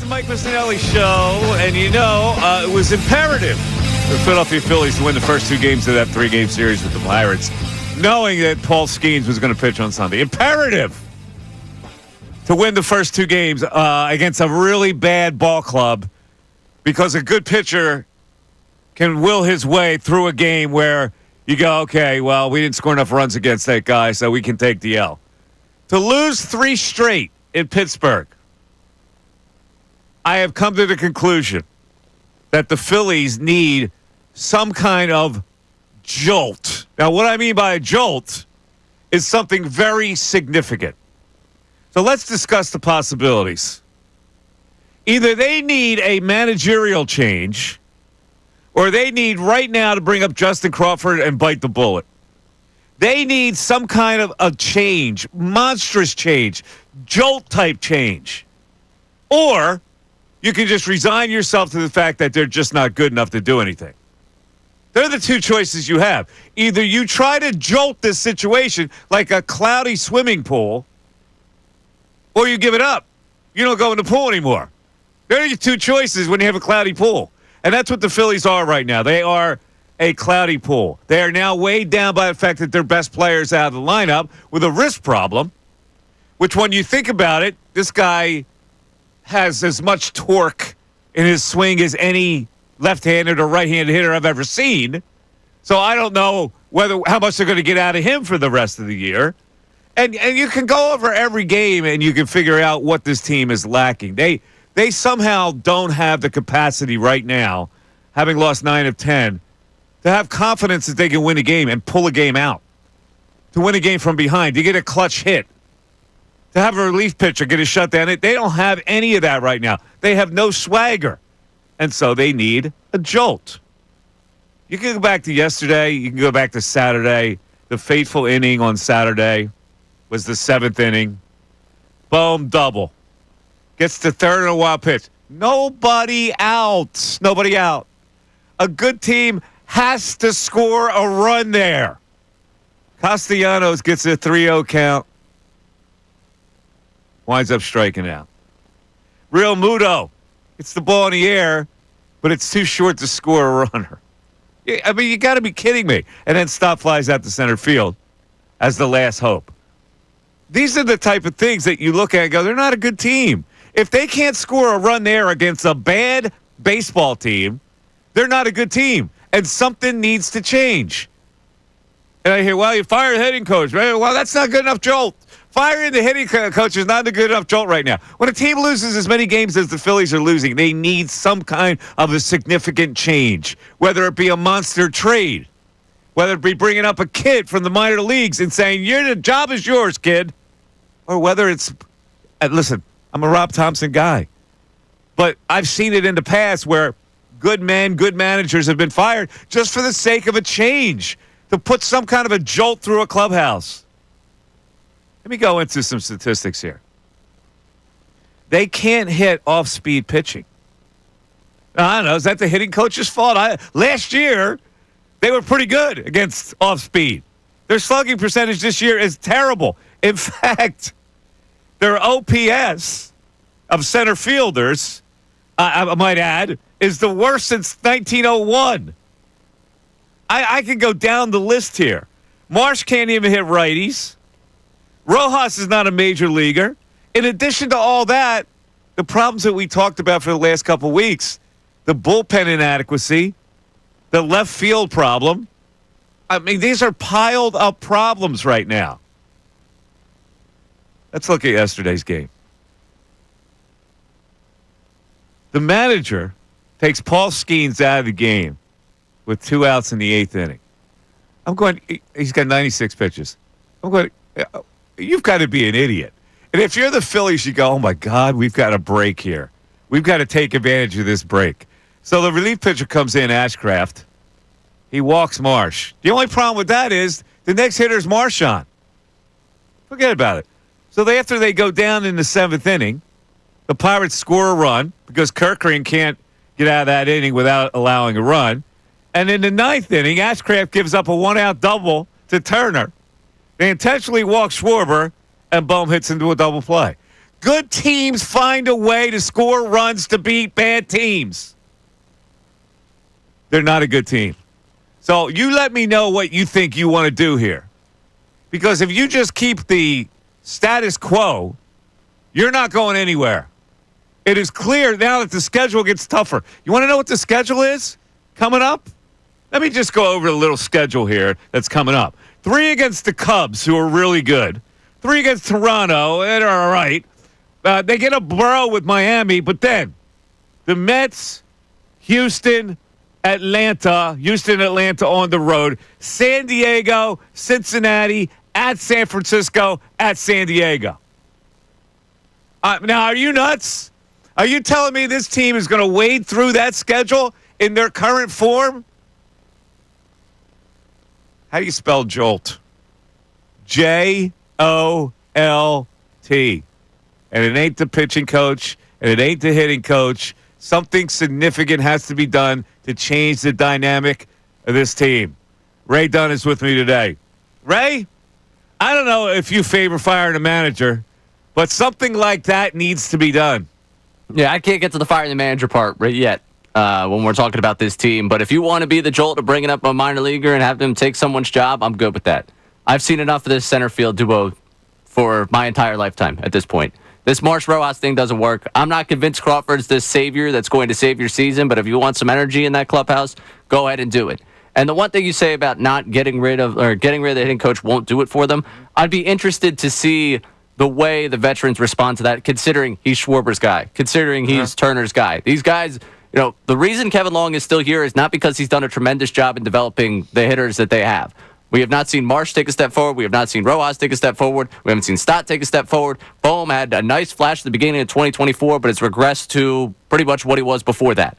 the Mike Missanelli Show, and it was imperative for the Philadelphia Phillies to win the first two games of that three-game series with the Pirates, knowing that Paul Skeens was going to pitch on Sunday. Imperative to win the first two games against a really bad ball club, because a good pitcher can will his way through a game where you go, okay, well, we didn't score enough runs against that guy, so we can take the L. To lose three straight in Pittsburgh, I have come to the conclusion that the Phillies need some kind of jolt. Now, what I mean by a jolt is something very significant. So let's discuss the possibilities. Either they need a managerial change, or they need right now to bring up Justin Crawford and bite the bullet. They need some kind of a change, monstrous change, jolt-type change. Or you can just resign yourself to the fact that they're just not good enough to do anything. They're the two choices you have. Either you try to jolt this situation like a cloudy swimming pool, or you give it up. You don't go in the pool anymore. There are your two choices when you have a cloudy pool. And that's what the Phillies are right now. They are a cloudy pool. They are now weighed down by the fact that their best players out of the lineup with a wrist problem, which when you think about it, this guy has as much torque in his swing as any left-handed or right-handed hitter I've ever seen. So I don't know how much they're going to get out of him for the rest of the year. And you can go over every game and you can figure out what this team is lacking. They somehow don't have the capacity right now, having lost 9 of 10, to have confidence that they can win a game and pull a game out, to win a game from behind, to get a clutch hit, to have a relief pitcher get a shutdown. They don't have any of that right now. They have no swagger, and so they need a jolt. You can go back to yesterday. You can go back to Saturday. The fateful inning on Saturday was the 7th inning. Boom, double. Gets to third in a wild pitch. Nobody out. Nobody out. A good team has to score a run there. Castellanos gets a 3-0 count. Winds up striking out. Real Muto gets the ball in the air, but it's too short to score a runner. I mean, you got to be kidding me. And then stop flies out to center field as the last hope. These are the type of things that you look at and go, they're not a good team. If they can't score a run there against a bad baseball team, they're not a good team. And something needs to change. And I hear, well, you fire the hitting coach, right? Well, that's not good enough jolt. Firing the hitting coach is not a good enough jolt right now. When a team loses as many games as the Phillies are losing, they need some kind of a significant change, whether it be a monster trade, whether it be bringing up a kid from the minor leagues and saying, the job is yours, kid, or whether it's, listen, I'm a Rob Thompson guy, but I've seen it in the past where good men, good managers have been fired just for the sake of a change, to put some kind of a jolt through a clubhouse. Let me go into some statistics here. They can't hit off-speed pitching. I don't know. Is that the hitting coach's fault? Last year, they were pretty good against off-speed. Their slugging percentage this year is terrible. In fact, their OPS of center fielders, I might add, is the worst since 1901. I can go down the list here. Marsh can't even hit righties. Rojas is not a major leaguer. In addition to all that, the problems that we talked about for the last couple of weeks, the bullpen inadequacy, the left field problem. I mean, these are piled up problems right now. Let's look at yesterday's game. The manager takes Paul Skeens out of the game with 2 outs in the 8th inning. I'm going, he's got 96 pitches. I'm going, you've got to be an idiot. And if you're the Phillies, you go, oh, my God, we've got a break here. We've got to take advantage of this break. So the relief pitcher comes in, Ashcraft. He walks Marsh. The only problem with that is the next hitter's Marchand. Forget about it. So after they go down in the 7th inning, the Pirates score a run because Kirkring can't get out of that inning without allowing a run. And in the 9th inning, Ashcraft gives up a 1-out double to Turner. They intentionally walk Schwarber, and Bohm hits into a double play. Good teams find a way to score runs to beat bad teams. They're not a good team. So you let me know what you think you want to do here. Because if you just keep the status quo, you're not going anywhere. It is clear now that the schedule gets tougher. You want to know what the schedule is coming up? Let me just go over the little schedule here that's coming up. 3 against the Cubs, who are really good. 3 against Toronto, and are all right. They get a burrow with Miami, but then the Mets, Houston, Atlanta on the road, San Diego, Cincinnati, at San Francisco, at San Diego. Now, are you nuts? Are you telling me this team is going to wade through that schedule in their current form? How do you spell jolt? Jolt. And it ain't the pitching coach, and it ain't the hitting coach. Something significant has to be done to change the dynamic of this team. Ray Dunn is with me today. Ray, I don't know if you favor firing a manager, but something like that needs to be done. Yeah, I can't get to the firing the manager part right yet when we're talking about this team. But if you want to be the jolt of bringing up a minor leaguer and have them take someone's job, I'm good with that. I've seen enough of this center field duo for my entire lifetime at this point. This Marsh Rojas thing doesn't work. I'm not convinced Crawford's this savior that's going to save your season, but if you want some energy in that clubhouse, go ahead and do it. And the one thing you say about not getting rid of the hitting coach won't do it for them, I'd be interested to see the way the veterans respond to that, considering he's Schwarber's guy, considering he's Turner's guy. These guys, the reason Kevin Long is still here is not because he's done a tremendous job in developing the hitters that they have. We have not seen Marsh take a step forward. We have not seen Rojas take a step forward. We haven't seen Stott take a step forward. Bohm had a nice flash at the beginning of 2024, but it's regressed to pretty much what he was before that.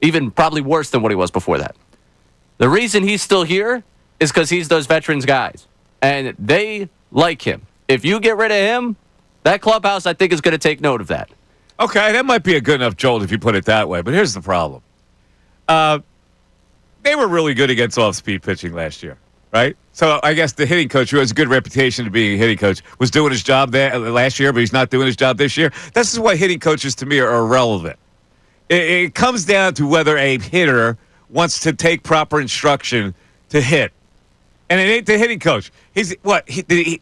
Even probably worse than what he was before that. The reason he's still here is because he's those veterans guys. And they like him. If you get rid of him, that clubhouse, I think, is going to take note of that. Okay, that might be a good enough jolt if you put it that way. But here's the problem. They were really good against off-speed pitching last year, right? So I guess the hitting coach, who has a good reputation of being a hitting coach, was doing his job there last year, but he's not doing his job this year. This is why hitting coaches, to me, are irrelevant. It comes down to whether a hitter wants to take proper instruction to hit. And it ain't the hitting coach. Did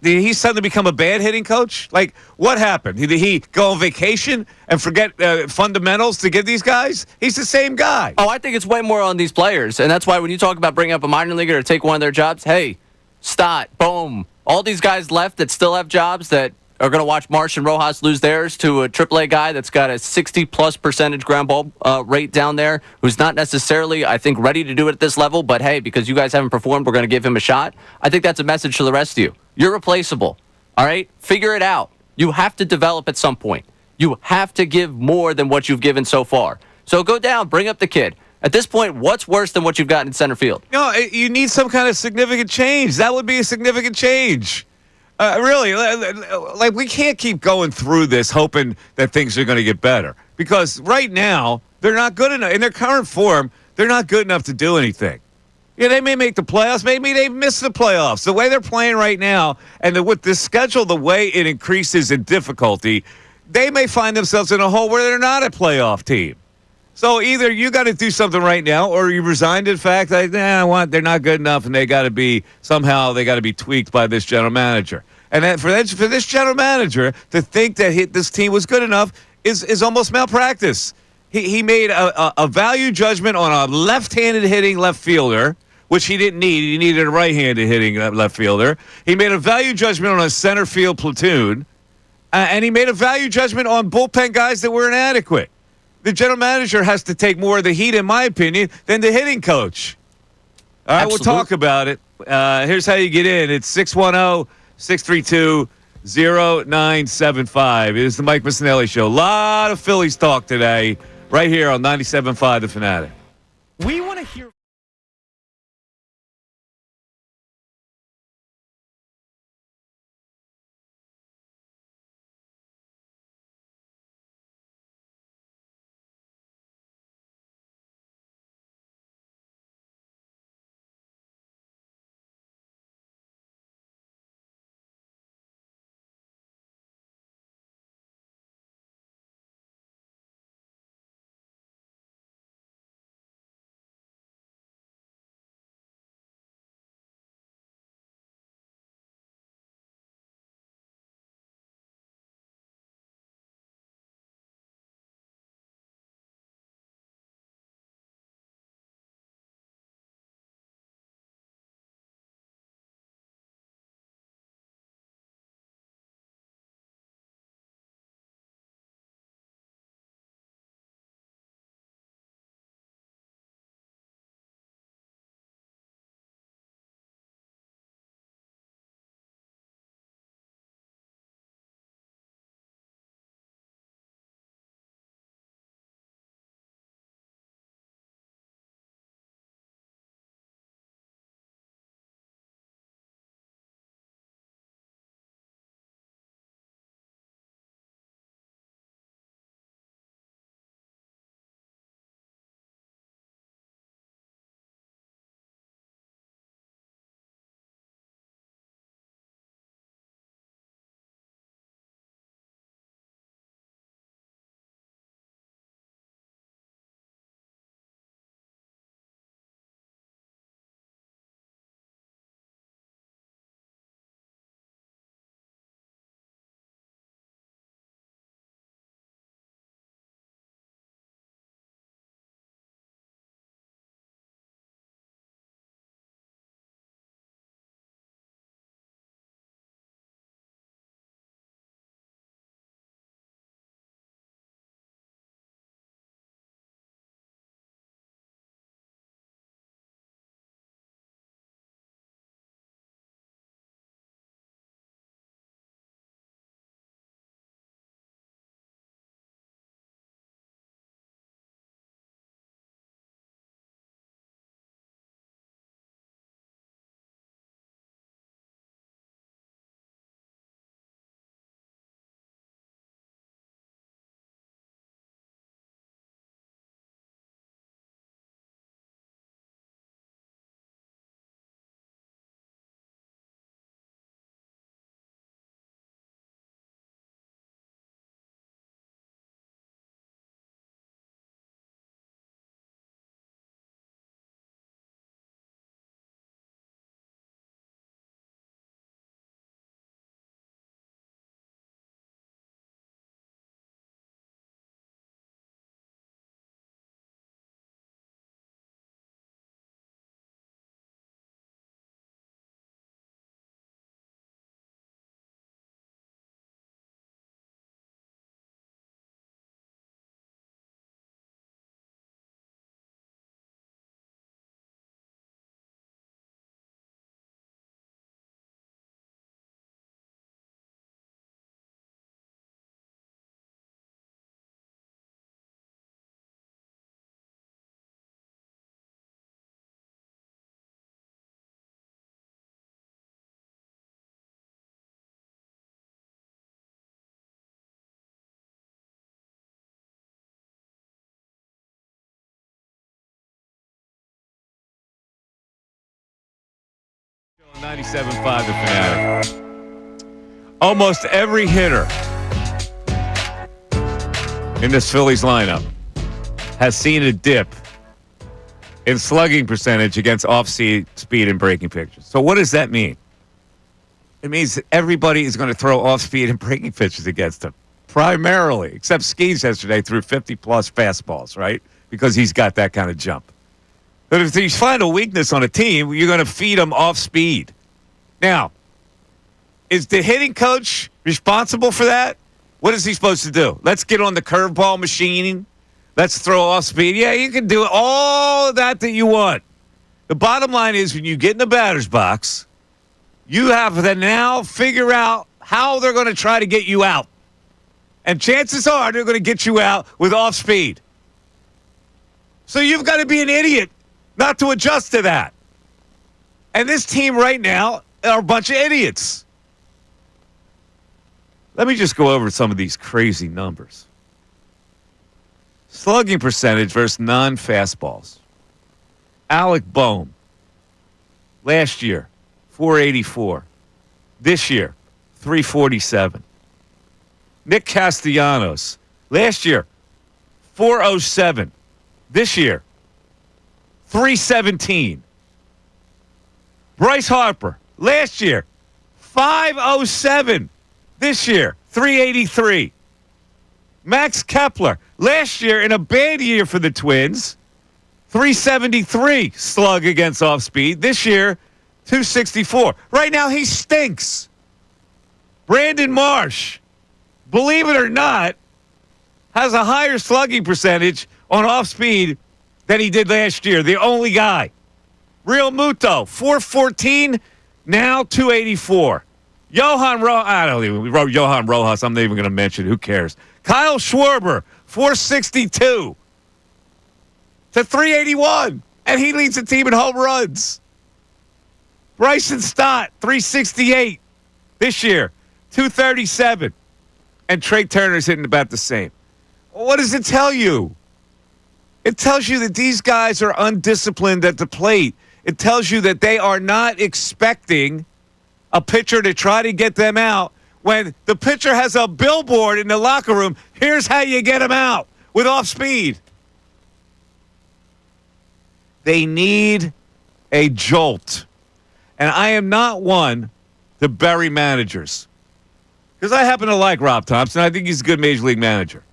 he suddenly become a bad hitting coach? Like, what happened? Did he go on vacation and forget fundamentals to give these guys? He's the same guy. Oh, I think it's way more on these players. And that's why when you talk about bringing up a minor leaguer to take one of their jobs, hey, Stott, Bohm, all these guys left that still have jobs that are going to watch Marsh and Rojas lose theirs to a AAA guy that's got a 60-plus percentage ground ball rate down there, who's not necessarily, I think, ready to do it at this level, but hey, because you guys haven't performed, we're going to give him a shot. I think that's a message to the rest of you. You're replaceable, all right? Figure it out. You have to develop at some point. You have to give more than what you've given so far. So go down, bring up the kid. At this point, what's worse than what you've gotten in center field? No, you need some kind of significant change. That would be a significant change. Really, like we can't keep going through this hoping that things are going to get better. Because right now, they're not good enough. In their current form, they're not good enough to do anything. Yeah, they may make the playoffs. Maybe they miss the playoffs. The way they're playing right now, and with this schedule, the way it increases in difficulty, they may find themselves in a hole where they're not a playoff team. So either you got to do something right now, or you resign to the fact that they're not good enough, and they got to be tweaked by this general manager. And then for this general manager to think that this team was good enough is almost malpractice. He made a value judgment on a left-handed hitting left fielder, which he didn't need. He needed a right-handed hitting left fielder. He made a value judgment on a center field platoon, and he made a value judgment on bullpen guys that were inadequate. The general manager has to take more of the heat, in my opinion, than the hitting coach. All right, Absolutely. We'll talk about it. Here's how you get in. It's 610-632-0975. It is the Mike Missanelli Show. A lot of Phillies talk today, right here on 97.5 The Fanatic. We want to hear 97.5 The Fanatic. Almost every hitter in this Phillies lineup has seen a dip in slugging percentage against off-speed and breaking pitches. So what does that mean? It means that everybody is going to throw off-speed and breaking pitches against him, primarily, except Skeens yesterday threw 50-plus fastballs, right? Because he's got that kind of jump. But if you find a weakness on a team, you're going to feed them off-speed. Now, is the hitting coach responsible for that? What is he supposed to do? Let's get on the curveball machine. Let's throw off speed. Yeah, you can do all of that you want. The bottom line is when you get in the batter's box, you have to now figure out how they're going to try to get you out. And chances are they're going to get you out with off speed. So you've got to be an idiot not to adjust to that. And this team right now are a bunch of idiots. Let me just go over some of these crazy numbers. Slugging percentage versus non-fastballs. Alec Boehm, last year, 484. This year, 347. Nick Castellanos, last year, 407. This year, 317. Bryce Harper, last year, 507. This year, 383. Max Kepler, last year in a bad year for the Twins, 373 slug against off speed. This year, 264. Right now, he stinks. Brandon Marsh, believe it or not, has a higher slugging percentage on off speed than he did last year. The only guy. Real Muto, 414, now 284. Johan Rojas, I don't even wrote Johan Rojas. I'm not even going to mention. Who cares? Kyle Schwarber, 462 to 381, and he leads the team in home runs. Bryson Stott, 368 this year, 237, and Trey Turner's hitting about the same. What does it tell you? It tells you that these guys are undisciplined at the plate. It tells you that they are not expecting a pitcher to try to get them out. When the pitcher has a billboard in the locker room, here's how you get him out with off speed. They need a jolt. And I am not one to bury managers. Because I happen to like Rob Thompson. I think he's a good major league manager.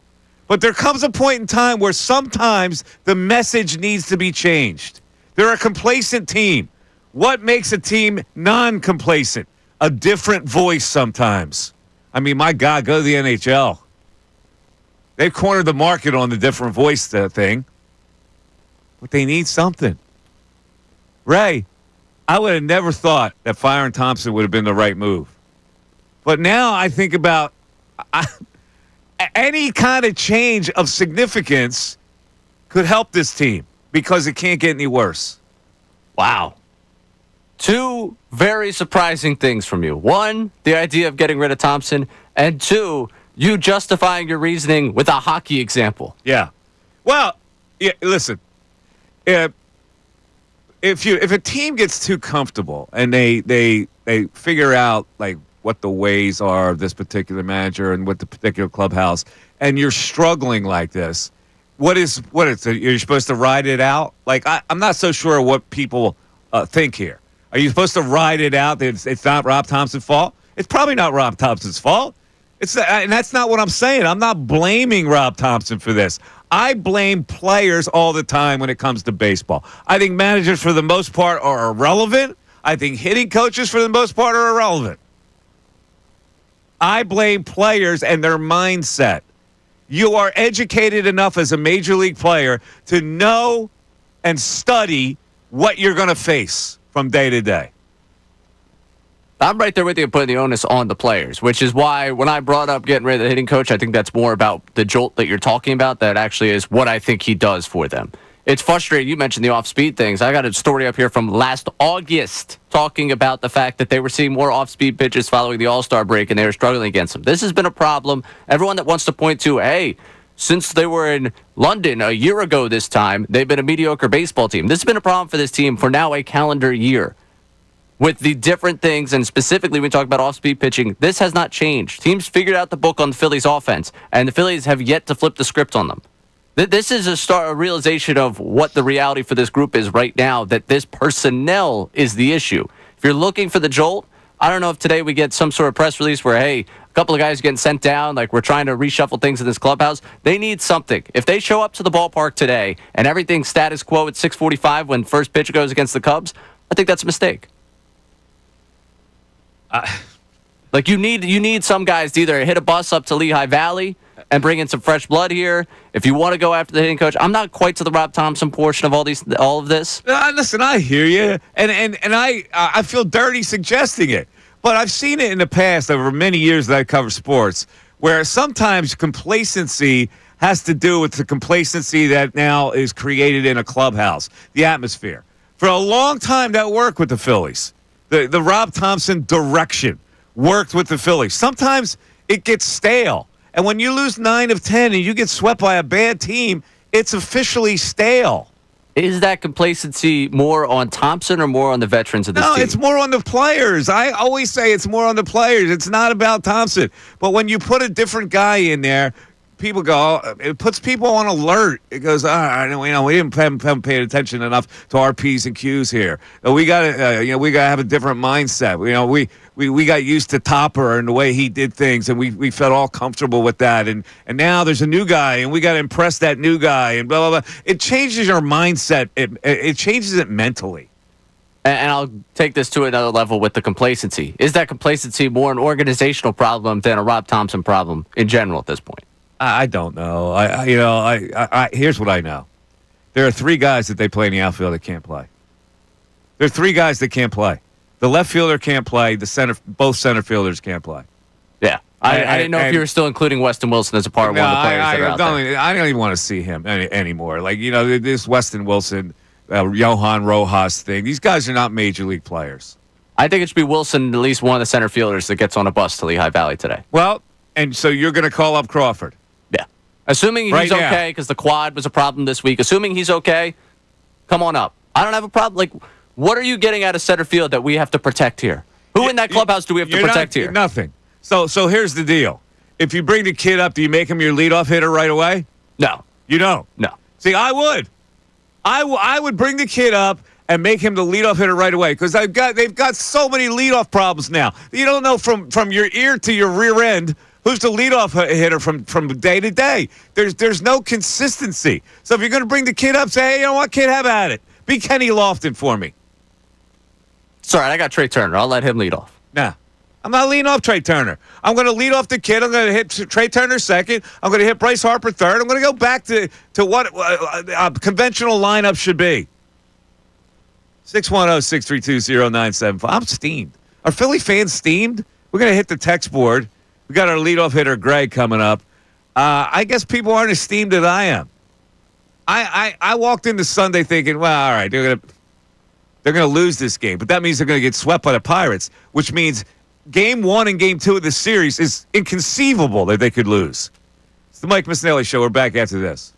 But there comes a point in time where sometimes the message needs to be changed. They're a complacent team. What makes a team non-complacent? A different voice sometimes. I mean, my God, go to the NHL. They've cornered the market on the different voice thing. But they need something. Ray, I would have never thought that firing Thompson would have been the right move. But now I think about any kind of change of significance could help this team because it can't get any worse. Wow. Two very surprising things from you. One, the idea of getting rid of Thompson. And two, you justifying your reasoning with a hockey example. Yeah. Well, yeah, listen. If a team gets too comfortable and they figure out like what the ways are of this particular manager and what the particular clubhouse, and you're struggling like this, what is you're supposed to ride it out? Like I'm not so sure what people think here. Are you supposed to ride it out? It's not Rob Thompson's fault. It's probably not Rob Thompson's fault. And that's not what I'm saying. I'm not blaming Rob Thompson for this. I blame players all the time when it comes to baseball. I think managers, for the most part, are irrelevant. I think hitting coaches, for the most part, are irrelevant. I blame players and their mindset. You are educated enough as a major league player to know and study what you're going to face from day to day. I'm right there with you putting the onus on the players, which is why when I brought up getting rid of the hitting coach, I think that's more about the jolt that you're talking about. That actually is what I think he does for them. It's frustrating. You mentioned the off-speed things. I got a story up here from last August talking about the fact that they were seeing more off-speed pitches following the All-Star break, and they were struggling against them. This has been a problem. Everyone that wants to point to, hey, since they were in London a year ago this time, they've been a mediocre baseball team. This has been a problem for this team for now a calendar year. with the different things, and specifically when we talk about off-speed pitching, this has not changed. Teams figured out the book on the Phillies offense, and the Phillies have yet to flip the script on them. This is a realization of what the reality for this group is right now, that this personnel is the issue. If you're looking for the jolt, I don't know if today we get some sort of press release where, hey, a couple of guys are getting sent down, like we're trying to reshuffle things in this clubhouse. They need something. If they show up to the ballpark today and everything's status quo at 6:45 when first pitch goes against the Cubs, I think that's a mistake. Like you need some guys to either hit a bus up to Lehigh Valley and bring in some fresh blood here. If you want to go after the hitting coach, I'm not quite to the Rob Thompson portion of all of this. Listen, I hear you, and I feel dirty suggesting it, but I've seen it in the past over many years that I cover sports, where sometimes complacency has to do with the complacency that now is created in a clubhouse, the atmosphere. For a long time, that worked with the Phillies. The Rob Thompson direction worked with the Phillies. Sometimes it gets stale. And when you lose 9 of 10 and you get swept by a bad team, it's officially stale. Is that complacency more on Thompson or more on the veterans of this team? No, it's more on the players. I always say it's more on the players. It's not about Thompson. But when you put a different guy in there, people go, it puts people on alert. It goes, all right, we haven't paid attention enough to our P's and Q's here. We got to, we got to have a different mindset. We got used to Topper and the way he did things, and we felt all comfortable with that. And now there's a new guy, and we got to impress that new guy, and blah, blah, blah. It changes your mindset. It changes it mentally. And I'll take this to another level with the complacency. Is that complacency more an organizational problem than a Rob Thompson problem in general at this point? I don't know. Here's what I know. There are 3 guys that they play in the outfield that can't play. There are 3 guys that can't play. The left fielder can't play. Both center fielders can't play. Yeah. I didn't know if you were still including Weston Wilson as a part of one of the players that are out there. I don't even want to see him anymore. Like, this Weston Wilson, Johan Rojas thing, these guys are not major league players. I think it should be Wilson, at least one of the center fielders that gets on a bus to Lehigh Valley today. Well, and so you're going to call up Crawford? Yeah. Assuming he's okay, because the quad was a problem this week. Assuming he's okay, come on up. I don't have a problem. Like, what are you getting out of center field that we have to protect here? Who in that clubhouse do we have to protect here? Nothing. So here's the deal. If you bring the kid up, do you make him your leadoff hitter right away? No. You don't? No. See, I would. I would bring the kid up and make him the leadoff hitter right away, because they've got so many leadoff problems now. You don't know from your ear to your rear end who's the leadoff hitter from day to day. There's no consistency. So if you're going to bring the kid up, say, hey, you know what, kid, have at it. Be Kenny Lofton for me. It's all right. I got Trey Turner. I'll let him lead off. Nah. I'm not leading off Trey Turner. I'm going to lead off the kid. I'm going to hit Trey Turner second. I'm going to hit Bryce Harper third. I'm going to go back to what a conventional lineup should be. 610-632-0975. I'm steamed. Are Philly fans steamed? We're going to hit the text board. We got our leadoff hitter, Greg, coming up. I guess people aren't as steamed as I am. I walked into Sunday thinking, well, all right, they're going to lose this game, but that means they're going to get swept by the Pirates, which means Game 1 and Game 2 of this series is inconceivable that they could lose. It's the Mike Missanelli Show. We're back after this.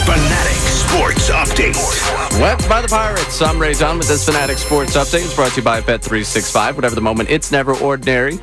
Fanatic Sports Update. Swept by the Pirates. I'm Ray Dunn with this Fanatic Sports Update. It's brought to you by Bet365. Whatever the moment, it's never ordinary.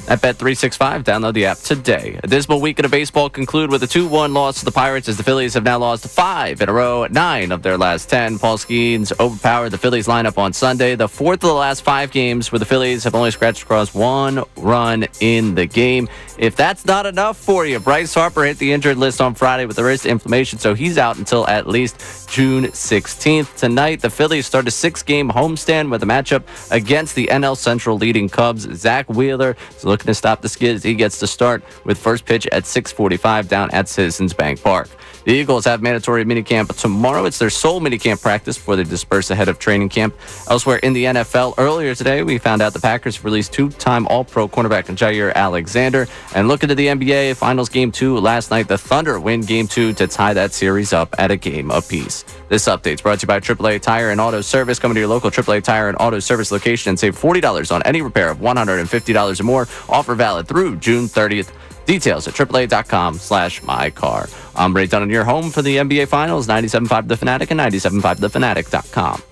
At Bet365, download the app today. A dismal weekend of baseball conclude with a 2-1 loss to the Pirates as the Phillies have now lost 5 in a row, 9 of their last 10. Paul Skeens overpowered the Phillies lineup on Sunday, the 4th of the last 5 games where the Phillies have only scratched across 1 run in the game. If that's not enough for you, Bryce Harper hit the injured list on Friday with the wrist inflammation, so he's out until at least June 16th. Tonight, the Phillies start a 6-game homestand with a matchup against the NL Central leading Cubs. Zach Wheeler is looking to stop the Skids. He gets to start with first pitch at 6:45 down at Citizens Bank Park. The Eagles have mandatory minicamp tomorrow. It's their sole minicamp practice before they disperse ahead of training camp. Elsewhere in the NFL, earlier today, we found out the Packers released 2-time All-Pro cornerback Jair Alexander. And looking to the NBA Finals Game 2 last night, the Thunder win Game 2 to tie that series up at a game apiece. This update is brought to you by AAA Tire and Auto Service. Come to your local AAA Tire and Auto Service location and save $40 on any repair of $150 or more. Offer valid through June 30th. Details at AAA.com/mycar. I'm Ray Dunn in your home for the NBA Finals, 97.5 The Fanatic and 97.5thefanatic.com.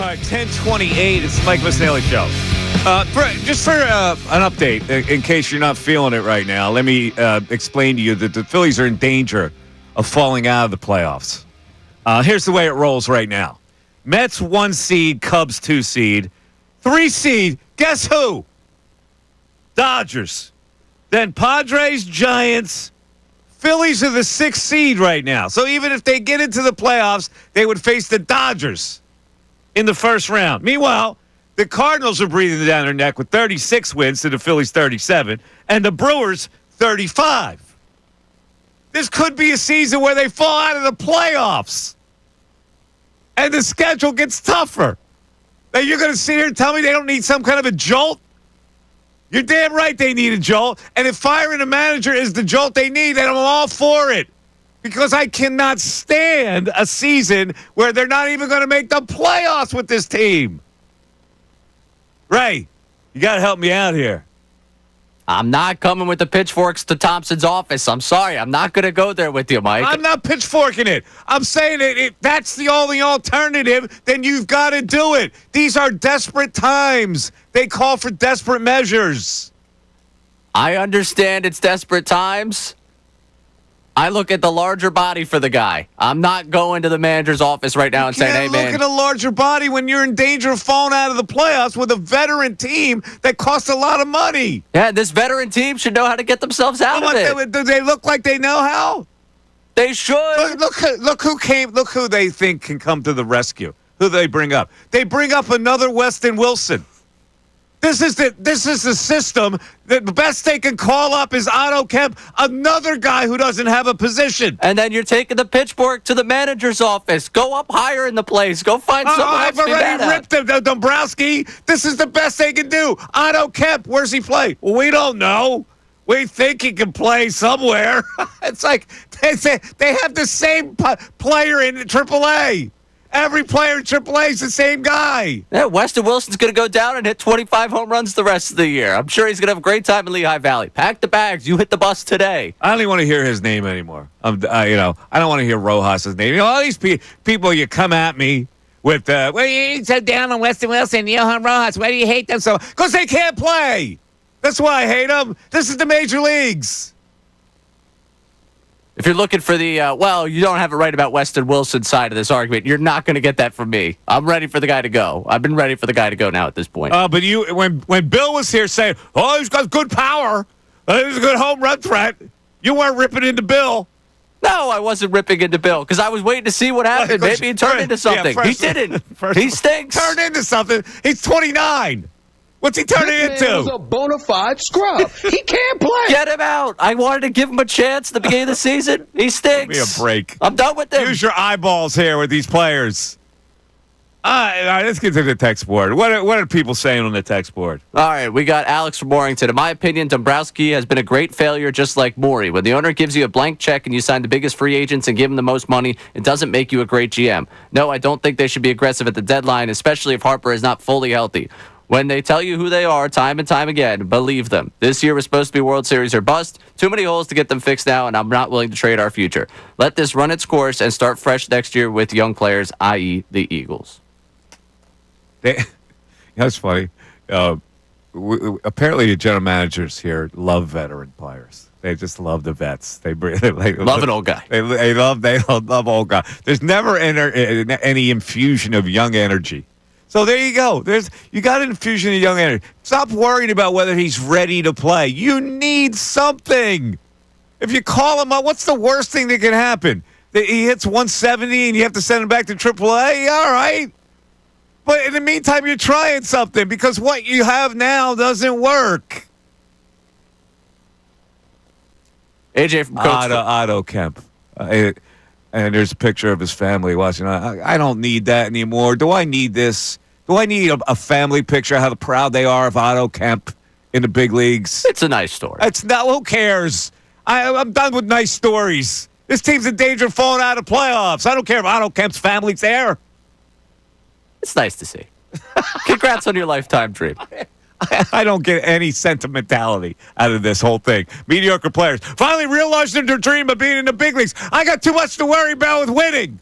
right, 10:28. It's the Mike Missanelli Show. Just for an update, in case you're not feeling it right now, let me explain to you that the Phillies are in danger of falling out of the playoffs. Here's the way it rolls right now. Mets 1 seed, Cubs 2 seed. 3 seed, guess who? Dodgers. Then Padres, Giants. Phillies are the 6th seed right now. So even if they get into the playoffs, they would face the Dodgers in the first round. Meanwhile, the Cardinals are breathing down their neck with 36 wins to the Phillies 37, and the Brewers 35. This could be a season where they fall out of the playoffs, and the schedule gets tougher. Now you're going to sit here and tell me they don't need some kind of a jolt? You're damn right they need a jolt, and if firing a manager is the jolt they need, then I'm all for it. Because I cannot stand a season where they're not even going to make the playoffs with this team. Ray, you got to help me out here. I'm not coming with the pitchforks to Thompson's office. I'm sorry. I'm not going to go there with you, Mike. I'm not pitchforking it. I'm saying if that's the only alternative, then you've got to do it. These are desperate times. They call for desperate measures. I understand it's desperate times. I look at the larger body for the guy. I'm not going to the manager's office right now and saying, hey, man. Look at a larger body when you're in danger of falling out of the playoffs with a veteran team that costs a lot of money. Yeah, this veteran team should know how to get themselves out of it. Do they look like they know how? They should. Look who came. Look who they think can come to the rescue. Who they bring up? They bring up another Weston Wilson. This is the system. The best they can call up is Otto Kemp, another guy who doesn't have a position. And then you're taking the pitchfork to the manager's office. Go up higher in the place. Go find someone else I've to be mad already ripped him, Dombrowski. This is the best they can do. Otto Kemp, where's he play? Well, we don't know. We think he can play somewhere. It's like they have the same player in AAA. Every player in AAA is the same guy. Yeah, Weston Wilson's going to go down and hit 25 home runs the rest of the year. I'm sure he's going to have a great time in Lehigh Valley. Pack the bags. You hit the bus today. I don't even want to hear his name anymore. I don't want to hear Rojas's name. All these people, you come at me with, well, you're so down on Weston Wilson, Johan Rojas. Why do you hate them so? Because they can't play. That's why I hate them. This is the major leagues. If you're looking for the, you don't have it right about Weston Wilson's side of this argument, you're not going to get that from me. I'm ready for the guy to go. I've been ready for the guy to go now at this point. But when Bill was here saying, oh, he's got good power, he's a good home run threat, you weren't ripping into Bill. No, I wasn't ripping into Bill because I was waiting to see what happened. Maybe he turned into something. He didn't. He stinks. Turned into something. He's 29. What's he turning into? He was a bona fide scrub. He can't play. Get him out. I wanted to give him a chance at the beginning of the season. He stinks. Give me a break. I'm done with him. Use your eyeballs here with these players. All right, let's get to the text board. What are people saying on the text board? All right, we got Alex from Warrington. In my opinion, Dombrowski has been a great failure just like Morey. When the owner gives you a blank check and you sign the biggest free agents and give them the most money, it doesn't make you a great GM. No, I don't think they should be aggressive at the deadline, especially if Harper is not fully healthy. When they tell you who they are time and time again, believe them. This year was supposed to be World Series or bust. Too many holes to get them fixed now, and I'm not willing to trade our future. Let this run its course and start fresh next year with young players, i.e. the Eagles. That's funny. Apparently, the general managers here love veteran players. They just love the vets. They love an old guy. They love old guy. There's never any infusion of young energy. So there you go. You got an infusion of young energy. Stop worrying about whether he's ready to play. You need something. If you call him up, what's the worst thing that can happen? That he hits 170 and you have to send him back to AAA? All right. But in the meantime, you're trying something because what you have now doesn't work. AJ from Otto Kemp. And there's a picture of his family watching. I don't need that anymore. Do I need this? Do I need a family picture, how proud they are of Otto Kemp in the big leagues? It's a nice story. It's not. Who cares? I'm done with nice stories. This team's in danger of falling out of playoffs. I don't care if Otto Kemp's family's there. It's nice to see. Congrats on your lifetime dream. I don't get any sentimentality out of this whole thing. Mediocre players finally realized their dream of being in the big leagues. I got too much to worry about with winning.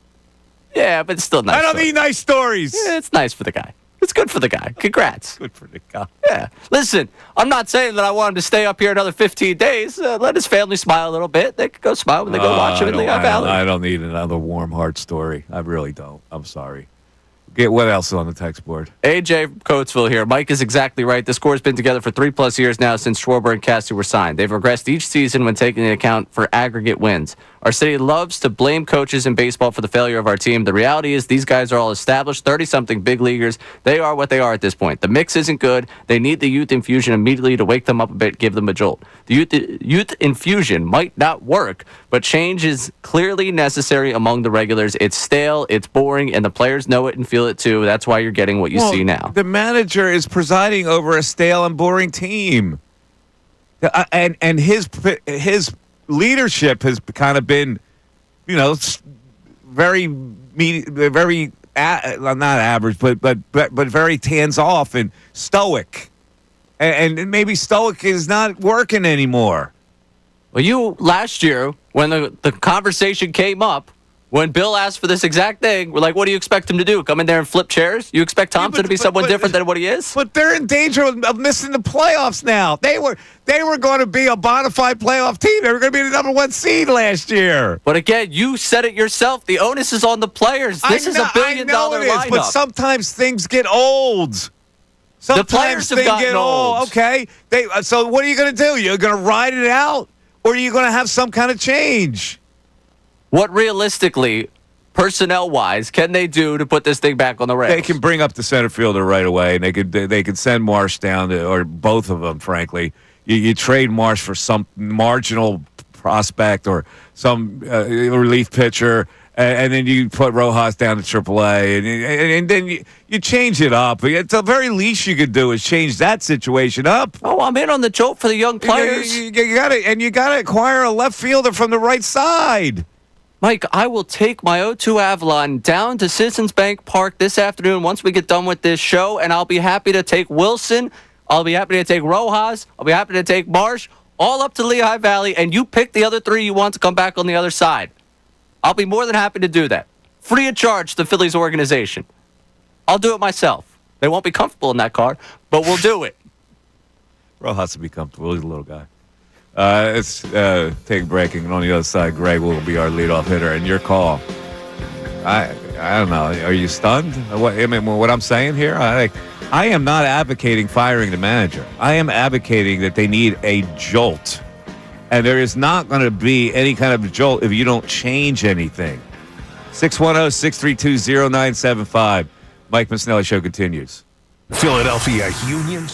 Yeah, but it's still nice. I don't story. need nice stories. Yeah, it's nice for the guy. It's good for the guy. Congrats. Good for the guy. Yeah. Listen, I'm not saying that I want him to stay up here another 15 days. Let his family smile a little bit. They could go smile when they go watch him in Lehigh Valley. I don't need another warm heart story. I really don't. I'm sorry. What else is on the text board? AJ Coatesville here. Mike is exactly right. The score has been together for 3+ years now since Schwarber and Cassie were signed. They've regressed each season when taking into account for aggregate wins. Our city loves to blame coaches in baseball for the failure of our team. The reality is these guys are all established 30-something big leaguers. They are what they are at this point. The mix isn't good. They need the youth infusion immediately to wake them up a bit, give them a jolt. The youth infusion might not work, but change is clearly necessary among the regulars. It's stale, it's boring, and the players know it and feel it too. That's why you're getting what you see now. The manager is presiding over a stale and boring team. And his leadership has kind of been, very not average, but very hands off and stoic, and maybe stoic is not working anymore. Well, you last year when the conversation came up, when Bill asked for this exact thing, we're like, what do you expect him to do? Come in there and flip chairs? You expect Thompson to be someone different than what he is? But they're in danger of missing the playoffs now. They were going to be a bona fide playoff team. They were going to be the number 1 seed last year. But again, you said it yourself. The onus is on the players. This is a $1 billion lineup. But sometimes things get old. The players have gotten old. Okay. So what are you going to do? You're going to ride it out, or are you going to have some kind of change? What realistically, personnel-wise, can they do to put this thing back on the rails? They can bring up the center fielder right away, and they could send Marsh down or both of them. Frankly, you trade Marsh for some marginal prospect or some relief pitcher, and then you put Rojas down to AAA, and then you change it up. At the very least you could do is change that situation up. Oh, I'm in on the jolt for the young players. You got to acquire a left fielder from the right side. Mike, I will take my O2 Avalon down to Citizens Bank Park this afternoon once we get done with this show, and I'll be happy to take Wilson. I'll be happy to take Rojas. I'll be happy to take Marsh, all up to Lehigh Valley, and you pick the other 3 you want to come back on the other side. I'll be more than happy to do that. Free of charge to the Phillies organization. I'll do it myself. They won't be comfortable in that car, but we'll do it. Rojas will be comfortable. He's a little guy. Let's take a break, and on the other side, Greg will be our leadoff hitter. And your call. I don't know. Are you stunned? What I'm saying here? I am not advocating firing the manager. I am advocating that they need a jolt. And there is not going to be any kind of jolt if you don't change anything. 610-632-0975. Mike Missanelli Show continues. Philadelphia Union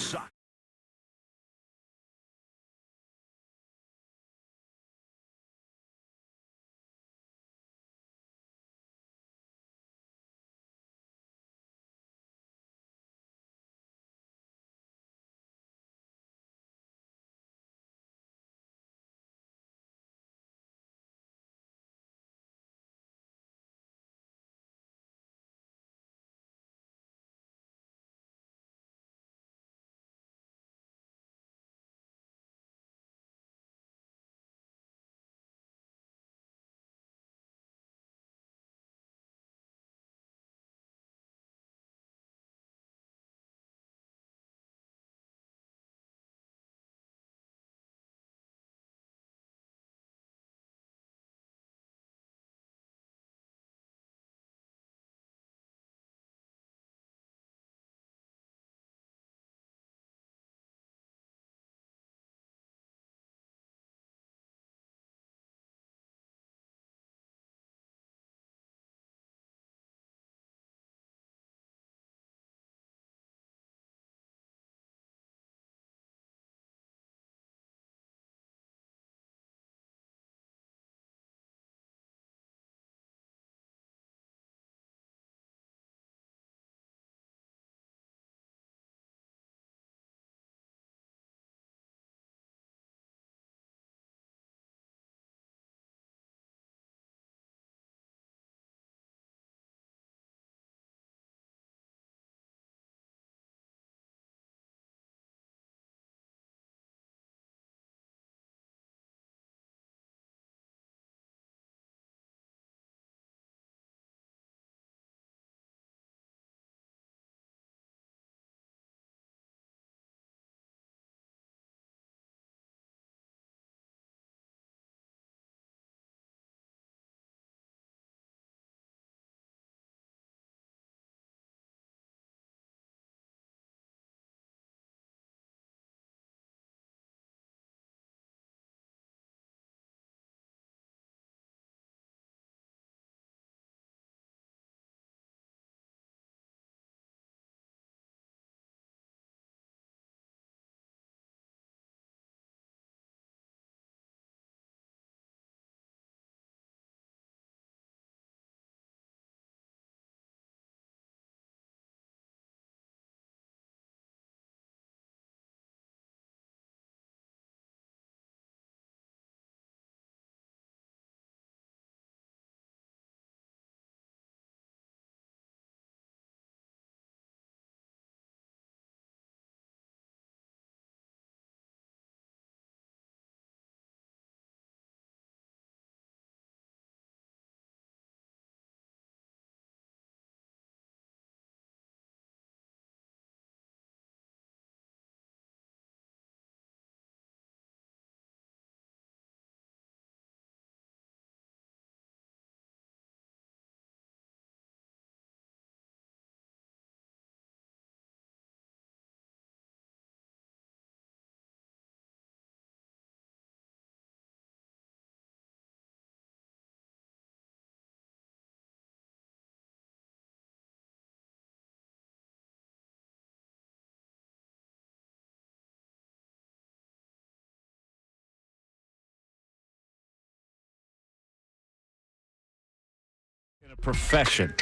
In a profession,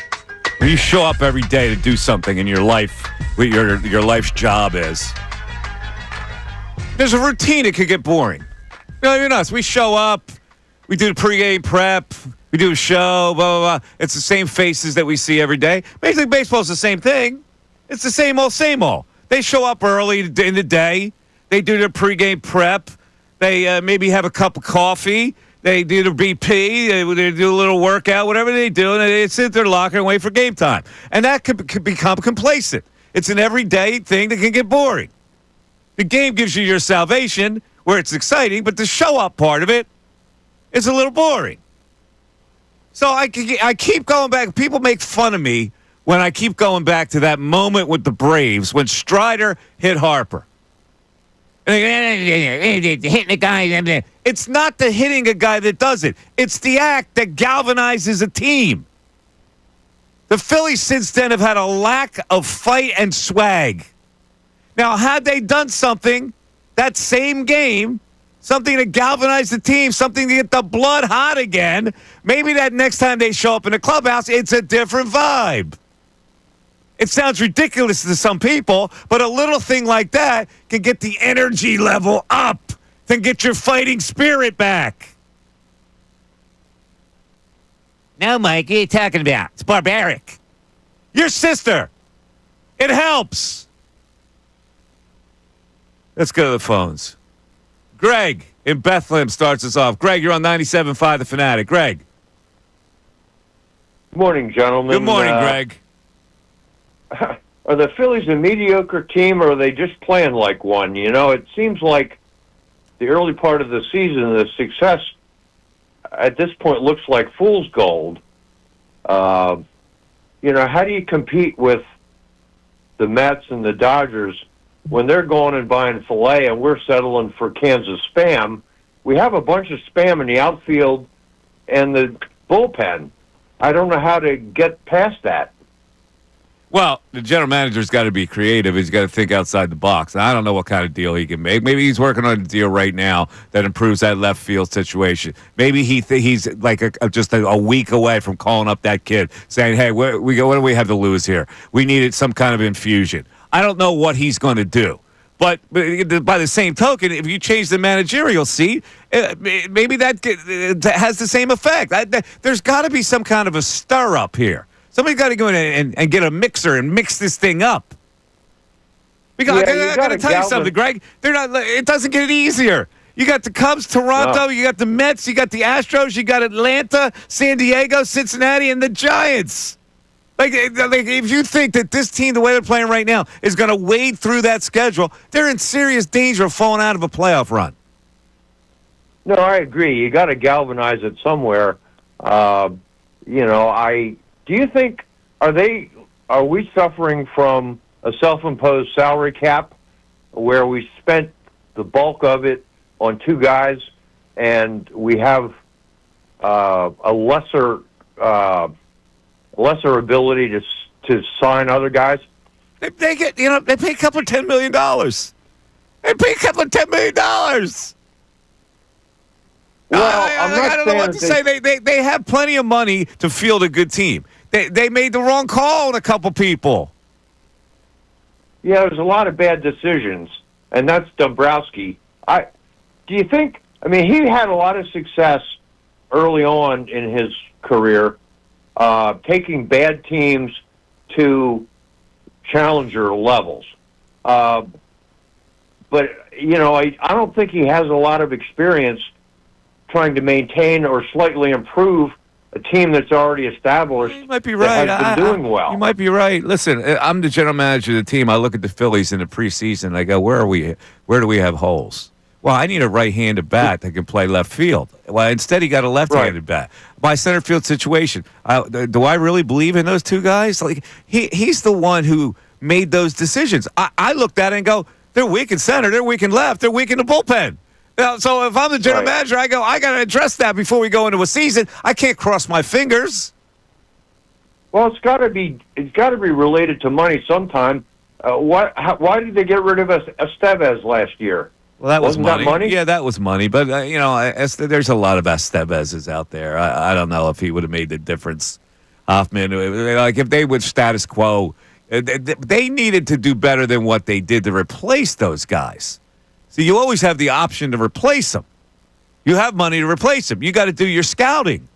when you show up every day to do something in your life, what your life's job is, there's a routine that could get boring. You know, us, we show up, we do the pregame prep, we do a show, blah, blah, blah. It's the same faces that we see every day. Major League Baseball's the same thing. It's the same old, same old. They show up early in the day. They do their pregame prep. They maybe have a cup of coffee. They do the BP. They do a little workout, whatever they do, and they sit in their locker and wait for game time. And that could become complacent. It's an everyday thing that can get boring. The game gives you your salvation, where it's exciting, but the show-up part of it is a little boring. So I keep going back. People make fun of me when I keep going back to that moment with the Braves when Strider hit Harper. Hitting a guy. It's not the hitting a guy that does it. It's the act that galvanizes a team. The Phillies since then have had a lack of fight and swag. Now, had they done something that same game, something to galvanize the team, something to get the blood hot again, maybe that next time they show up in the clubhouse, it's a different vibe. It sounds ridiculous to some people, but a little thing like that can get the energy level up, can get your fighting spirit back. No, Mike, what are you talking about? It's barbaric. Your sister. It helps. Let's go to the phones. Greg in Bethlehem starts us off. Greg, you're on 97.5 The Fanatic. Greg. Good morning, gentlemen. Good morning, Greg. Are the Phillies a mediocre team, or are they just playing like one? You know, it seems like the early part of the season, the success at this point looks like fool's gold. You know, how do you compete with the Mets and the Dodgers when they're going and buying filet and we're settling for cans of Spam? We have a bunch of Spam in the outfield and the bullpen. I don't know how to get past that. Well, the general manager's got to be creative. He's got to think outside the box. And I don't know what kind of deal he can make. Maybe he's working on a deal right now that improves that left field situation. Maybe he's like just a week away from calling up that kid, saying, "Hey, what do we have to lose here? We needed some kind of infusion." I don't know what he's going to do. But by the same token, if you change the managerial seat, maybe that has the same effect. There's got to be some kind of a stir-up here. Somebody's got to go in and get a mixer and mix this thing up. I got to tell you something, Greg. It doesn't get any easier. You got the Cubs, Toronto, You got the Mets, you got the Astros, you got Atlanta, San Diego, Cincinnati, and the Giants. Like if you think that this team, the way they're playing right now, is going to wade through that schedule, they're in serious danger of falling out of a playoff run. No, I agree. You got to galvanize it somewhere. Do you think are we suffering from a self-imposed salary cap where we spent the bulk of it on two guys and we have a lesser ability to sign other guys? They pay a couple of $10 million. They pay a couple of $10 million. Well, I don't know what to say. They have plenty of money to field a good team. They made the wrong call on a couple people. Yeah, there's a lot of bad decisions, and that's Dombrowski. Do you think? I mean, he had a lot of success early on in his career, taking bad teams to challenger levels. But I don't think he has a lot of experience trying to maintain or slightly improve a team that's already established. You might be right. Has been doing well. You might be right. Listen, I'm the general manager of the team. I look at the Phillies in the preseason. And I go, where are we? Where do we have holes? Well, I need a right-handed bat that can play left field. Well, instead he got a left-handed bat. My center field situation. Do I really believe in those two guys? Like he's the one who made those decisions. I looked at it and go, they're weak in center, they're weak in left, they're weak in the bullpen. So if I'm the general manager, I go, I got to address that before we go into a season. I can't cross my fingers. Well, it's got to be related to money sometime. Why did they get rid of Estevez last year? Well, that was money. That money? Yeah, that was money. But, there's a lot of Estevez's out there. I don't know if he would have made the difference. Hoffman. Like if they would status quo, they needed to do better than what they did to replace those guys. So you always have the option to replace them. You have money to replace them. You got to do your scouting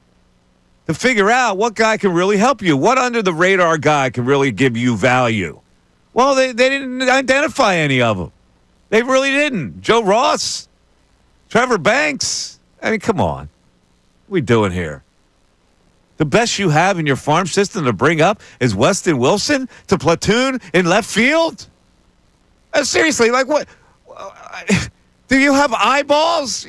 to figure out what guy can really help you. What under the radar guy can really give you value? Well, they didn't identify any of them. They really didn't. Joe Ross, Trevor Banks. I mean, come on. What are we doing here? The best you have in your farm system to bring up is Weston Wilson to platoon in left field? Seriously, like what? Do you have eyeballs?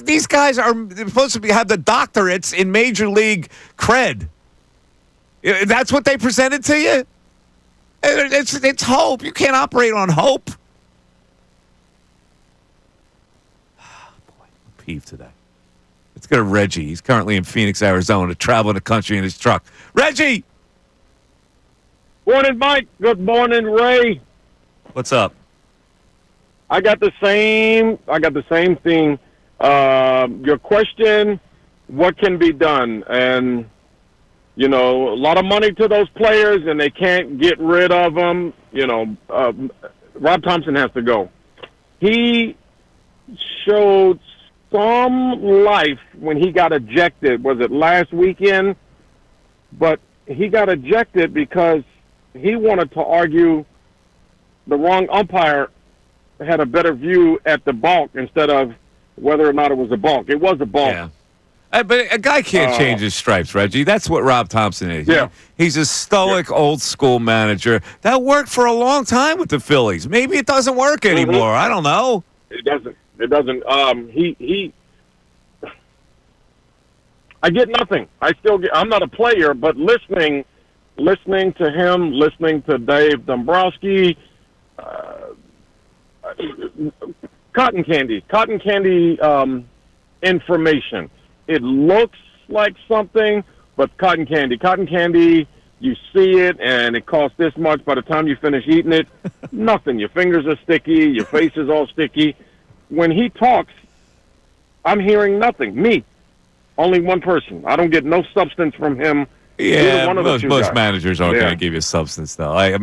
These guys are supposed to have the doctorates in Major League cred. That's what they presented to you? It's hope. You can't operate on hope. Boy, I'm peeved today. Let's go to Reggie. He's currently in Phoenix, Arizona, traveling the country in his truck. Reggie! Morning, Mike. Good morning, Ray. What's up? I got the same thing. Your question, what can be done? And, a lot of money to those players, and they can't get rid of them. Rob Thompson has to go. He showed some life when he got ejected. Was it last weekend? But he got ejected because he wanted to argue the wrong umpire had a better view at the balk instead of whether or not it was a balk. It was a balk. Yeah. But a guy can't change his stripes, Reggie. That's what Rob Thompson is. Yeah. He's a stoic, old-school manager. That worked for a long time with the Phillies. Maybe it doesn't work anymore. I don't know. It doesn't. I get nothing. I'm not a player, but listening to him, listening to Dave Dombrowski, cotton candy information. It looks like something, but cotton candy, you see it, and it costs this much. By the time you finish eating it, nothing. Your fingers are sticky. Your face is all sticky. When he talks, I'm hearing nothing. Me, only one person. I don't get no substance from him. Yeah, most managers aren't going to give you substance, though. I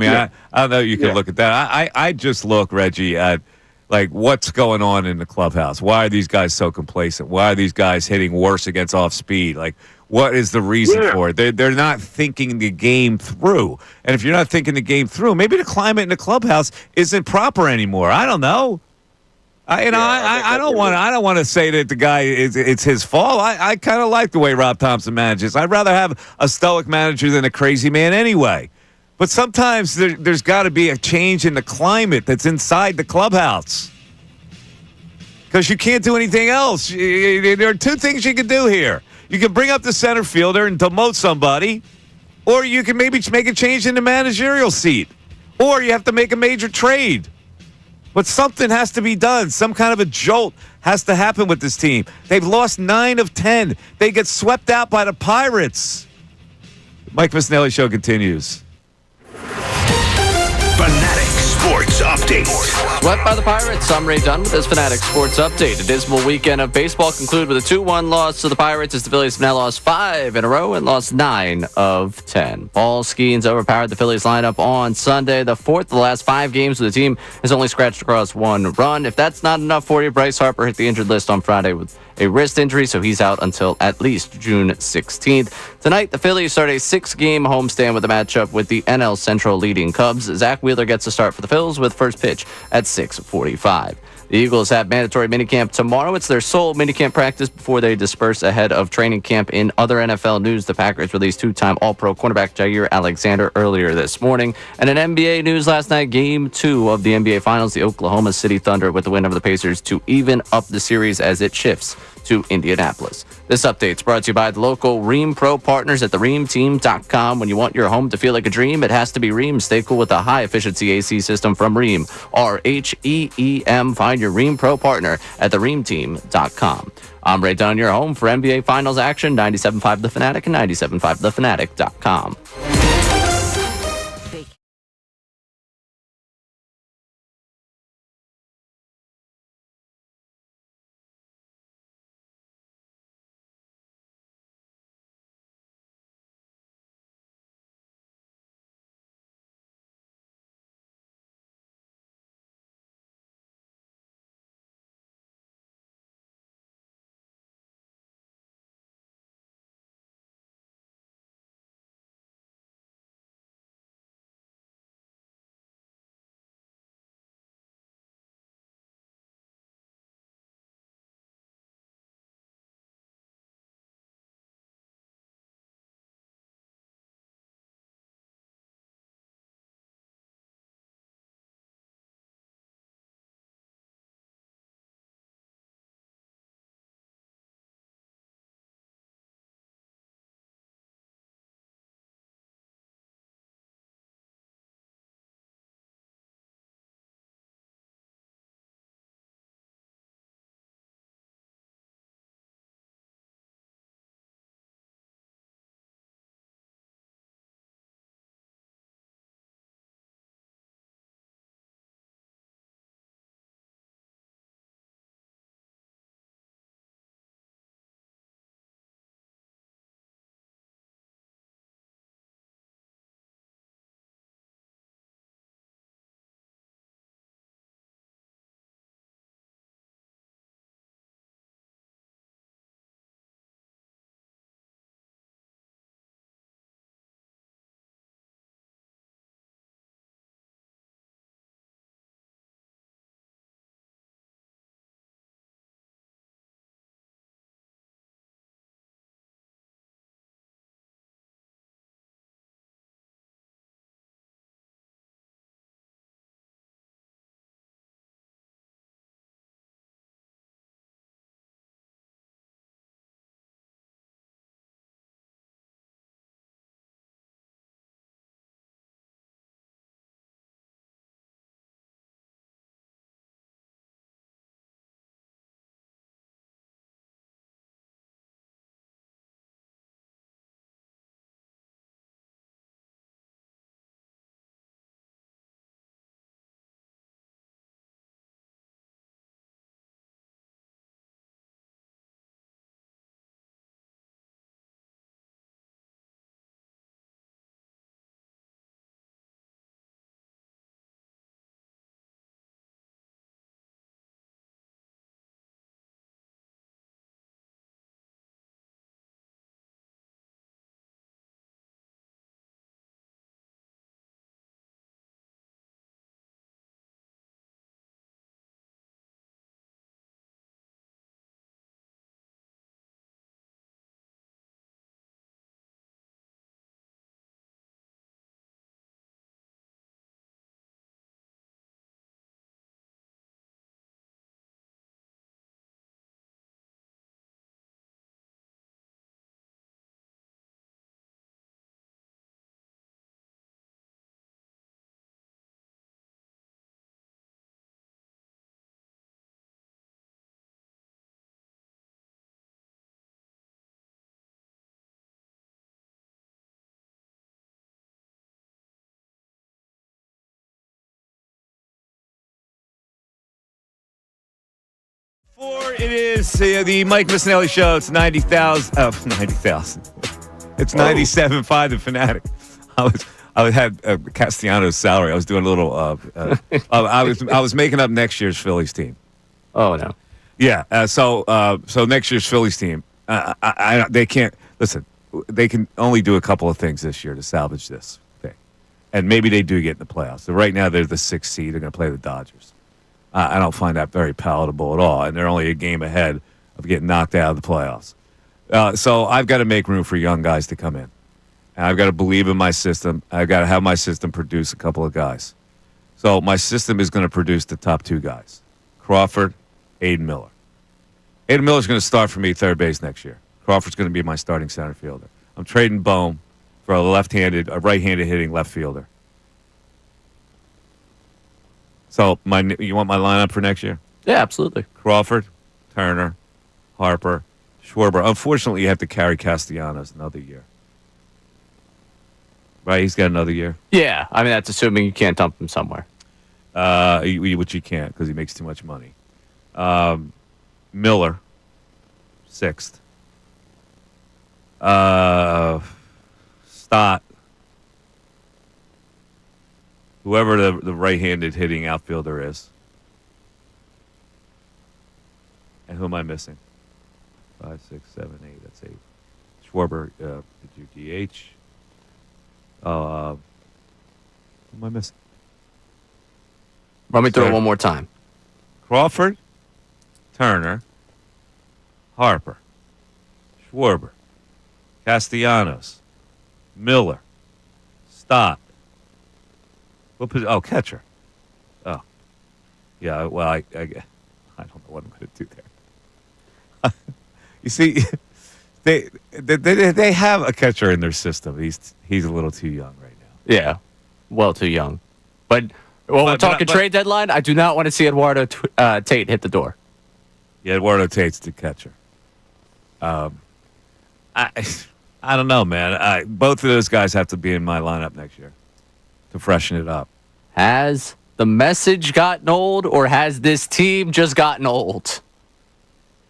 know you can look at that. I just look, Reggie, at like what's going on in the clubhouse. Why are these guys so complacent? Why are these guys hitting worse against off speed? Like, what is the reason for it? They're not thinking the game through. And if you're not thinking the game through, maybe the climate in the clubhouse isn't proper anymore. I don't know. I don't want to say that the guy it's his fault. I kind of like the way Rob Thompson manages. I'd rather have a stoic manager than a crazy man anyway. But sometimes there's got to be a change in the climate that's inside the clubhouse because you can't do anything else. There are two things you can do here. You can bring up the center fielder and demote somebody, or you can maybe make a change in the managerial seat, or you have to make a major trade. But something has to be done. Some kind of a jolt has to happen with this team. They've lost 9 of 10. They get swept out by the Pirates. Mike Missanelli Show continues. Fanatic Sports Update. Swept by the Pirates. I'm Ray Dunn with this Fanatic Sports Update. A dismal weekend of baseball concluded with a 2-1 loss to the Pirates as the Phillies have now lost 5 in a row and lost 9 of 10. Paul Skeens overpowered the Phillies lineup on Sunday. The fourth of the last 5 games of the team has only scratched across 1 run. If that's not enough for you, Bryce Harper hit the injured list on Friday with a wrist injury, so he's out until at least June 16th. Tonight, the Phillies start a 6-game homestand with a matchup with the NL Central leading Cubs. Zach Wheeler gets to start for the Phils with first pitch at 6:45. The Eagles have mandatory minicamp tomorrow. It's their sole minicamp practice before they disperse ahead of training camp. In other NFL news, the Packers released 2-time All-Pro cornerback Jair Alexander earlier this morning. And in NBA news last night, Game 2 of the NBA Finals, the Oklahoma City Thunder with the win over the Pacers to even up the series as it shifts to Indianapolis. This update's brought to you by the local Ream Pro partners at thereamteam.com. When you want your home to feel like a dream, it has to be Ream. Stay cool with a high-efficiency AC system from Ream. RHEEM. Find your Ream Pro partner at thereamteam.com. I'm Ray Dunn, your home for NBA Finals action, 97.5 The Fanatic and 97.5thefanatic.com. It is the Mike Missanelli Show. It's 90,000. 90,000. It's 97.5 The Fanatic. I had Castellanos' salary. I was doing a little. I was making up next year's Phillies team. Oh no. Yeah. So next year's Phillies team. They can't listen. They can only do a couple of things this year to salvage this thing, and maybe they do get in the playoffs. So right now they're the 6th seed. They're going to play the Dodgers. I don't find that very palatable at all, and they're only a game ahead of getting knocked out of the playoffs. So I've got to make room for young guys to come in. And I've got to believe in my system. I've got to have my system produce a couple of guys. So my system is going to produce the top 2 guys, Crawford, Aiden Miller. Aiden Miller's going to start for me third base next year. Crawford's going to be my starting center fielder. I'm trading Bohm for a right-handed hitting left fielder. So you want my lineup for next year? Yeah, absolutely. Crawford, Turner, Harper, Schwarber. Unfortunately, you have to carry Castellanos another year. Right, he's got another year. Yeah, I mean that's assuming you can't dump him somewhere. Which you can't because he makes too much money. Miller, 6th. Stott. Whoever the right-handed hitting outfielder is. And who am I missing? 5, 6, 7, 8. That's 8. Schwarber, did you DH? Who am I missing? Run me through it one more time. Crawford, Turner, Harper, Schwarber, Castellanos, Miller, Stott. Catcher. Oh, yeah. Well, I don't know what I'm going to do there. You see, they have a catcher in their system. He's a little too young right now. Yeah, well too young. But when we're talking trade deadline, I do not want to see Eduardo Tate hit the door. Yeah, Eduardo Tate's the catcher. I don't know, man. Both of those guys have to be in my lineup next year to freshen it up. Has the message gotten old, or has this team just gotten old?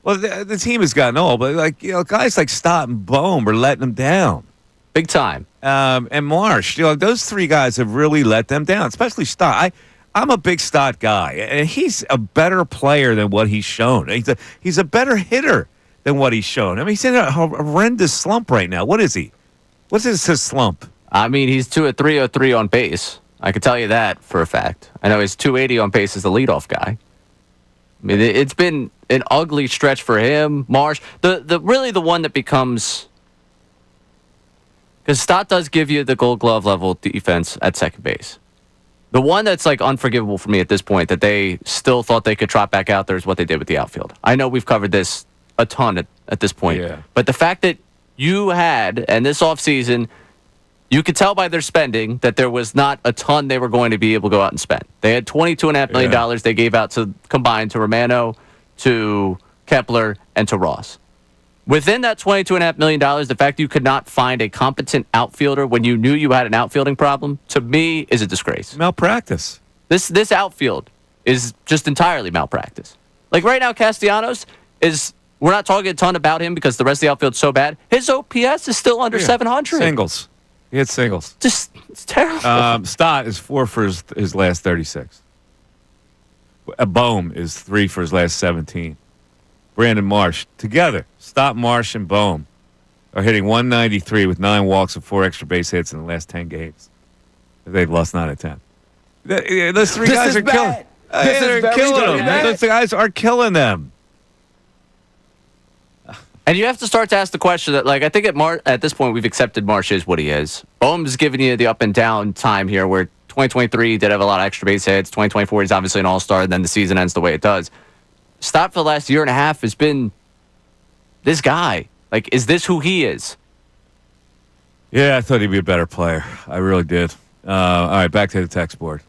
Well, the team has gotten old, but guys like Stott and Bohm are letting them down. Big time. And Marsh, those 3 guys have really let them down, especially Stott. I'm a big Stott guy, and he's a better player than what he's shown. He's a better hitter than what he's shown. I mean, he's in a horrendous slump right now. What is he? What's his slump? I mean, he's 2 at 303 on base. I can tell you that for a fact. I know he's 280 on base as the leadoff guy. I mean, it's been an ugly stretch for him. Marsh, really the one that becomes, because Stott does give you the Gold Glove level defense at second base. The one that's like unforgivable for me at this point that they still thought they could trot back out there is what they did with the outfield. I know we've covered this a ton at this point, but the fact that you had, and this offseason, you could tell by their spending that there was not a ton they were going to be able to go out and spend. They had $22.5 million they gave out combined to Romano, to Kepler, and to Ross. Within that $22.5 million, the fact you could not find a competent outfielder when you knew you had an outfielding problem, to me, is a disgrace. Malpractice. This outfield is just entirely malpractice. Like right now, Castellanos is, we're not talking a ton about him because the rest of the outfield's so bad. His OPS is still under 700. Singles. He hit singles. It's terrible. Stott is 4 for his last 36. Bohm is 3 for his last 17. Brandon Marsh. Together, Stott, Marsh, and Bohm are hitting 193 with 9 walks and 4 extra base hits in the last 10 games. They've lost 9 of 10. Those 3 guys are killing. They're killing them. Those guys are killing them. And you have to start to ask the question that, like, I think at this point we've accepted Marsh is what he is. Bohm's giving you the up and down time here where 2023 he did have a lot of extra base hits. 2024 he's obviously an all-star, and then the season ends the way it does. Stott for the last year and a half has been this guy. Like, is this who he is? Yeah, I thought he'd be a better player. I really did. All right, back to the text board.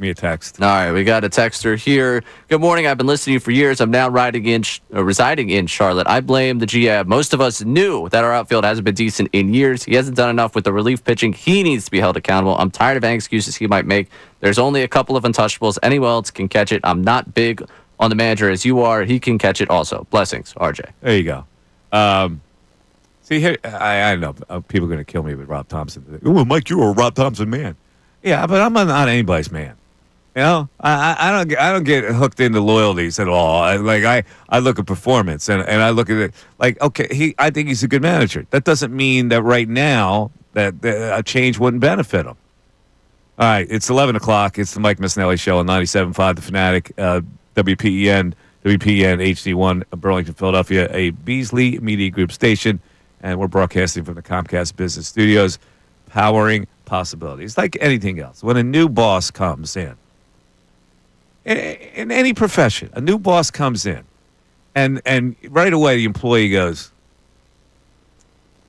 Me a text. All right, we got a texter here. Good morning. I've been listening to you for years. I'm now residing in Charlotte. I blame the GM. Most of us knew that our outfield hasn't been decent in years. He hasn't done enough with the relief pitching. He needs to be held accountable. I'm tired of any excuses he might make. There's only a couple of untouchables. Anyone else can catch it. I'm not big on the manager as you are, he can catch it also. Blessings, RJ. There you go. See here, I know people are going to kill me with Rob Thompson. Oh, Mike, you're a Rob Thompson man. Yeah, but I'm not anybody's man. You know, I don't get hooked into loyalties at all. I look at performance and I look at it like, okay, I think he's a good manager. That doesn't mean that right now that a change wouldn't benefit him. All right, it's 11 o'clock. It's the Mike Missanelli Show on 97.5 The Fanatic, WPEN HD1, Burlington, Philadelphia, a Beasley Media Group station. And we're broadcasting from the Comcast Business Studios, powering possibilities. Like anything else, when a new boss comes in any profession, a new boss comes in, and right away the employee goes,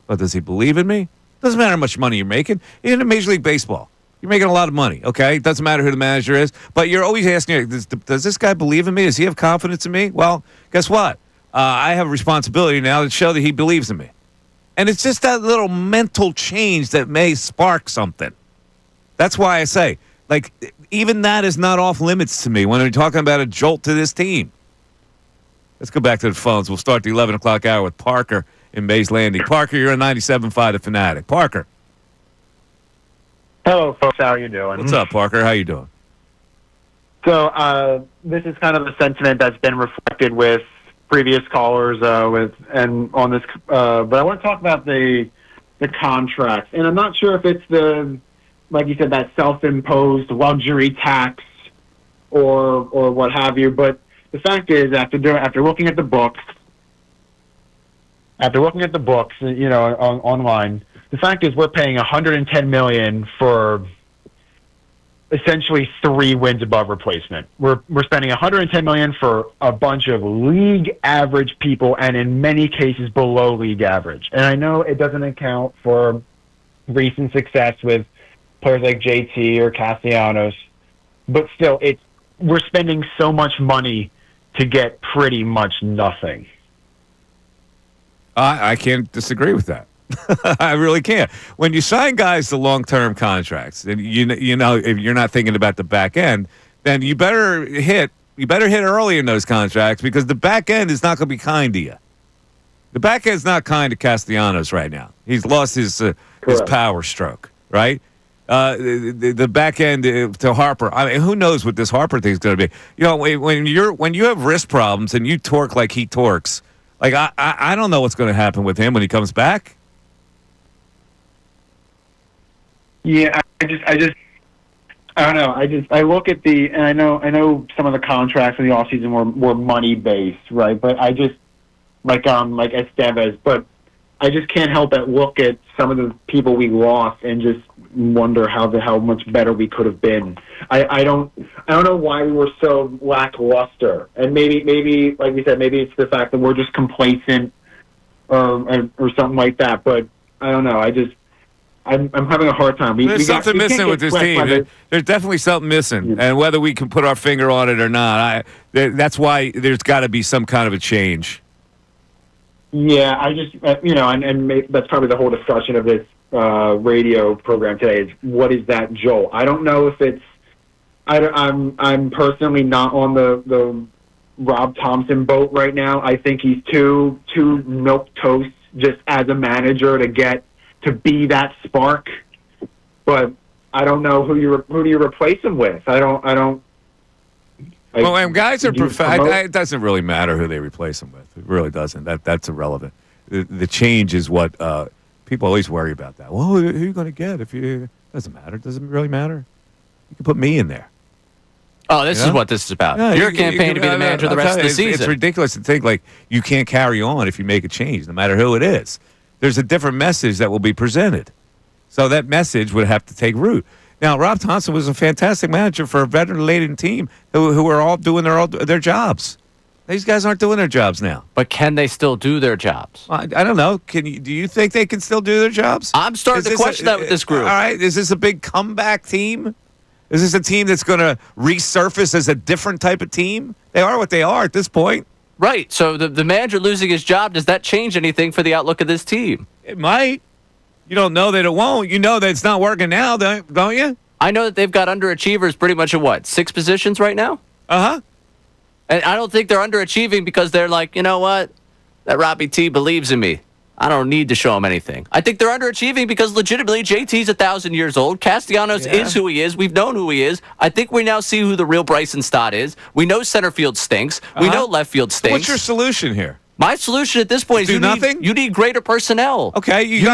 "Well, does he believe in me?" Doesn't matter how much money you're making. In Major League Baseball, you're making a lot of money, okay? It doesn't matter who the manager is, but you're always asking, does this guy believe in me? Does he have confidence in me? Well, guess what? I have a responsibility now to show that he believes in me. And it's just that little mental change that may spark something. That's why I say, like, even that is not off limits to me when we're talking about a jolt to this team. Let's go back to the phones. We'll start the 11 o'clock hour with Parker in Mays Landing. Parker, you're on 97.5 The Fanatic. Parker. Hello, folks. How are you doing? What's up, Parker? How you doing? So this is kind of a sentiment that's been reflected with previous callers and on this, but I want to talk about the contracts, and I'm not sure if it's like you said, that self-imposed luxury tax or what have you. But the fact is, after looking at the books, you know, online, the fact is we're paying $110 million for essentially 3 wins above replacement. We're spending $110 million for a bunch of league average people, and in many cases below league average. And I know it doesn't account for recent success with players like JT or Castellanos, but still, we're spending so much money to get pretty much nothing. I can't disagree with that. I really can't. When you sign guys to long-term contracts, and you know if you're not thinking about the back end, then you better hit early in those contracts, because the back end is not going to be kind to you. The back end's not kind to Castellanos right now. He's lost his power stroke, right? The back end to Harper. I mean, who knows what this Harper thing is going to be? You know, when you have wrist problems and you torque like he torques, like I don't know what's going to happen with him when he comes back. Yeah, I don't know. I look at and I know some of the contracts in the offseason were money based, right? But I just like Estevez, but I just can't help but look at some of the people we lost and just wonder how much better we could have been. I don't know why we were so lackluster, and maybe like we said, maybe it's the fact that we're just complacent or something like that. But I don't know. I'm having a hard time. There's something missing with this team. There's definitely something missing, and whether we can put our finger on it or not, that's why there's got to be some kind of a change. Yeah, I just and that's probably the whole discussion of this radio program today is what is that jolt? I don't know if it's. I'm personally not on the Rob Thompson boat right now. I think he's too milquetoast just as a manager to be that spark, but I don't know who do you replace him with. I don't. Well, when guys are it doesn't really matter who they replace him with. It really doesn't. That's irrelevant. The change is what people always worry about. That. Well, who are you going to get if you? Doesn't matter. It doesn't really matter. You can put me in there. Oh, this is what this is about. Yeah, Your campaign to be the manager the rest of the season. It's ridiculous to think like you can't carry on if you make a change, no matter who it is. There's a different message that will be presented. So that message would have to take root. Now, Rob Thompson was a fantastic manager for a veteran-laden team who were all doing their jobs. These guys aren't doing their jobs now. But can they still do their jobs? I don't know. Do you think they can still do their jobs? I'm starting to question that with this group. All right. Is this a big comeback team? Is this a team that's going to resurface as a different type of team? They are what they are at this point. Right. So the manager losing his job, does that change anything for the outlook of this team? It might. You don't know that it won't. You know that it's not working now, don't you? I know that they've got underachievers pretty much at 6 positions right now? Uh-huh. And I don't think they're underachieving because they're like, you know what? That Robbie T believes in me. I don't need to show him anything. I think they're underachieving because legitimately JT's 1,000 years old. Castellanos is who he is. We've known who he is. I think we now see who the real Bryson Stott is. We know center field stinks. We know left field stinks. What's your solution here? My solution at this point is you need greater personnel. Okay, you're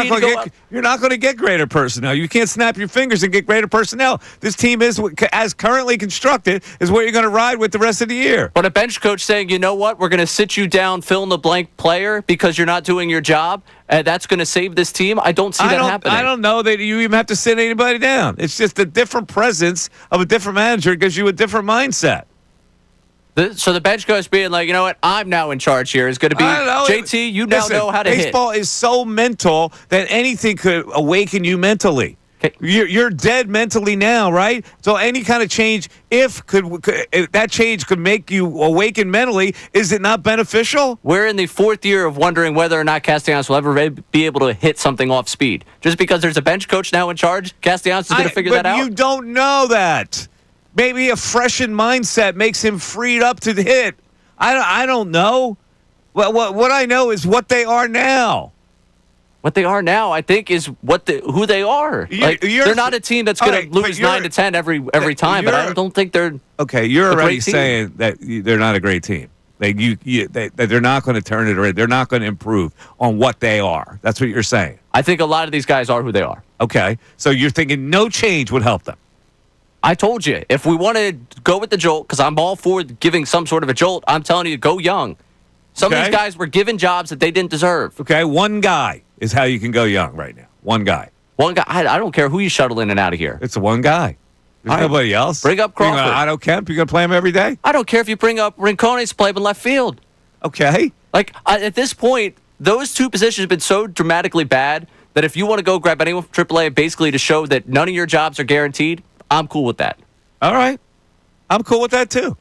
not going to get greater personnel. You can't snap your fingers and get greater personnel. This team is, as currently constructed, is what you're going to ride with the rest of the year. But a bench coach saying, you know what, we're going to sit you down, fill in the blank player because you're not doing your job, and that's going to save this team. I don't see that happening. I don't know that you even have to sit anybody down. It's just a different presence of a different manager gives you a different mindset. So the bench coach being like, you know what, I'm now in charge here is going to be JT. You now know how to hit. Baseball is so mental that anything could awaken you mentally. Okay. You're dead mentally now, right? So any kind of change, if that change could make you awaken mentally, is it not beneficial? We're in the 4th year of wondering whether or not Castellanos will ever be able to hit something off speed. Just because there's a bench coach now in charge, Castellanos is going to figure that out. But you don't know that. Maybe a freshened mindset makes him freed up to hit. I don't know. Well, what I know is what they are now. What they are now, I think, is who they are. They're not a team that's going to lose 9 to 10 every time. But I don't think they're okay. You're already saying that they're not a great team. That they're not going to turn it around. They're not going to improve on what they are. That's what you're saying. I think a lot of these guys are who they are. Okay, so you're thinking no change would help them. I told you, if we want to go with the jolt, because I'm all for giving some sort of a jolt, I'm telling you, go young. Some of these guys were given jobs that they didn't deserve. Okay, one guy is how you can go young right now. One guy. One guy. I don't care who you shuttle in and out of here. It's one guy. There's nobody else. Bring up Crawford. Otto Kemp, you're going to play him every day? I don't care if you bring up Rincones to play him in left field. Okay. At this point, those two positions have been so dramatically bad that if you want to go grab anyone from AAA basically to show that none of your jobs are guaranteed, I'm cool with that. All right. I'm cool with that, too.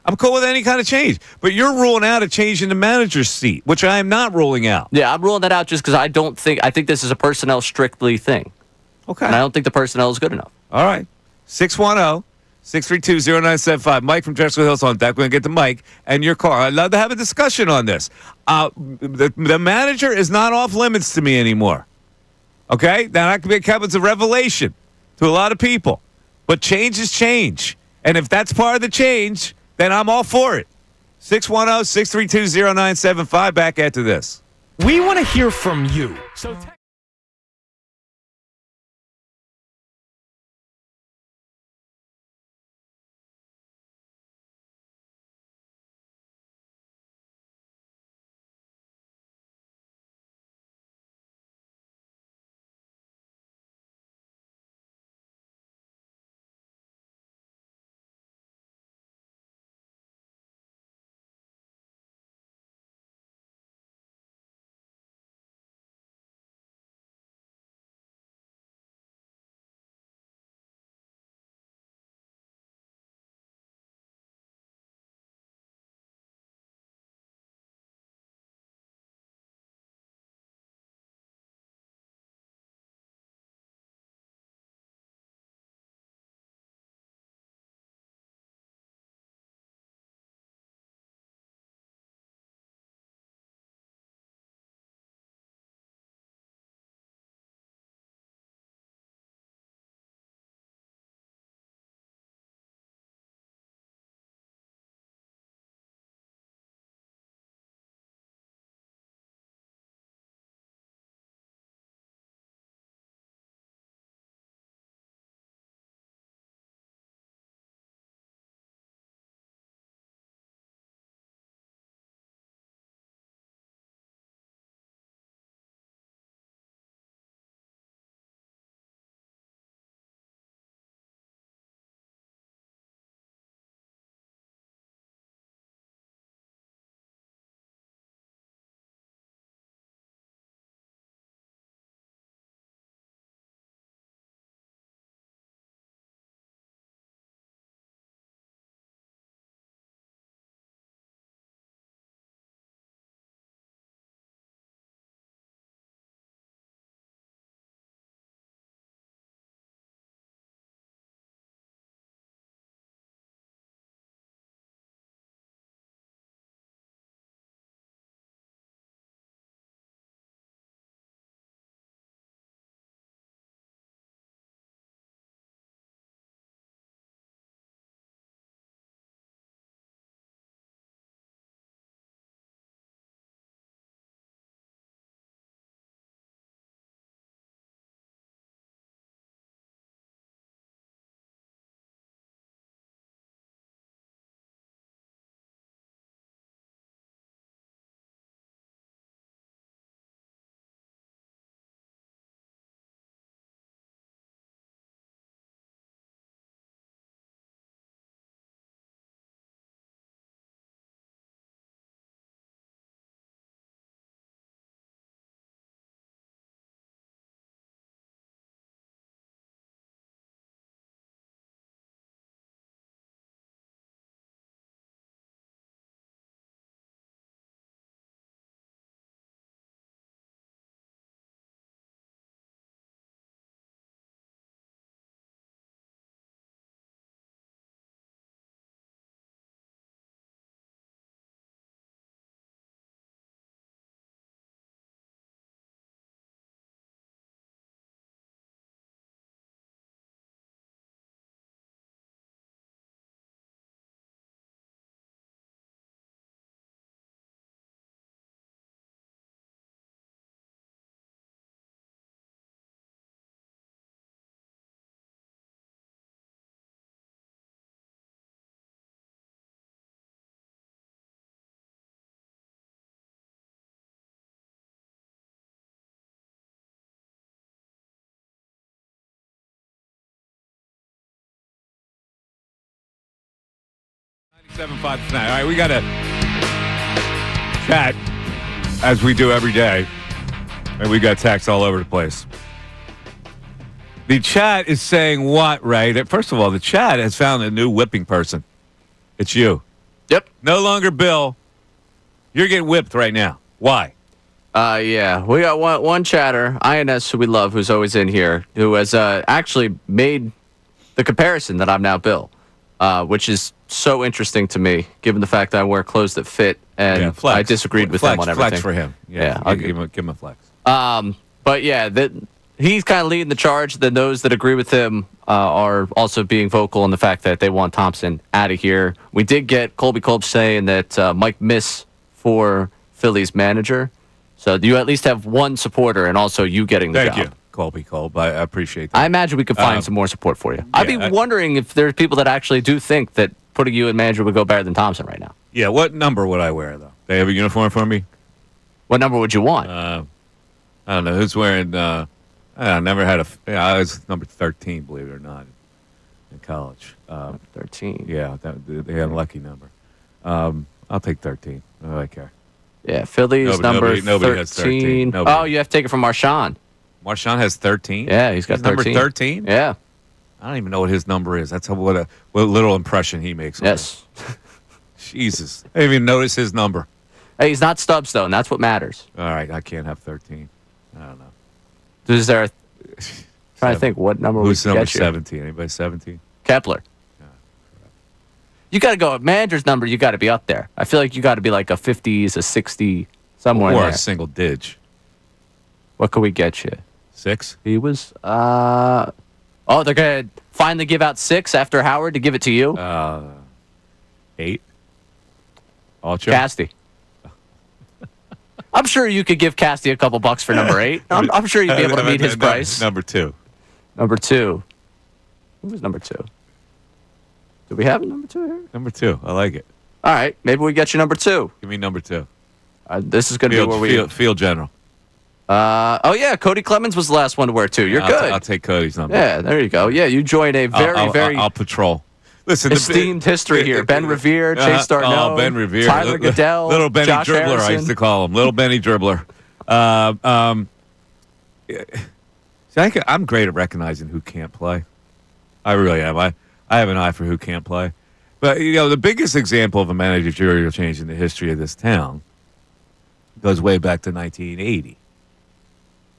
I'm cool with any kind of change. But you're ruling out a change in the manager's seat, which I am not ruling out. Yeah, I'm ruling that out just because I think this is a personnel strictly thing. Okay. And I don't think the personnel is good enough. All right. 610-632-0975. Mike from Drexel Hills on deck. We're going to get to Mike and your car. I'd love to have a discussion on this. The manager is not off limits to me anymore. Okay? Now, that could be a revelation to a lot of people. But change is change. And if that's part of the change, then I'm all for it. 610-632-0975. Back after this. We want to hear from you. So 97.5 tonight. All right, we got to chat as we do every day. And we got texts all over the place. The chat is saying what, right? First of all, the chat has found a new whipping person. It's you. Yep. No longer Bill. You're getting whipped right now. Why? Yeah. We got one chatter, INS, who we love, who's always in here, who has actually made the comparison that I'm now Bill, which is so interesting to me, given the fact that I wear clothes that fit, and I disagreed with him on everything. Flex for him. Yeah, I'll give him a flex. But yeah, he's kind of leading the charge. Then those that agree with him are also being vocal in the fact that they want Thompson out of here. We did get Colby Kolb saying that Mike Miss for Phillies manager. So you at least have one supporter, and also you getting the job. Thank you, Colby Kolb. I appreciate that. I imagine we could find some more support for you. I'd be wondering if there's people that actually do think that putting you in manager would go better than Thompson right now. Yeah, what number would I wear, though? They have a uniform for me? What number would you want? I don't know. Who's wearing... I never had I was number 13, believe it or not, in college. 13. Yeah, they had a lucky number. I'll take 13. I don't care. Yeah, Phillies number nobody 13. has 13. Oh, you have to take it from Marshawn. Marshawn has 13? Yeah, he's got 13. Number 13? Yeah. I don't even know what his number is. That's what little impression he makes. Yes. Jesus. I didn't even notice his number. Hey, he's not Stubbs, though, and that's what matters. All right, I can't have 13. I don't know. Is there trying to think what number Who's we number get you? 17? Anybody 17? Kepler. You got to go. Manager's number, you got to be up there. I feel like you got to be like a 50s, a 60, somewhere in Or there. a single dig. What could we get you? 6? He was, they're going to finally give out 6 after Howard to give it to you? 8? Alcho? Casty. I'm sure you could give Casty a couple bucks for number 8. I'm sure you'd be able to meet his price. Number 2. Number 2. Who was number 2? Do we have a number 2 here? Number 2. I like it. All right. Maybe we get you number 2. Give me number 2. This is going to be where we... Field general. Oh, yeah. Cody Clemens was the last one to wear 2. You're good. I'll take Cody's number. Yeah, there you go. Yeah, you joined a very I'll patrol. Listen, esteemed history here. Ben Revere, Chase Darno, Ben Revere, Tyler Goodell, Little Benny Josh Dribbler, Harrison. I used to call him. Little Benny Dribbler. See, I'm great at recognizing who can't play. I really am. I have an eye for who can't play. But, the biggest example of a managerial change in the history of this town goes way back to 1980,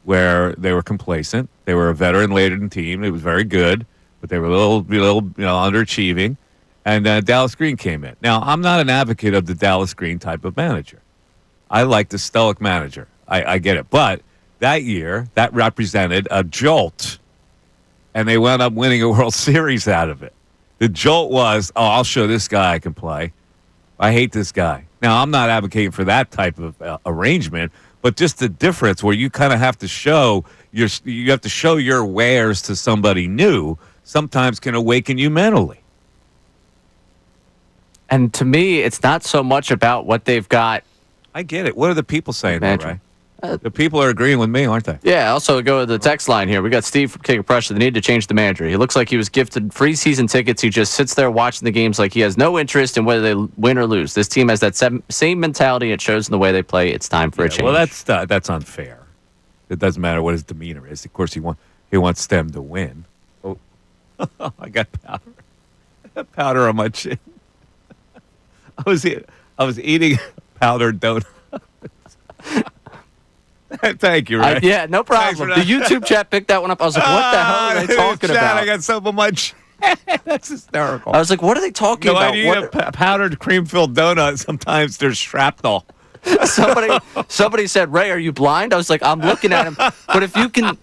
where they were complacent. They were a veteran-laden team. It was very good, but they were a little underachieving. And Dallas Green came in. Now, I'm not an advocate of the Dallas Green type of manager. I like the stoic manager. I get it. But that year, that represented a jolt, and they wound up winning a World Series out of it. The jolt was, I'll show this guy I can play. I hate this guy. Now, I'm not advocating for that type of arrangement, but just the difference where you kind of have to show your wares to somebody new sometimes can awaken you mentally. And to me, it's not so much about what they've got. I get it. What are the people saying, though, Imagine. right? The people are agreeing with me, aren't they? Yeah, also go to the text line here. We got Steve from King of Prussia. They need to change the manager. He looks like he was gifted free season tickets. He just sits there watching the games like he has no interest in whether they win or lose. This team has that same mentality. It shows in the way they play. It's time for a change. Well, that's unfair. It doesn't matter what his demeanor is. Of course, he wants them to win. Oh, I got powder. I got powder on my chin. I was eating powdered donuts. Thank you, Ray. Yeah, no problem. The YouTube chat picked that one up. I was like, what the hell are they talking about? I got something on my chin. That's hysterical. I was like, what are they talking about? I eat a powdered cream-filled donut. Sometimes there's shrapnel. Somebody said, Ray, are you blind? I was like, I'm looking at him. But if you can,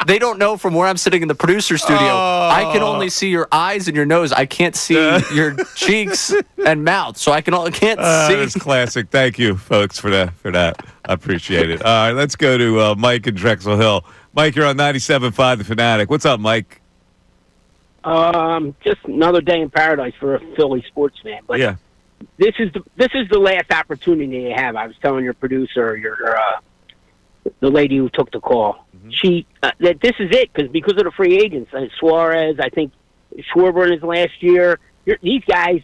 they don't know from where I'm sitting in the producer studio. I can only see your eyes and your nose. I can't see your cheeks and mouth. So I can't see. That's classic. Thank you, folks, for that. I appreciate it. All right, let's go to Mike in Drexel Hill. Mike, you're on 97.5 The Fanatic. What's up, Mike? Just another day in paradise for a Philly sports fan. But yeah. This is the last opportunity you have. I was telling your producer, the lady who took the call, that this is it because of the free agents. Suarez, I think Schwarber in his last year, these guys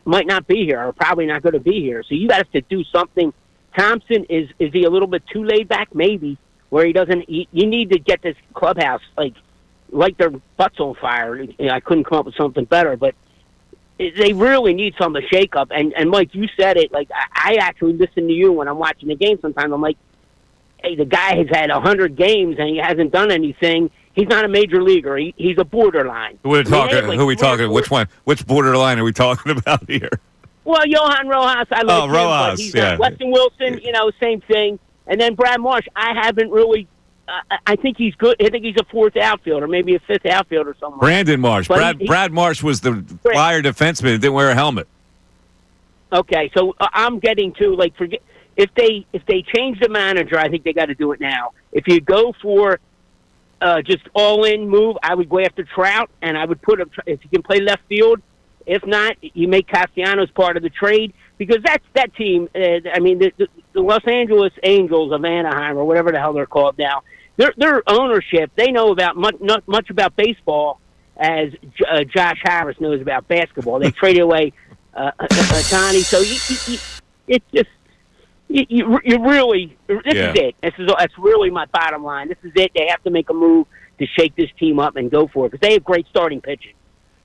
might not be here, or probably not going to be here. So you got to do something. Thompson, is he a little bit too laid back? Maybe, where he doesn't. You need to get this clubhouse like their butts on fire. I couldn't come up with something better, but they really need some of the shakeup. And Mike, you said it. Like I actually listen to you when I'm watching the game. Sometimes I'm like, hey, the guy has had 100 games and he hasn't done anything. He's not a major leaguer. He's a borderline. Who are we talking? Which one? Which borderline are we talking about here? Well, Johan Rojas, I like him, Rojas, but he's yeah. not. Weston Wilson, same thing. And then Brad Marsh, I haven't really. I think he's good. I think he's a fourth outfielder, maybe a fifth outfielder, something. Brandon Marsh. But Brad Marsh was the flyer defenseman that didn't wear a helmet. Okay, so I'm getting to forget if they change the manager. I think they got to do it now. If you go for just all in move, I would go after Trout, and I would put him if he can play left field. If not, you make Castellanos part of the trade because that team. The Los Angeles Angels of Anaheim or whatever the hell they're called now. Their ownership, they know about not much about baseball as Josh Harris knows about basketball. They traded away Tani, so it's just you really this is it. That's really my bottom line. This is it. They have to make a move to shake this team up and go for it because they have great starting pitching.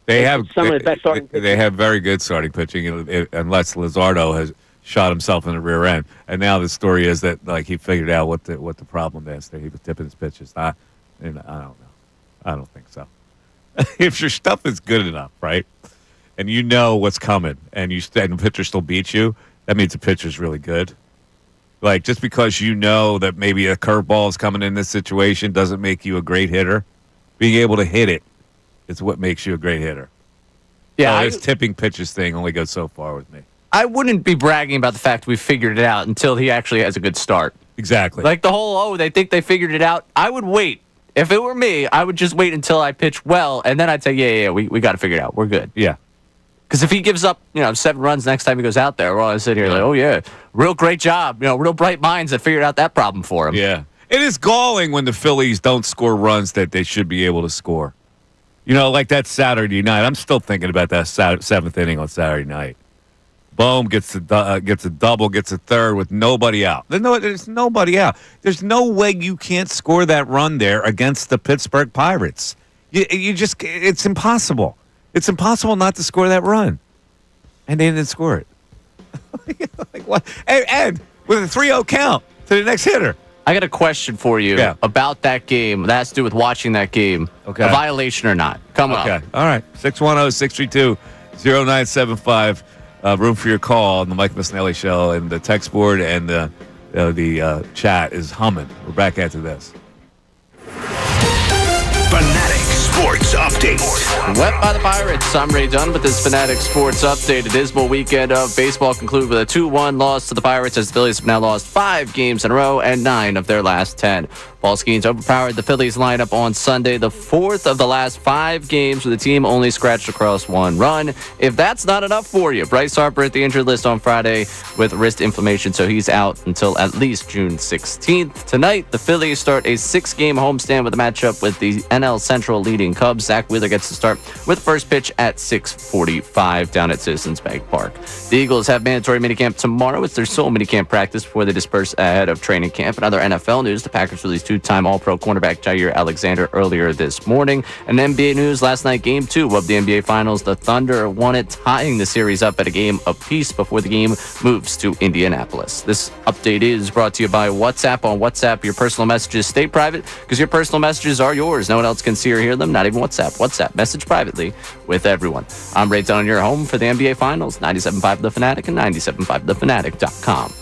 They have some of the best starting pitching. They have very good starting pitching, unless Luzardo has shot himself in the rear end. And now the story is that he figured out what the problem is. That he was tipping his pitches. I don't know. I don't think so. If your stuff is good enough, right, and you know what's coming, and the pitcher still beats you, that means the pitcher's really good. Just because you know that maybe a curveball is coming in this situation doesn't make you a great hitter. Being able to hit it is what makes you a great hitter. Yeah, this tipping pitches thing only goes so far with me. I wouldn't be bragging about the fact we figured it out until he actually has a good start. Exactly. The whole, they think they figured it out. I would wait. If it were me, I would just wait until I pitch well, and then I'd say, yeah, we got to figure it out. We're good. Yeah. Because if he gives up, 7 runs next time he goes out there, we're all sitting here oh, yeah, real great job. Real bright minds that figured out that problem for him. Yeah. It is galling when the Phillies don't score runs that they should be able to score. Like that Saturday night. I'm still thinking about that seventh inning on Saturday night. Bohm gets a double, gets a third with nobody out. There's nobody out. There's no way you can't score that run there against the Pittsburgh Pirates. It's impossible. It's impossible not to score that run. And they didn't score it. What? And with a 3-0 count to the next hitter. I got a question for you about that game. That has to do with watching that game. Okay. A violation or not. Come on. Okay. All right. 610-632-0975. Room for your call on the Mike Missanelli Show, and the text board and the chat is humming. We're back after this. Fanatic Sports Update. Wet by the Pirates. I'm Ray Dunn with this Fanatic Sports Update. A dismal weekend of baseball concluded with a 2-1 loss to the Pirates as the Phillies have now lost 5 games in a row and 9 of their last 10. Paul Skeens overpowered the Phillies lineup on Sunday, the 4th of the last 5 games where the team only scratched across 1 run. If that's not enough for you, Bryce Harper at the injured list on Friday with wrist inflammation, so he's out until at least June 16th. Tonight, the Phillies start a 6-game homestand with a matchup with the NL Central leading Cubs. Zach Wheeler gets to start with first pitch at 6:45 down at Citizens Bank Park. The Eagles have mandatory minicamp tomorrow. It's their sole minicamp practice before they disperse ahead of training camp. In other NFL news, the Packers released 2-time All-Pro cornerback Jair Alexander earlier this morning. And NBA news, last night, Game 2 of the NBA Finals, the Thunder won it, tying the series up at a game apiece before the game moves to Indianapolis. This update is brought to you by WhatsApp. On WhatsApp, your personal messages stay private because your personal messages are yours. No one else can see or hear them, not even WhatsApp. WhatsApp, message privately with everyone. I'm Ray Dunn, your home for the NBA Finals, 97.5 The Fanatic and 97.5thefanatic.com.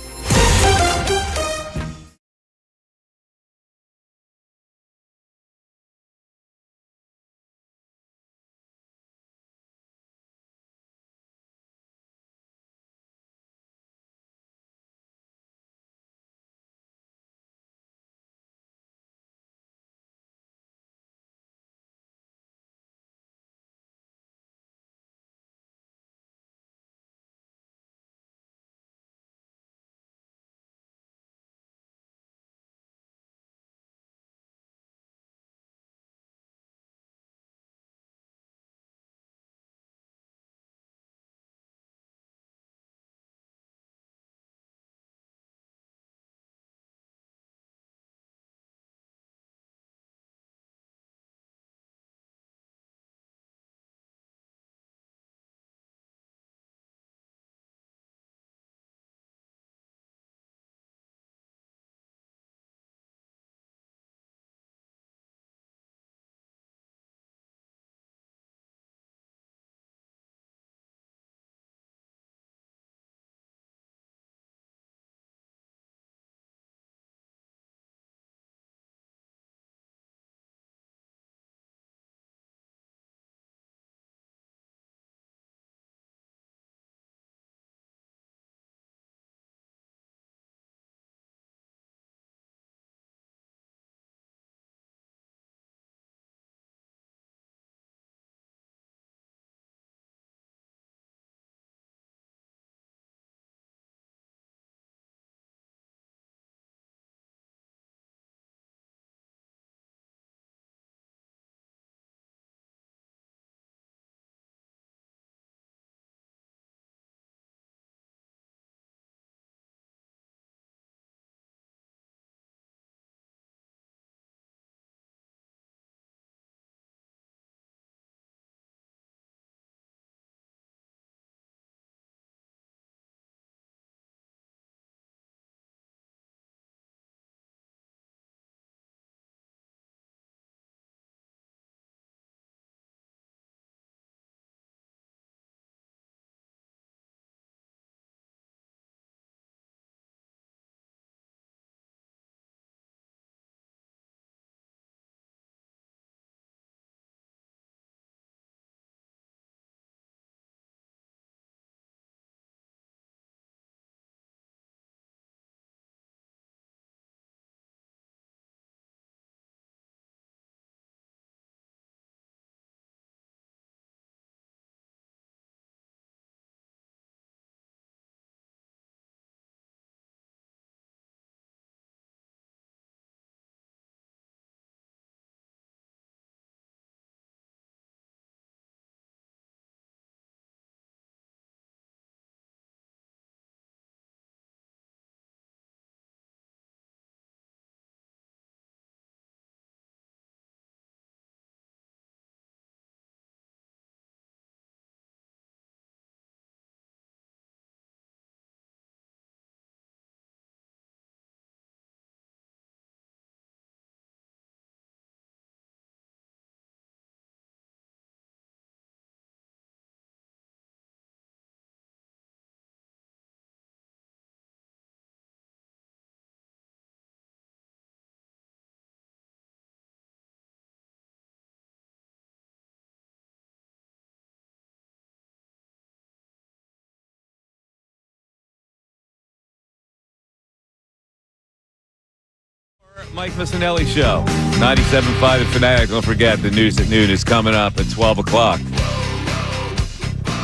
Mike Missanelli Show. 97.5 The Fanatic. Don't forget, the news at noon is coming up at 12 o'clock.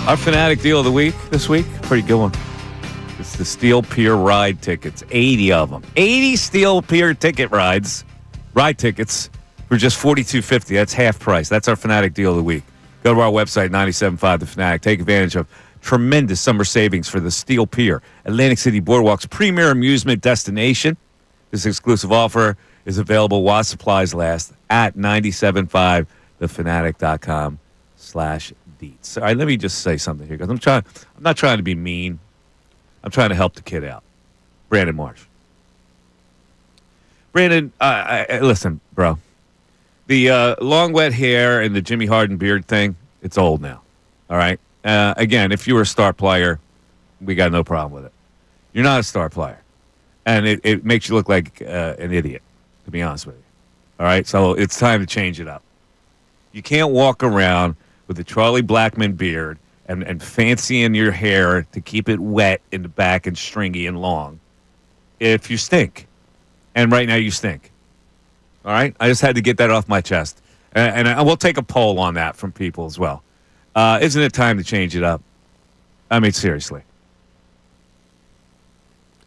Our Fanatic deal of the week this week, pretty good one. It's the Steel Pier ride tickets. 80 of them. 80 Steel Pier ride tickets for just $42.50. That's half price. That's our Fanatic deal of the week. Go to our website, 97.5 The Fanatic. Take advantage of tremendous summer savings for the Steel Pier, Atlantic City Boardwalk's premier amusement destination. This exclusive offer is available while supplies last at 975thefanatic.com/deets. All right, let me just say something here, because I'm not trying to be mean. I'm trying to help the kid out. Brandon Marsh. Brandon, listen, bro. The long wet hair and the Jimmy Harden beard thing, it's old now. All right? Again, if you were a star player, we got no problem with it. You're not a star player. And it makes you look like an idiot, to be honest with you. All right? So it's time to change it up. You can't walk around with a Charlie Blackmon beard and fancying your hair to keep it wet in the back and stringy and long if you stink. And right now you stink. All right? I just had to get that off my chest. And I will take a poll on that from people as well. Isn't it time to change it up? I mean, seriously.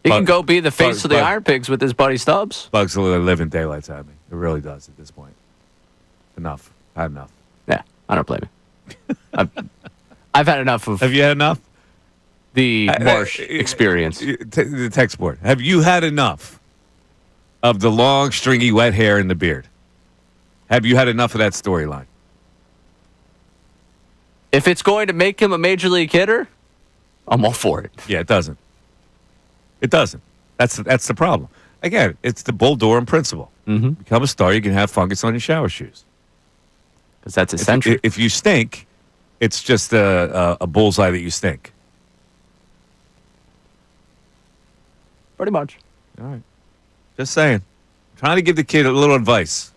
He can go be the face of the Iron Pigs with his buddy Stubbs. Bugs a living daylights at me. It really does at this point. Enough. I had enough. Yeah, I don't blame you. I've had enough of. Have you had enough? The Marsh experience. The text board. Have you had enough of the long, stringy, wet hair and the beard? Have you had enough of that storyline? If it's going to make him a major league hitter, I'm all for it. Yeah, it doesn't. It doesn't. That's the problem. Again, it's the Bull Durham principle. Mm-hmm. Become a star, you can have fungus on your shower shoes. Because that's essential. If you stink, it's just a bullseye that you stink. Pretty much. All right. Just saying. I'm trying to give the kid a little advice.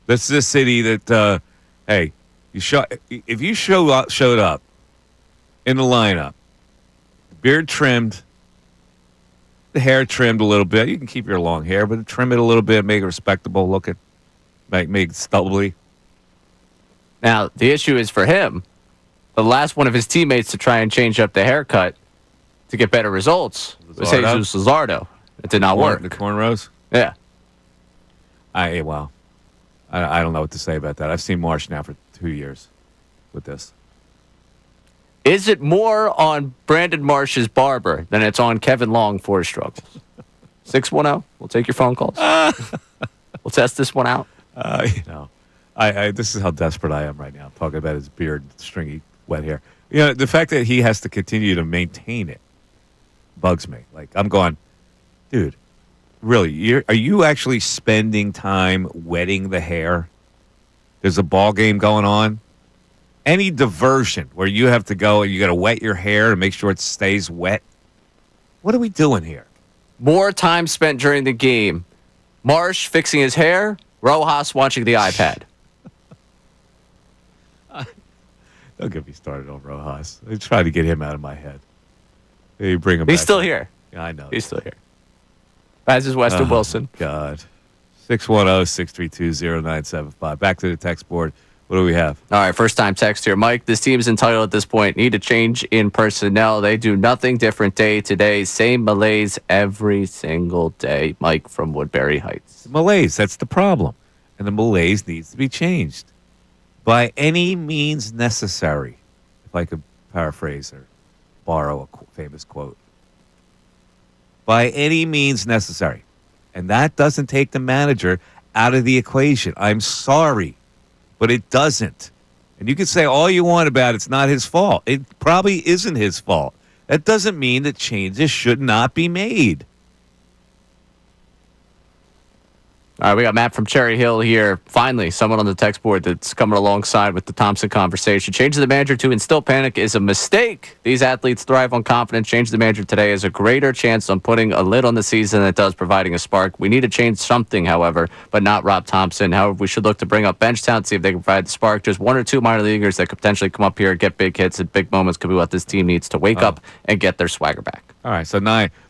This is a city that, hey, if you showed up in the lineup, beard trimmed, the hair trimmed a little bit. You can keep your long hair, but trim it a little bit, make it respectable looking, make it stubbly. Now, the issue is for him, the last one of his teammates to try and change up the haircut to get better results was Jesus Luzardo. It did not work. The cornrows? Yeah. I don't know what to say about that. I've seen Marsh now for 2 years with this. Is it more on Brandon Marsh's barber than it's on Kevin Long for his struggles? 610. We'll take your phone calls. We'll test this one out. This is how desperate I am right now. I'm talking about his beard, stringy, wet hair. The fact that he has to continue to maintain it bugs me. Like, I'm going, dude, really, are you actually spending time wetting the hair? There's a ball game going on. Any diversion where you have to go and you got to wet your hair to make sure it stays wet. What are we doing here? More time spent during the game. Marsh fixing his hair. Rojas watching the iPad. Don't get me started on Rojas. I try to get him out of my head. You bring him back. He's still here. Yeah, I know. He's still here. As is Weston Wilson. God. 610-632-0975. Back to the text board. What do we have? All right, first-time text here. Mike, this team is entitled at this point. Need a change in personnel. They do nothing different day to day. Same malaise every single day. Mike from Woodbury Heights. Malaise, that's the problem. And the malaise needs to be changed by any means necessary, if I could paraphrase or borrow a famous quote. By any means necessary. And that doesn't take the manager out of the equation. I'm sorry, but it doesn't. And you can say all you want about it's not his fault. It probably isn't his fault. That doesn't mean that changes should not be made. All right, we got Matt from Cherry Hill here. Finally, someone on the text board that's coming alongside with the Thompson conversation. Changing the manager to instill panic is a mistake. These athletes thrive on confidence. Change the manager today is a greater chance on putting a lid on the season than it does providing a spark. We need to change something, however, but not Rob Thompson. However, we should look to bring up bench talent, see if they can provide the spark. There's one or two minor leaguers that could potentially come up here, get big hits, and big moments could be what this team needs to wake up and get their swagger back. All right, so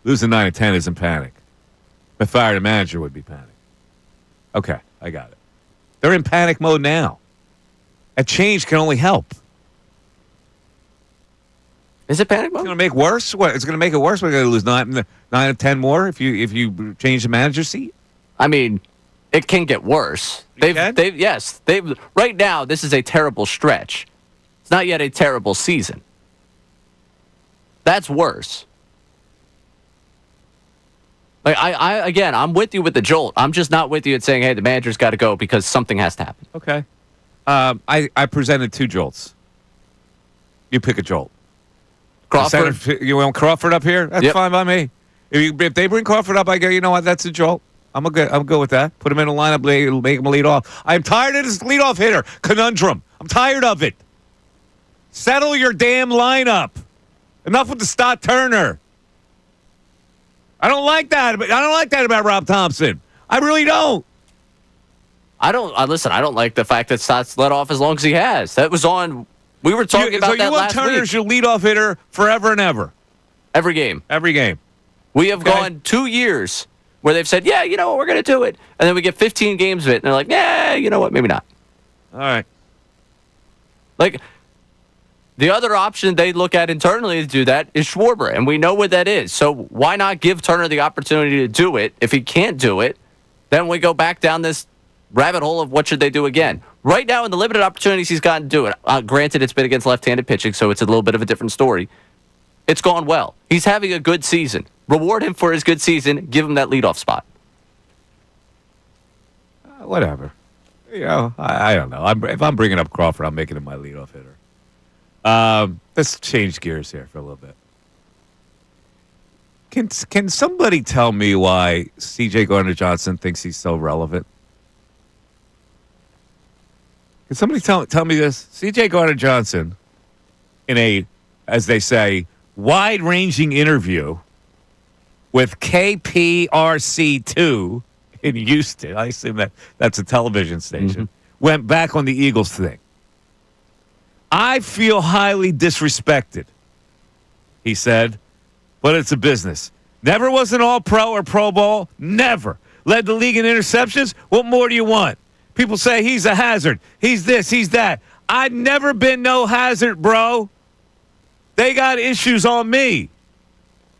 losing 9 and 10 isn't panic. If I fired a manager, would be panic. Okay, I got it. They're in panic mode now. A change can only help. Is it panic It's mode? going to make worse. What? It's going to make it worse. We're going to lose nine of 10 more if you change the manager seat. I mean, it can get worse. They've right now. This is a terrible stretch. It's not yet a terrible season. That's worse. Like I'm with you with the jolt. I'm just not with you at saying, hey, the manager's got to go because something has to happen. Okay. I presented 2 jolts. You pick a jolt. Crawford. You want Crawford up here? That's fine by me. If they bring Crawford up, I go, you know what? That's a jolt. I'm good with that. Put him in a lineup, make him lead off. I'm tired of this leadoff hitter conundrum. I'm tired of it. Settle your damn lineup. Enough with the Stott Turner. I don't like that. I don't like that about Rob Thompson. I really don't. Listen, I don't like the fact that Stott's let off as long as he has. That was on. We were talking about that last week. So you want Turner as your leadoff hitter forever and ever? Every game. We have gone 2 years where they've said, yeah, you know what, we're going to do it. And then we get 15 games of it, and they're like, yeah, you know what, maybe not. All right. Like, the other option they look at internally to do that is Schwarber, and we know what that is. So why not give Turner the opportunity to do it? If he can't do it, then we go back down this rabbit hole of what should they do again. Right now, in the limited opportunities he's gotten to do it, granted it's been against left-handed pitching, so it's a little bit of a different story. It's gone well. He's having a good season. Reward him for his good season. Give him that leadoff spot. Whatever. You know, I don't know. If I'm bringing up Crawford, I'm making him my leadoff hitter. Let's change gears here for a little bit. Can somebody tell me why C.J. Gardner-Johnson thinks he's so relevant? Can somebody tell me this? C.J. Gardner-Johnson, in a, as they say, wide-ranging interview with KPRC2 in Houston, I assume that's a television station, went back on the Eagles thing. I feel highly disrespected, he said, but it's a business. Never was an all-pro or Pro Bowl. Never. Led the league in interceptions. What more do you want? People say he's a hazard. He's this, he's that. I've never been no hazard, bro. They got issues on me.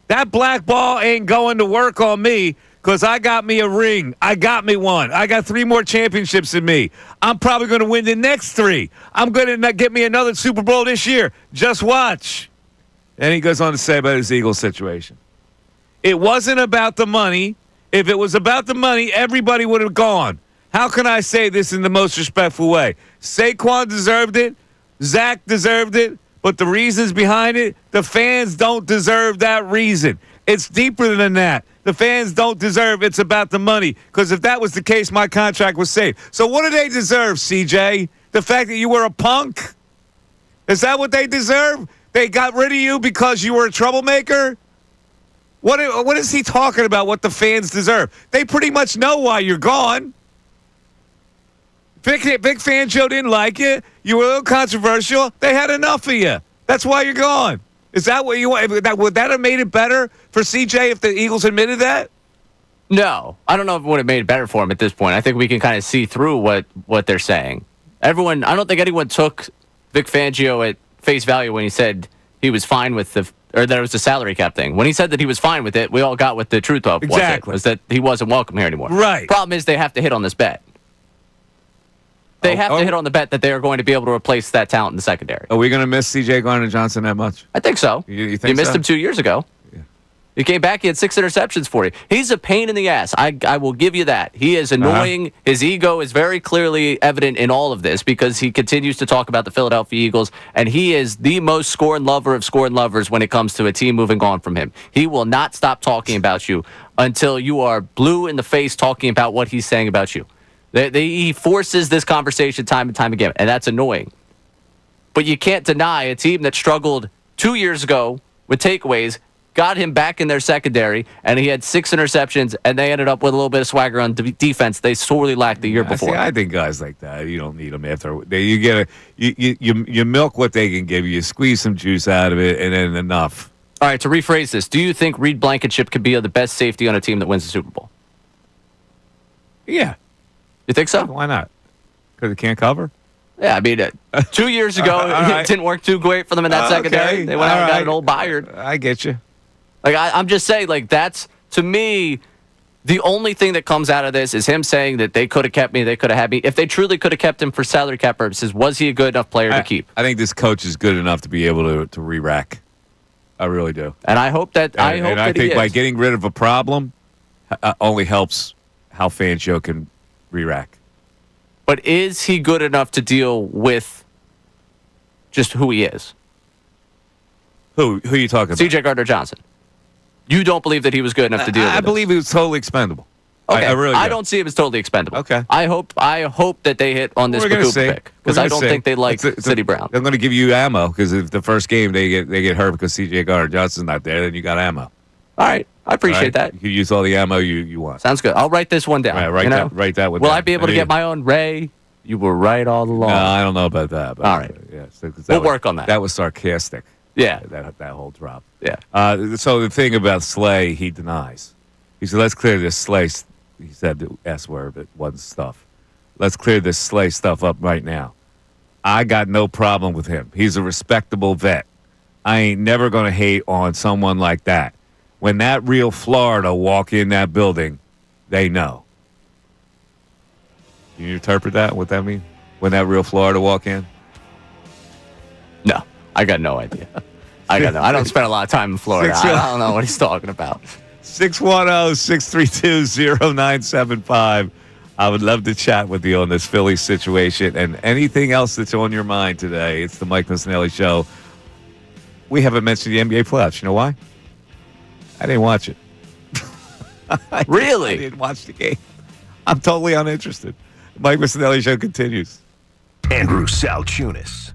That black ball ain't going to work on me because I got me a ring. I got me one. I got 3 more championships in me. I'm probably going to win the next 3. I'm going to get me another Super Bowl this year. Just watch. And he goes on to say about his Eagles situation. It wasn't about the money. If it was about the money, everybody would have gone. How can I say this in the most respectful way? Saquon deserved it. Zach deserved it. But the reasons behind it, the fans don't deserve that reason. It's deeper than that. The fans don't deserve it's about the money. Because if that was the case, my contract was safe. So what do they deserve, CJ? The fact that you were a punk? Is that what they deserve? They got rid of you because you were a troublemaker? What is he talking about, what the fans deserve? They pretty much know why you're gone. Big Fangio didn't like you. You were a little controversial. They had enough of you. That's why you're gone. Is that what you want? Would that have made it better for CJ if the Eagles admitted that? No. I don't know if it would have made it better for him at this point. I think we can kind of see through what they're saying. I don't think anyone took Vic Fangio at face value when he said he was fine with or that it was the salary cap thing. When he said that he was fine with it, we all got what the truth of was that he wasn't welcome here anymore. Right. Problem is they have to hit on this bet. They have to hit on the bet that they are going to be able to replace that talent in the secondary. Are we going to miss C.J. Gardner-Johnson that much? I think so. You think missed so? him 2 years ago. Yeah. He came back. He had 6 interceptions for you. He's a pain in the ass. I will give you that. He is annoying. Uh-huh. His ego is very clearly evident in all of this because he continues to talk about the Philadelphia Eagles, and he is the most scorn lover of scorn lovers when it comes to a team moving on from him. He will not stop talking about you until you are blue in the face talking about what he's saying about you. He forces this conversation time and time again, and that's annoying. But you can't deny a team that struggled 2 years ago with takeaways, got him back in their secondary, and he had 6 interceptions, and they ended up with a little bit of swagger on defense they sorely lacked the year before. See, I think guys like that, you don't need them after. You milk what they can give you. You squeeze some juice out of it, and then enough. All right, to rephrase this, do you think Reed Blankenship could be the best safety on a team that wins the Super Bowl? Yeah. You think so? Why not? Because it can't cover? Yeah, I mean, 2 years ago, right. it didn't work too great for them in that secondary. They went out and got an old Byard. I get you. Like, I'm just saying, like, that's, to me, the only thing that comes out of this is him saying that they could have kept me, they could have had me. If they truly could have kept him for salary cap purposes, was he a good enough player to keep? I think this coach is good enough to be able to re-rack. I really do. And I hope that I think by getting rid of a problem only helps how Fangio can re-rack. But is he good enough to deal with just who he is? Who are you talking about? C.J. Gardner-Johnson. You don't believe that he was good enough to deal with I believe he was totally expendable. Okay. I really do. I don't see him as totally expendable. Okay. I hope that they hit on this Bakuba pick because I don't think they like City Brown. I'm going to give you ammo because if the first game they get hurt because C.J. Gardner-Johnson's not there, then you got ammo. All right. I appreciate that. You can use all the ammo you want. Sounds good. I'll write this one down. Right, write that one Will down. I be able to get my own Ray? You were right all along. No, I don't know about that. But all right. We'll work on that. That was sarcastic. Yeah. That whole drop. Yeah. So the thing about Slay, he denies. He said, let's clear this Slay. He said the S word, but wasn't stuff. Let's clear this Slay stuff up right now. I got no problem with him. He's a respectable vet. I ain't never going to hate on someone like that. When that real Florida walk in that building, they know. Can you interpret that? What that mean? When that real Florida walk in? No, I got no idea. I don't spend a lot of time in Florida. I don't know what he's talking about. 610-632-0975. I would love to chat with you on this Phillies situation and anything else that's on your mind today. It's the Mike Missanelli Show. We haven't mentioned the NBA playoffs. You know why? I didn't watch it. Really? I didn't watch the game. I'm totally uninterested. Mike Missanelli Show continues. Andrew Salciunas.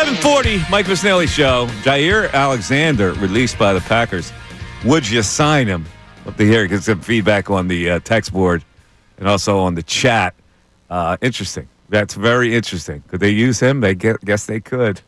740, Mike Missanelli Show. Jair Alexander released by the Packers. Would you sign him? Love to hear. Get some feedback on the text board and also on the chat. Interesting. That's very interesting. Could they use him? Guess they could.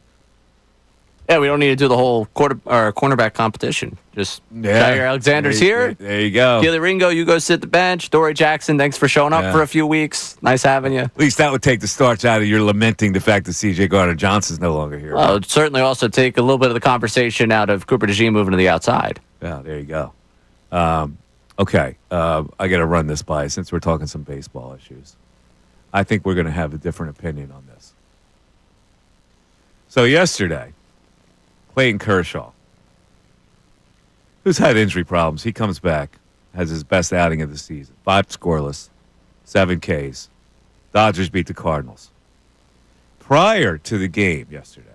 Yeah, we don't need to do the whole cornerback competition. Just Jair Alexander's here. There you go. Keely Ringo, you go sit the bench. Dory Jackson, thanks for showing up for a few weeks. Nice having you. At least that would take the starch out of your lamenting the fact that C.J. Gardner-Johnson's no longer here. Well, it would certainly also take a little bit of the conversation out of Cooper DeJean moving to the outside. Yeah, there you go. Okay, I got to run this by since we're talking some baseball issues. I think we're going to have a different opinion on this. So yesterday, Clayton Kershaw, who's had injury problems, he comes back, has his best outing of the season. 5 scoreless, 7 Ks. Dodgers beat the Cardinals. Prior to the game yesterday,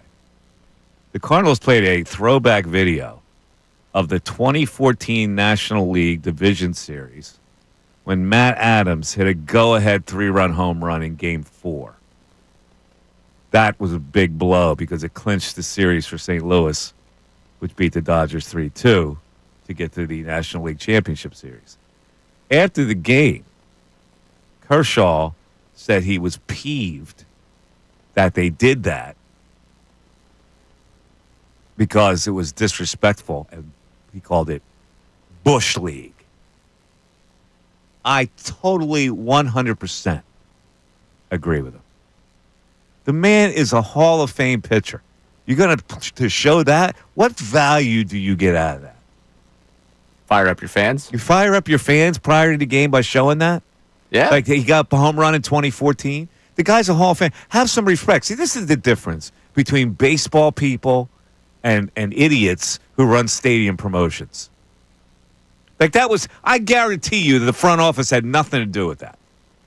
the Cardinals played a throwback video of the 2014 National League Division Series when Matt Adams hit a go-ahead 3-run home run in Game 4. That was a big blow because it clinched the series for St. Louis, which beat the Dodgers 3-2 to get to the National League Championship Series. After the game, Kershaw said he was peeved that they did that because it was disrespectful, and he called it Bush League. I totally 100% agree with him. The man is a Hall of Fame pitcher. You're going to show that? What value do you get out of that? Fire up your fans. You fire up your fans prior to the game by showing that? Yeah. Like he got a home run in 2014. The guy's a Hall of Fame. Have some respect. See, this is the difference between baseball people and idiots who run stadium promotions. Like that was, I guarantee you that the front office had nothing to do with that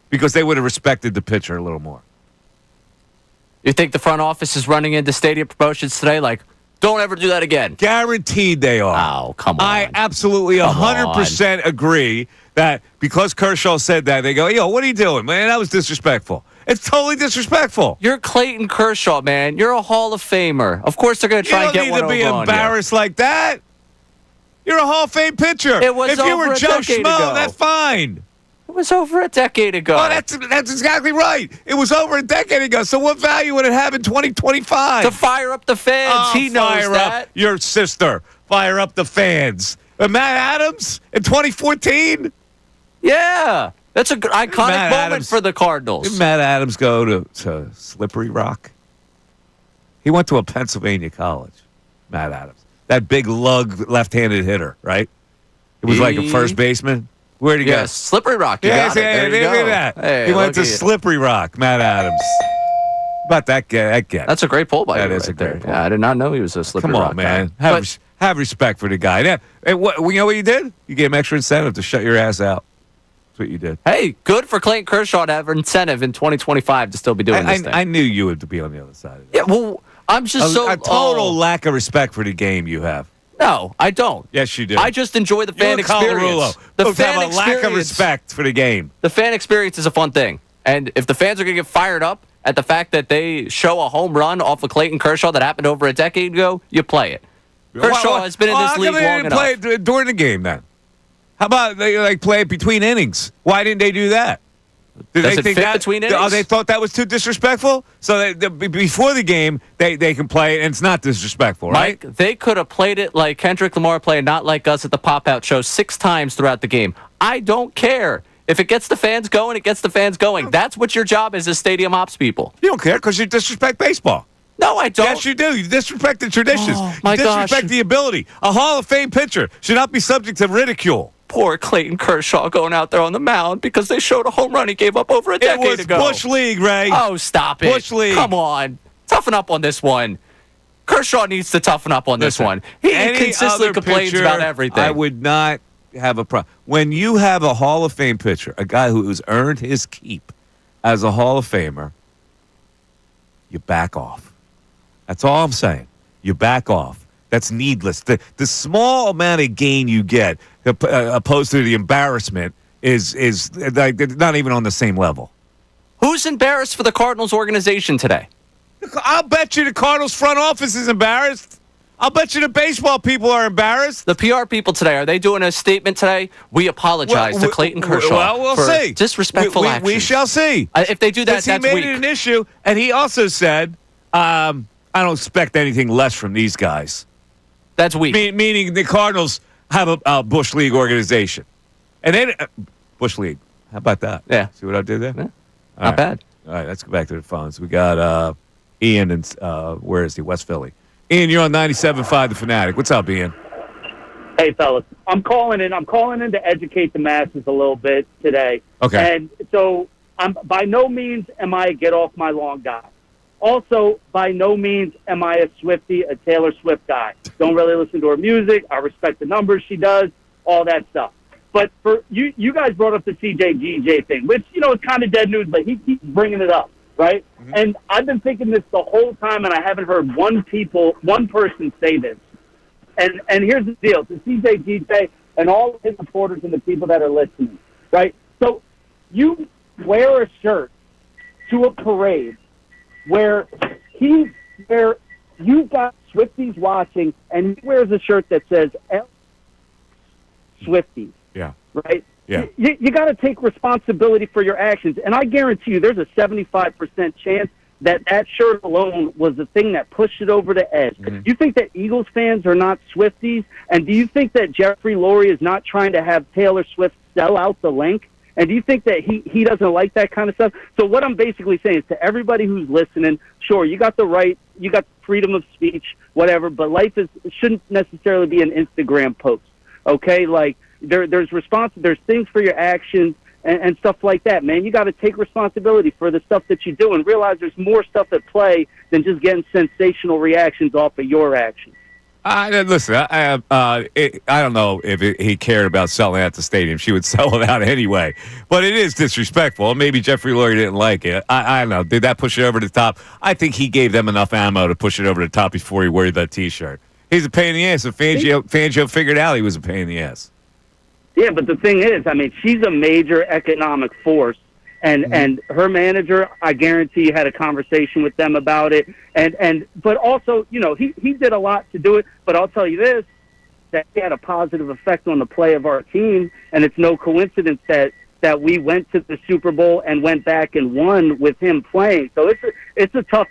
because they would have respected the pitcher a little more. You think the front office is running into stadium promotions today? Like, don't ever do that again. Guaranteed they are. Oh, come on. I absolutely 100% agree that because Kershaw said that, they go, yo, what are you doing, man? That was disrespectful. It's totally disrespectful. You're Clayton Kershaw, man. You're a Hall of Famer. Of course they're going to try and get one over on you. You don't need to be embarrassed like that. You're a Hall of Fame pitcher. It was if you were over a Joe decade Schmo, ago. that's fine. It was over a decade ago. Oh, that's exactly right. It was over a decade ago. So what value would it have in 2025? To fire up the fans. He knows fire that. Up your sister. Fire up the fans. Matt Adams in 2014? Yeah. That's an iconic Matt moment Adams, for the Cardinals. Did Matt Adams go to Slippery Rock? He went to a Pennsylvania college, Matt Adams. That big lug left-handed hitter, right? It was like a first baseman. Where'd he go? Yes, Slippery Rock. You got it. There you Look go. at that. Hey, he went to look at you. Slippery Rock, Matt Adams. About that guy. That's a great poll by you. That is right a great there. poll. Yeah, I did not know he was a Slippery Come Rock on, man. guy. Have respect for the guy. Yeah. Hey, you know what you did? You gave him extra incentive to shut your ass out. That's what you did. Hey, good for Clayton Kershaw to have incentive in 2025 to still be doing this thing. I knew you would be on the other side of that. Yeah, well, I'm just a total lack of respect for the game you have. No, I don't. Yes, you do. I just enjoy the fan You're experience. Colarulo. The Folks fan have a lack of respect for the game. The fan experience is a fun thing. And if the fans are going to get fired up at the fact that they show a home run off of Clayton Kershaw that happened over a decade ago, you play it. Kershaw has been in this league long enough. Play it during the game then? How about they play it between innings? Why didn't they do that? Did Does they it think fit that, between innings? Oh, they thought that was too disrespectful? So before the game, they can play it, and it's not disrespectful, right? Mike, they could have played it like Kendrick Lamar played Not Like Us at the Pop-Out Show 6 times throughout the game. I don't care. If it gets the fans going, it gets the fans going. That's what your job is as stadium ops people. You don't care because you disrespect baseball. No, I don't. Yes, you do. You disrespect the traditions. Oh, my you disrespect gosh. the ability. A Hall of Fame pitcher should not be subject to ridicule. Poor Clayton Kershaw going out there on the mound because they showed a home run he gave up over a decade ago. It was Bush League, Ray. Oh, stop it. Bush League. Come on. Toughen up on this one. Kershaw needs to toughen up on this one. He consistently complains about everything. I would not have a problem. When you have a Hall of Fame pitcher, a guy who's earned his keep as a Hall of Famer, you back off. That's all I'm saying. You back off. That's needless. The small amount of gain you get opposed to the embarrassment is like not even on the same level. Who's embarrassed for the Cardinals organization today? I'll bet you the Cardinals front office is embarrassed. I'll bet you the baseball people are embarrassed. The PR people today, are they doing a statement today? We apologize to Clayton Kershaw. Well, we'll for see. Disrespectful we actions. shall see. If they do that, He that's made weak. it an issue, and he also said, I don't expect anything less from these guys. That's weak. Meaning the Cardinals have a Bush League organization. And then Bush League. How about that? Yeah. See what I did there? Yeah. All Not right. bad. All right, let's go back to the phones. We got Ian in, where is he? West Philly. Ian, you're on 97.5 The Fanatic. What's up, Ian? Hey, fellas. I'm calling in to educate the masses a little bit today. Okay. And so by no means am I a get-off-my-lawn guy. Also, by no means am I a Swiftie, a Taylor Swift guy. Don't really listen to her music. I respect the numbers she does, all that stuff. But for you guys brought up the CJGJ thing, which, is kind of dead news, but he keeps bringing it up, right? Mm-hmm. And I've been thinking this the whole time, and I haven't heard one person say this. And here's the deal. To CJGJ and all of his supporters and the people that are listening, right? So you wear a shirt to a parade where you've got Swifties watching, and he wears a shirt that says Swifties. Yeah. Right? Yeah. You got to take responsibility for your actions. And I guarantee you there's a 75% chance that shirt alone was the thing that pushed it over the edge. Mm-hmm. You think that Eagles fans are not Swifties? And do you think that Jeffrey Lurie is not trying to have Taylor Swift sell out the link? And do you think that he doesn't like that kind of stuff? So what I'm basically saying is to everybody who's listening, sure, you got the right, you got freedom of speech, whatever, but life shouldn't necessarily be an Instagram post, okay? Like, there's things for your actions and stuff like that, man. You got to take responsibility for the stuff that you do and realize there's more stuff at play than just getting sensational reactions off of your actions. Listen, I don't know if he cared about selling out the stadium. She would sell it out anyway. But it is disrespectful. Maybe Jeffrey Lurie didn't like it. I don't know. Did that push it over the top? I think he gave them enough ammo to push it over the top before he wore that T-shirt. He's a pain in the ass. If Fangio figured out he was a pain in the ass. Yeah, but the thing is, I mean, she's a major economic force, and her manager, I guarantee, had a conversation with them about it. But also, he did a lot to do it. But I'll tell you this, that he had a positive effect on the play of our team, and it's no coincidence that we went to the Super Bowl and went back and won with him playing. So it's a tough.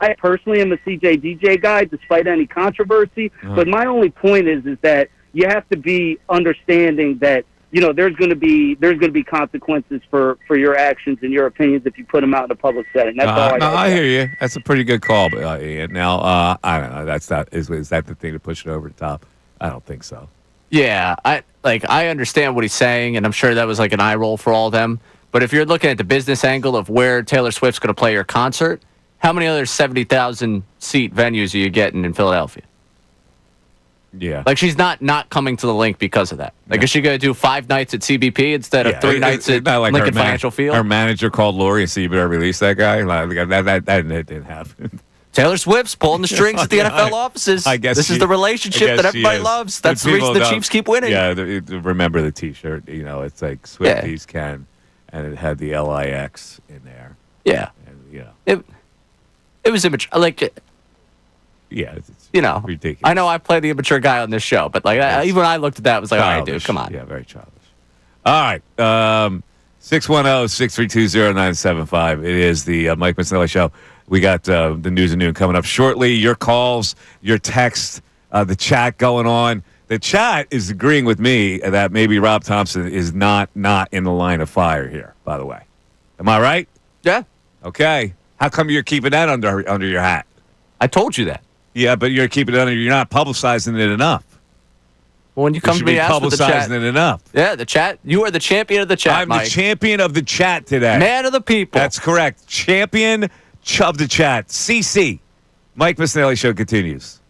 I personally am a CJDJ guy, despite any controversy. But my only point is that you have to be understanding that there's going to be consequences for your actions and your opinions if you put them out in a public setting. That's all I hear you. That's a pretty good call, Ian. Now, I don't know. Is that the thing to push it over the top? I don't think so. Yeah, I understand what he's saying, and I'm sure that was like an eye roll for all of them. But if you're looking at the business angle of where Taylor Swift's going to play her concert, how many other 70,000 seat venues are you getting in Philadelphia? Yeah. Like, she's not coming to the link because of that. Like, is she going to do 5 nights at CBP instead of 3 nights at Lincoln Financial Field? Her manager called Lurie and said, you better release that guy. That didn't happen. Taylor Swift's pulling the strings at the NFL offices. I guess this is the relationship that everybody loves. That's the reason the Chiefs keep winning. Yeah, remember the T-shirt. It's like Swifties can, and it had the LIX in there. Yeah. And, it was immature. Like, yeah, it's ridiculous. I know I play the immature guy on this show, but even when I looked at that, I was like, all right, dude, come on. Yeah, very childish. All right. 610-632-0975. It is the Mike Missanelli Show. We got the news and noon coming up shortly. Your calls, your texts, the chat going on. The chat is agreeing with me that maybe Rob Thompson is not in the line of fire here, by the way. Am I right? Yeah. Okay. How come you're keeping that under your hat? I told you that. Yeah, but you're keeping it under. You're not publicizing it enough. Well, when you come to me, ask for the chat. Publicizing it enough. Yeah, the chat. You are the champion of the chat, Mike. I'm the champion of the chat today. Man of the people. That's correct. Champion of the chat. CC. Mike Missanelli Show continues.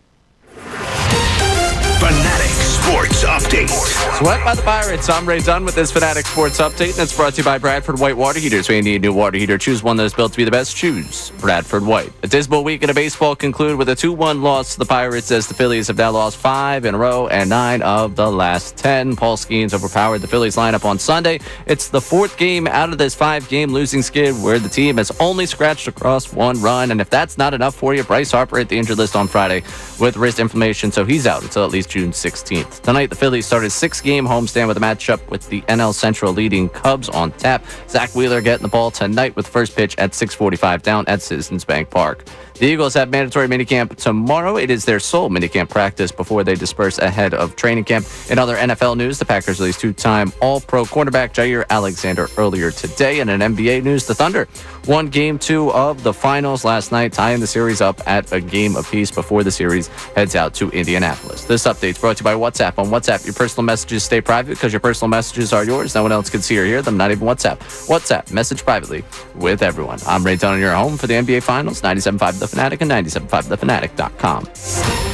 Fanatic Sports Update. Swept by the Pirates. I'm Ray Dunn with this Fanatic Sports Update, and it's brought to you by Bradford White Water Heaters. When you need a new water heater, choose one that is built to be the best. Choose Bradford White. A dismal weekend of baseball concluded with a 2-1 loss to the Pirates as the Phillies have now lost 5 in a row and 9 of the last 10. Paul Skeens overpowered the Phillies lineup on Sunday. It's the 4th game out of this 5-game losing skid where the team has only scratched across 1 run. And if that's not enough for you, Bryce Harper hit the injured list on Friday with wrist inflammation, so he's out until at least June 16th. Tonight, the Phillies started 6-game homestand with a matchup with the NL Central leading Cubs on tap. Zach Wheeler getting the ball tonight with first pitch at 6:45 down at Citizens Bank Park. The Eagles have mandatory minicamp tomorrow. It is their sole minicamp practice before they disperse ahead of training camp. In other NFL news, the Packers released 2-time All-Pro cornerback Jair Alexander earlier today. And in NBA news, the Thunder won Game 2 of the finals last night, tying the series up at a game apiece before the series heads out to Indianapolis. This update's brought to you by WhatsApp. On WhatsApp, your personal messages stay private because your personal messages are yours. No one else can see or hear them, not even WhatsApp. WhatsApp, message privately with everyone. I'm Ray Dunn, your home for the NBA Finals, 97.5 The Fanatic and 97.5thefanatic.com.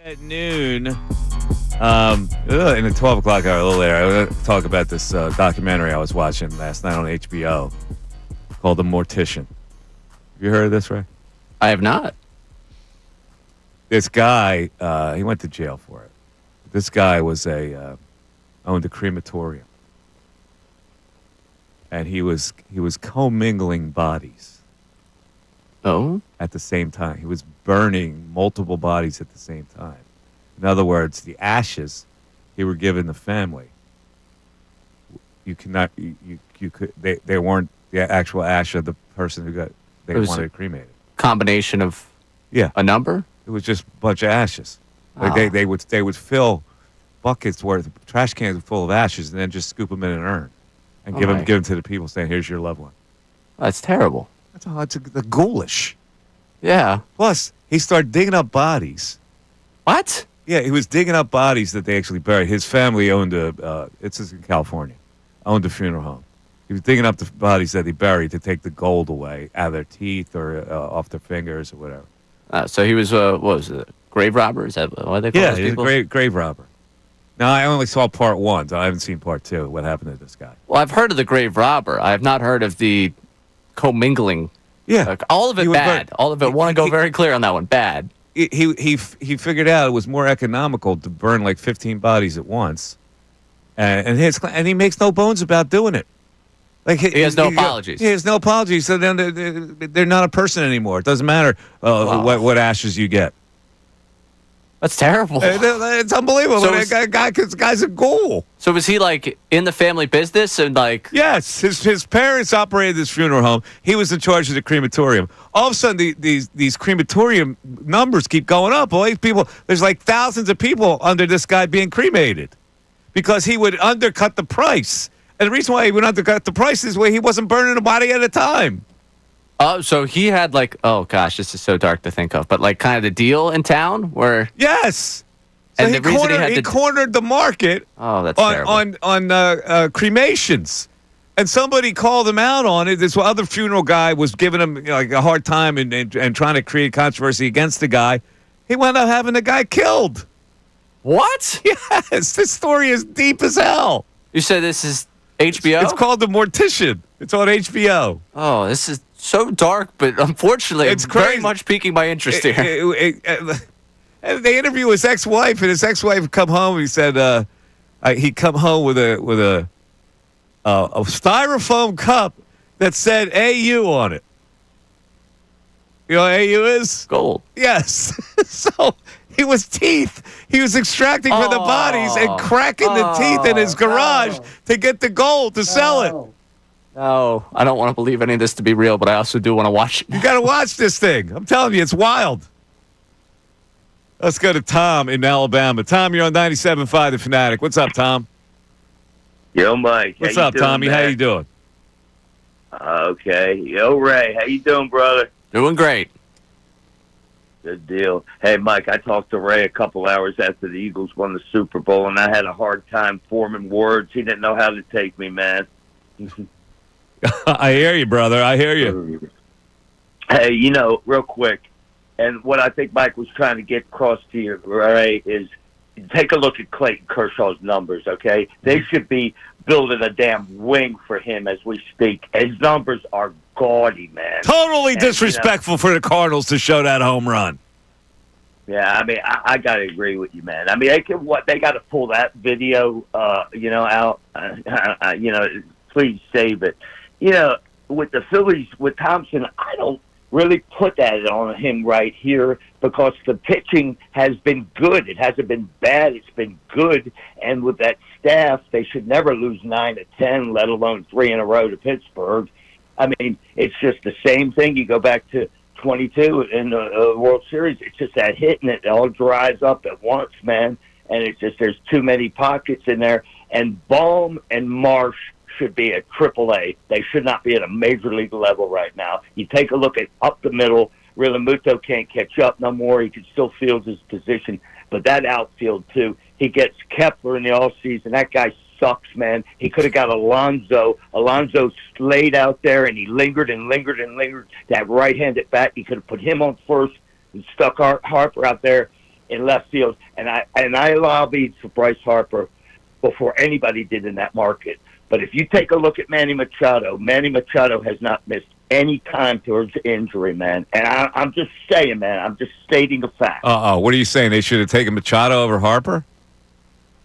At noon, in the 12 o'clock hour, a little later, I want to talk about this documentary I was watching last night on HBO called The Mortician. Have you heard of this, Ray? I have not. This guy, he went to jail for it. This guy was owned a crematorium. And he was commingling bodies. Oh? At the same time. He was burning multiple bodies at the same time. In other words, the ashes he were giving the family. You cannot, they weren't the actual ash of the person who wanted cremated. Combination of a number? It was just a bunch of ashes. Like they would fill buckets worth, trash cans full of ashes, and then just scoop them in an urn and give them to the people, saying, "Here's your loved one." That's terrible. It's ghoulish. Yeah. Plus, he started digging up bodies. What? Yeah, he was digging up bodies that they actually buried. His family owned it's in California, owned a funeral home. He was digging up the bodies that he buried to take the gold away out of their teeth or off their fingers or whatever. So he was, what was it, grave robber? Is that what they call those people? Yeah, grave robber. Now, I only saw part 1, so I haven't seen part 2, what happened to this guy. Well, I've heard of the grave robber. I have not heard of the commingling. Yeah. All of it bad. All of it. Want to go very clear on that one. Bad. He figured out it was more economical to burn like 15 bodies at once. And he makes no bones about doing it. Like he has no apologies. He has no apologies. So then they're not a person anymore. It doesn't matter what ashes you get. That's terrible. It's unbelievable. So this guy's a ghoul. So was he like in the family business and like? Yes, his parents operated this funeral home. He was in charge of the crematorium. All of a sudden, these crematorium numbers keep going up. All these people, there's like thousands of people under this guy being cremated because he would undercut the price. And the reason why he would undercut the price is where he wasn't burning a body at a time. Oh, so he had like, oh gosh, this is so dark to think of, but like kind of the deal in town where. Yes. So And he the reason he cornered the market. Oh, that's terrible. on cremations, and somebody called him out on it. This other funeral guy was giving him like a hard time and trying to create controversy against the guy. He wound up having the guy killed. What? Yes, this story is deep as hell. You said this is HBO? It's called The Mortician. It's on HBO. Oh, this is so dark, but unfortunately, it's very much piquing my interest here. And they interview his ex-wife, and his ex-wife come home. He said he'd come home with a styrofoam cup that said AU on it. You know what AU is? Gold. Yes. So he was teeth. He was extracting from the bodies and cracking the teeth in his garage to get the gold to sell it. No, I don't want to believe any of this to be real, but I also do want to watch it. You got to watch this thing. I'm telling you, it's wild. Let's go to Tom in Alabama. Tom, you're on 97.5 The Fanatic. What's up, Tom? Yo, Mike. What's up, Tommy? How you doing? Okay. Yo, Ray. How you doing, brother? Doing great. Good deal. Hey, Mike, I talked to Ray a couple hours after the Eagles won the Super Bowl, and I had a hard time forming words. He didn't know how to take me, man. I hear you, brother. I hear you. Hey, real quick, and what I think Mike was trying to get across to you, Ray, is take a look at Clayton Kershaw's numbers, okay? They should be building a damn wing for him as we speak. His numbers are gaudy, man. Totally disrespectful for the Cardinals to show that home run. Yeah, I mean, I got to agree with you, man. I mean, they got to pull that video, out. Please save it. With the Phillies, with Thompson, I don't really put that on him right here because the pitching has been good. It hasn't been bad. It's been good. And with that staff, they should never lose 9 to 10, let alone 3 in a row to Pittsburgh. I mean, it's just the same thing. You go back to 22 in the World Series. It's just that hit, and it all dries up at once, man. And it's just there's too many pockets in there. And Baum and Marsh should be at AAA. They should not be at a major league level right now. You take a look at up the middle. Realmuto can't catch up no more. He can still field his position. But that outfield, too, he gets Kepler in the offseason. That guy sucks, man. He could have got Alonso. Alonso slayed out there, and he lingered and lingered and lingered. That right-handed bat, he could have put him on first and stuck Harper out there. in left field, and I lobbied for Bryce Harper before anybody did in that market. But if you take a look at Manny Machado has not missed any time towards injury, man. And I'm just saying, man, I'm just stating a fact. What are you saying? They should have taken Machado over Harper?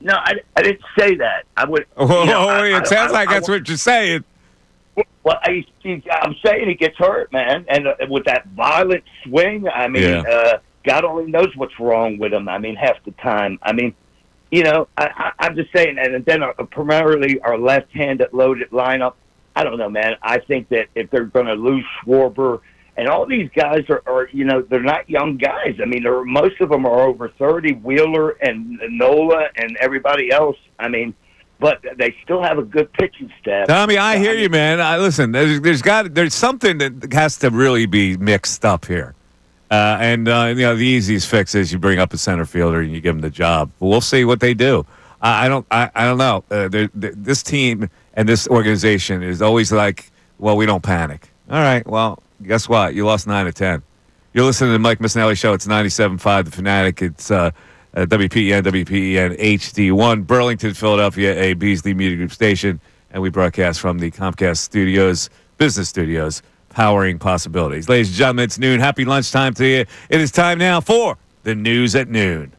No, I didn't say that. I would. It sounds like that's what you're saying. Well, I'm saying he gets hurt, man, and with that violent swing, I mean, God only knows what's wrong with him. I mean, half the time. I mean, I'm just saying, and then primarily our left-handed loaded lineup. I don't know, man. I think that if they're going to lose Schwarber, and all these guys are they're not young guys. I mean, most of them are over 30. Wheeler and Nola and everybody else. I mean, but they still have a good pitching staff. Tommy, I hear you, man. Listen, there's something that has to really be mixed up here. The easiest fix is you bring up a center fielder and you give them the job. But we'll see what they do. I don't know. This team and this organization is always like, well, we don't panic. All right, well, guess what? You lost 9 of 10. You're listening to the Mike Missanelli Show. It's 97.5 The Fanatic. It's WPEN HD1, Burlington, Philadelphia, a Beasley Media Group station. And we broadcast from the Comcast studios, business studios, powering possibilities. Ladies and gentlemen, it's noon. Happy lunchtime to you. It is time now for the News at Noon.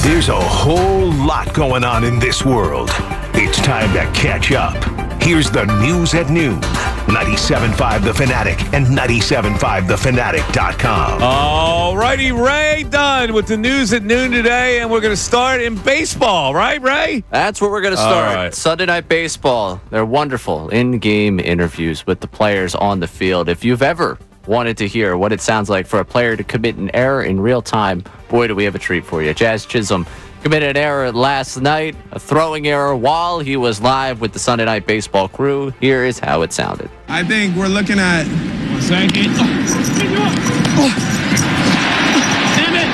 There's a whole lot going on in this world. It's time to catch up. Here's the News at Noon. 97.5 The Fanatic and 97.5thefanatic.com. All righty, Ray done with the News at Noon today, and we're going to start in baseball, right, Ray? That's where we're going to start. Right. Sunday Night Baseball. They're wonderful in-game interviews with the players on the field. If you've ever wanted to hear what it sounds like for a player to commit an error in real time, boy, do we have a treat for you. Jazz Chisholm committed an error last night, a throwing error while he was live with the Sunday Night Baseball crew. Here is how it sounded. I think we're looking at... 1 second. Damn it!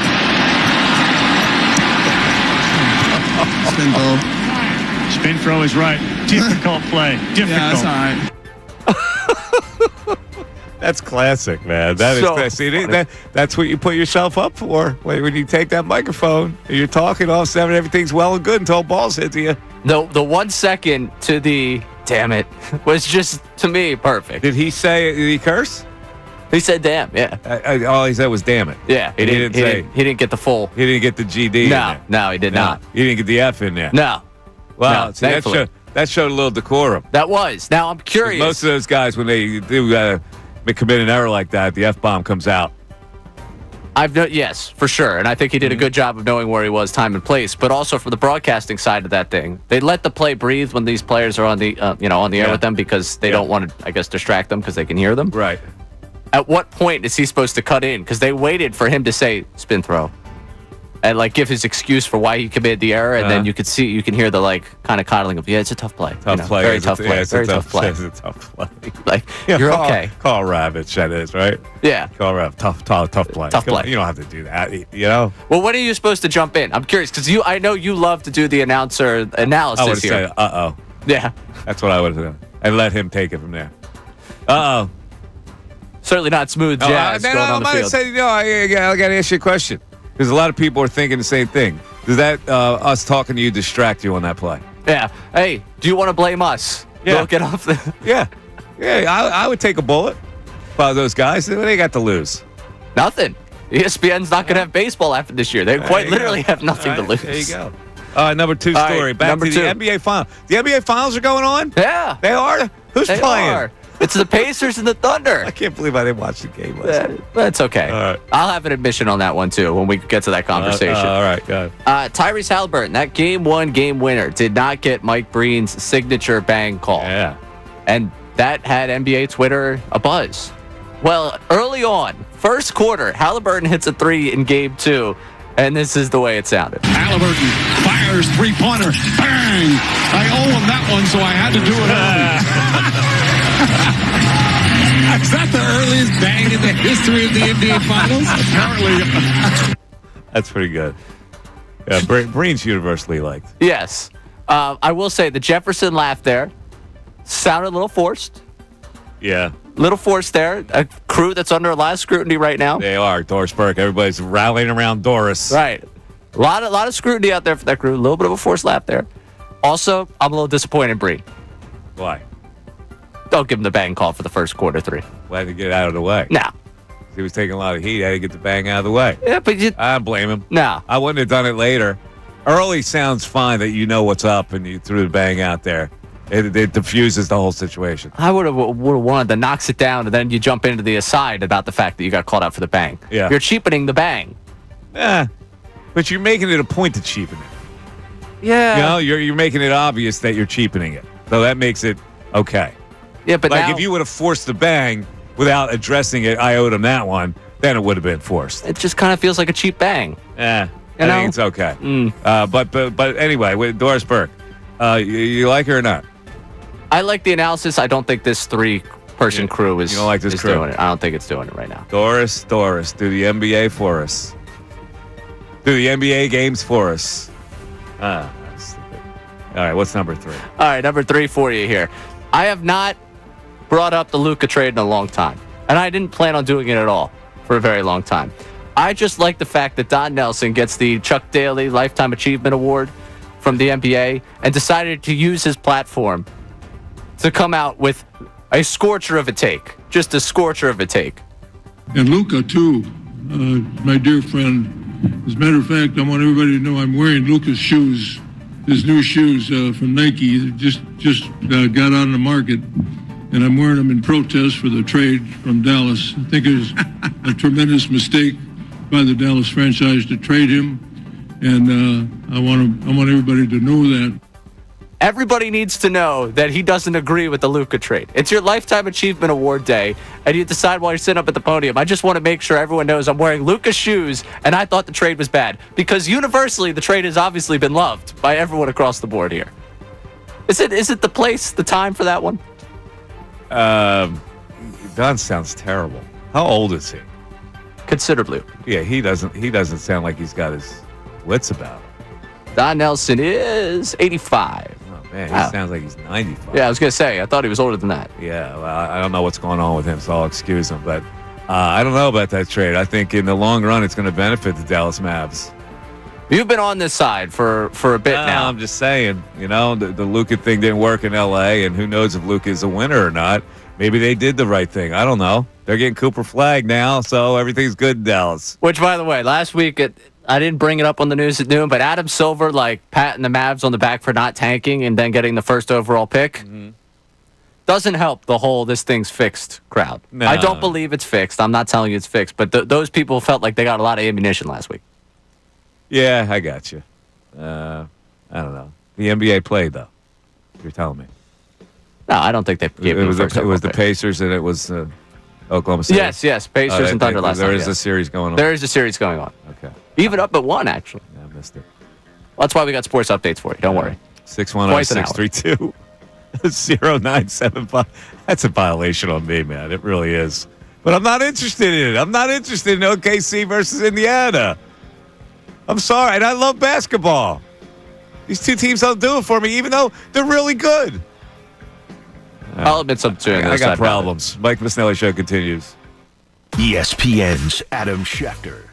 Spin throw is right. Difficult play. Difficult. Yeah, that's all right. That's classic, man. That's what you put yourself up for when you take that microphone and you're talking all of a sudden everything's well and good until balls hit you. The 1 second to the damn it was just, to me, perfect. Did he curse? He said damn, yeah. All he said was damn it. Yeah, he didn't get the full. He didn't get the GD in there. No, he did not. He didn't get the F in there. No. Wow, no, see, that showed a little decorum. That was. Now, I'm curious. Most of those guys, when they do commit an error like that, the F-bomb comes out. Yes, for sure. And I think he did a good job of knowing where he was, time and place. But also from the broadcasting side of that thing, they let the play breathe when these players are on the air with them because they don't want to, I guess, distract them because they can hear them. Right. At what point is he supposed to cut in? Because they waited for him to say spin throw. And give his excuse for why he committed the error, and then you can hear the kind of coddling of, it's a tough play. Tough play. Very tough play. Very tough play. It's a tough play. You're okay. Call Ravitch, that is, right? Yeah. Call Ravitch. Tough play. Tough play. You don't have to do that, you know? Well, when are you supposed to jump in? I'm curious, because I know you love to do the announcer analysis I would here. say, uh-oh. Yeah. That's what I would have done. And let him take it from there. Uh-oh. Certainly not smooth jazz going on the field. I got to ask you a question. Because a lot of people are thinking the same thing. Does that us talking to you distract you on that play? Yeah. Hey, do you want to blame us? Yeah. We'll get off the... Yeah. I would take a bullet by those guys. What do they got to lose? Nothing. ESPN's not going to have baseball after this year. They quite literally have nothing to lose. There you go. Number two story. Right, back to the NBA Finals. The NBA Finals are going on? Yeah. They are? Who's they playing? Are. It's the Pacers and the Thunder. I can't believe I didn't watch the game last night. That's okay. All right. I'll have an admission on that one, too, when we get to that conversation. All right, go ahead. Tyrese Halliburton, that game winner, did not get Mike Breen's signature bang call. Yeah. And that had NBA Twitter abuzz. Well, early on, first quarter, Halliburton hits a 3 in game 2, and this is the way it sounded. Halliburton fires three-pointer. Bang! I owe him that one, so I had to do it early. Is that the earliest bang in the history of the NBA Finals? Apparently. That's pretty good. Yeah, Breen's universally liked. Yes. I will say the Jefferson laugh there sounded a little forced. Yeah. Little force there. A crew that's under a lot of scrutiny right now. They are. Doris Burke. Everybody's rallying around Doris. Right. A lot of scrutiny out there for that crew. A little bit of a forced lap there. Also, I'm a little disappointed, Bree. Why? Don't give him the bang call for the first quarter 3. Glad to get it out of the way. No. He was taking a lot of heat. Had to get the bang out of the way. Yeah, but I don't blame him. No. I wouldn't have done it later. Early sounds fine that you know what's up and you threw the bang out there. It diffuses the whole situation. I would have wanted to knock it down, and then you jump into the aside about the fact that you got called out for the bang. Yeah. You're cheapening the bang. Yeah, but you're making it a point to cheapen it. Yeah. You know, you're making it obvious that you're cheapening it. So that makes it okay. Yeah, but like now, if you would have forced the bang without addressing it, I owed him that one, then it would have been forced. it just kind of feels like a cheap bang. I know? think it's okay. But anyway, with Doris Burke, you like her or not? I like the analysis. I don't think this 3-person crew is, you don't like this is crew? doing it. I don't think it's doing it right now. Doris, do the NBA for us. Do the NBA games for us. That's stupid. All right, what's number 3? All right, number 3 for you here. I have not brought up the Luka trade in a long time, and I didn't plan on doing it at all for a very long time. I just like the fact that Don Nelson gets the Chuck Daly Lifetime Achievement Award from the NBA and decided to use his platform to come out with a scorcher of a take. Just a scorcher of a take. And Luca, too, my dear friend. As a matter of fact, I want everybody to know I'm wearing Luca's shoes, his new shoes from Nike. Just got on the market, and I'm wearing them in protest for the trade from Dallas. I think it was a tremendous mistake by the Dallas franchise to trade him, and I want everybody to know that. Everybody needs to know that he doesn't agree with the Luka trade. It's your Lifetime Achievement Award day, and you decide while you're sitting up at the podium. I just want to make sure everyone knows I'm wearing Luka's shoes, and I thought the trade was bad. Because universally, the trade has obviously been loved by everyone across the board here. Is it the place, the time for that one? Don sounds terrible. How old is he? Considerably. Yeah, he doesn't sound like he's got his wits about him. Don Nelson is 85. Man, he sounds like he's 95. Yeah, I was going to say, I thought he was older than that. Yeah, well, I don't know what's going on with him, so I'll excuse him. But I don't know about that trade. I think in the long run, it's going to benefit the Dallas Mavs. You've been on this side for a bit now. I'm just saying, the Luka thing didn't work in L.A., and who knows if Luka is a winner or not. Maybe they did the right thing. I don't know. They're getting Cooper Flag now, so everything's good in Dallas. Which, by the way, last week I didn't bring it up on the news at noon, but Adam Silver, patting the Mavs on the back for not tanking and then getting the first overall pick, doesn't help the whole this thing's fixed crowd. No. I don't believe it's fixed. I'm not telling you it's fixed, but those people felt like they got a lot of ammunition last week. Yeah, I got you. I don't know. The NBA played, though. You're telling me. No, I don't think they gave it. It was the Pacers and it was Oklahoma City. Yes, Pacers and Thunder last night. There is a series going on. There is a series going on. Okay. Even up at 1, actually. Yeah, I missed it. Well, that's why we got sports updates for you. Don't worry. 610-632-0975. That's a violation on me, man. It really is. But I'm not interested in it. I'm not interested in OKC versus Indiana. I'm sorry. And I love basketball. These two teams don't do it for me, even though they're really good. I'll admit something to you. I got problems. Mike Missanelli Show continues. ESPN's Adam Schefter.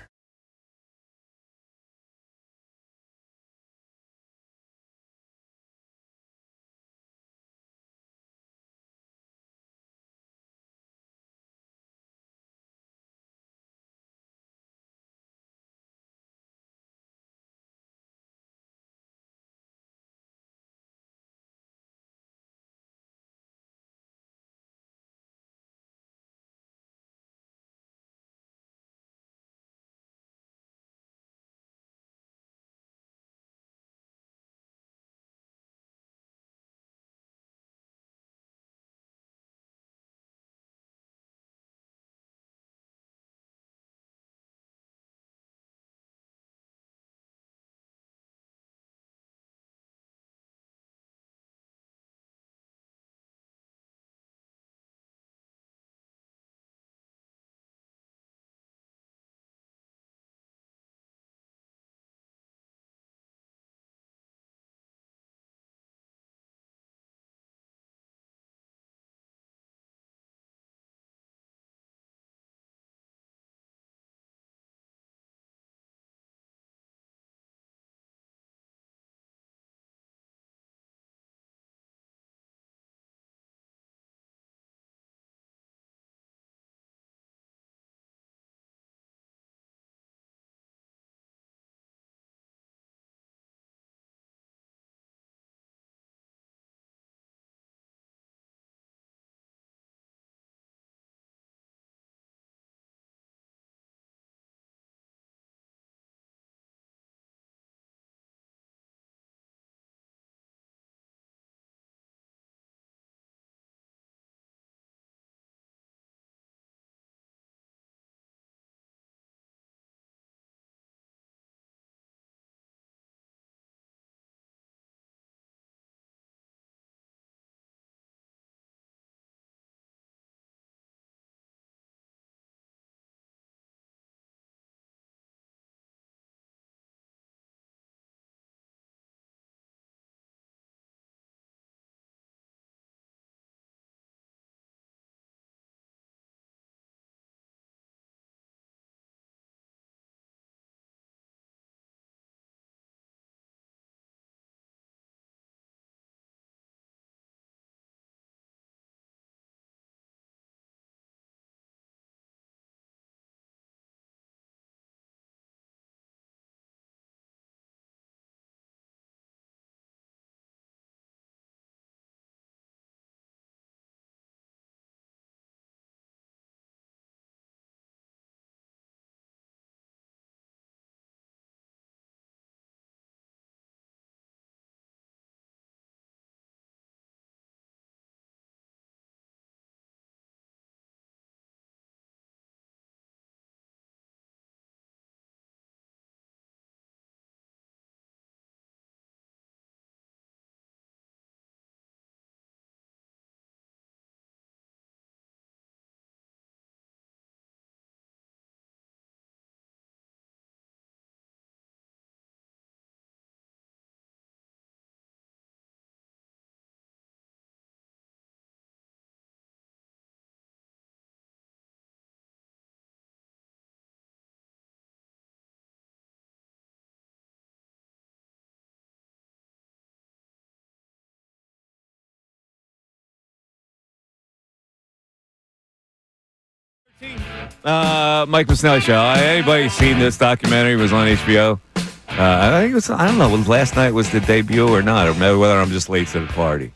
Mike Missanelli show. Anybody seen this documentary? It was on HBO. I think it was. I don't know. Last night was the debut or not, or whether I'm just late to the party.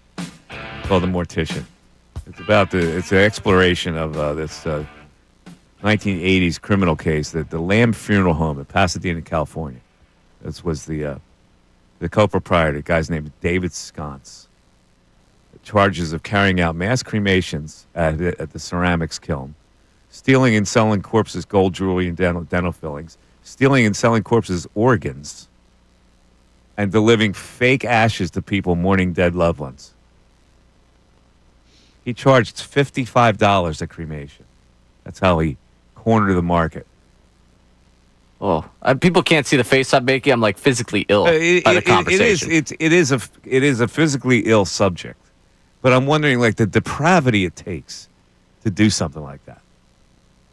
Called The Mortician. It's an exploration of this 1980s criminal case that the Lamb Funeral Home in Pasadena, California. This was the co-proprietor, the guy's name is David Sconce. Charges of carrying out mass cremations at the ceramics kiln, stealing and selling corpses' gold jewelry and dental fillings, stealing and selling corpses' organs, and delivering fake ashes to people mourning dead loved ones. He charged $55 a cremation. That's how he cornered the market. Oh, people can't see the face I'm making. I'm like physically ill by the conversation. It is a physically ill subject, but I'm wondering like the depravity it takes to do something like that.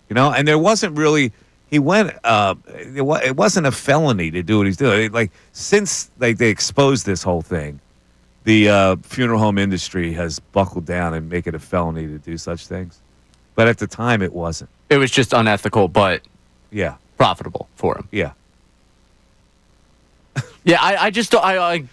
You know, and there wasn't really. He went. It wasn't a felony to do what he's doing. Like since they exposed this whole thing, the funeral home industry has buckled down and make it a felony to do such things. But at the time, it wasn't. It was just unethical, but profitable for him. Yeah. Yeah, I just don't. I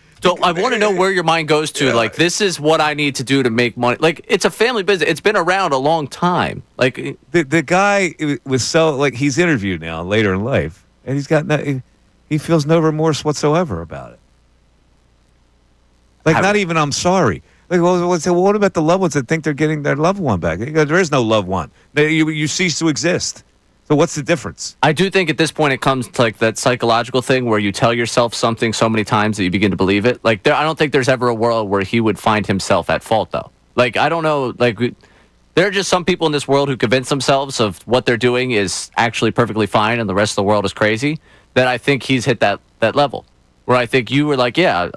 want to know where your mind goes to. Like, this is what I need to do to make money. Like, it's a family business. It's been around a long time. Like the guy was so like he's interviewed now later in life, and he's got he feels no remorse whatsoever about it. Like, not even I'm sorry. Like, well, what about the loved ones that think they're getting their loved one back? There is no loved one. You cease to exist. So what's the difference? I do think at this point it comes to like that psychological thing where you tell yourself something so many times that you begin to believe it. Like, I don't think there's ever a world where he would find himself at fault, though. Like, I don't know. Like, there are just some people in this world who convince themselves of what they're doing is actually perfectly fine and the rest of the world is crazy. That I think he's hit that level where I think you were like, yeah,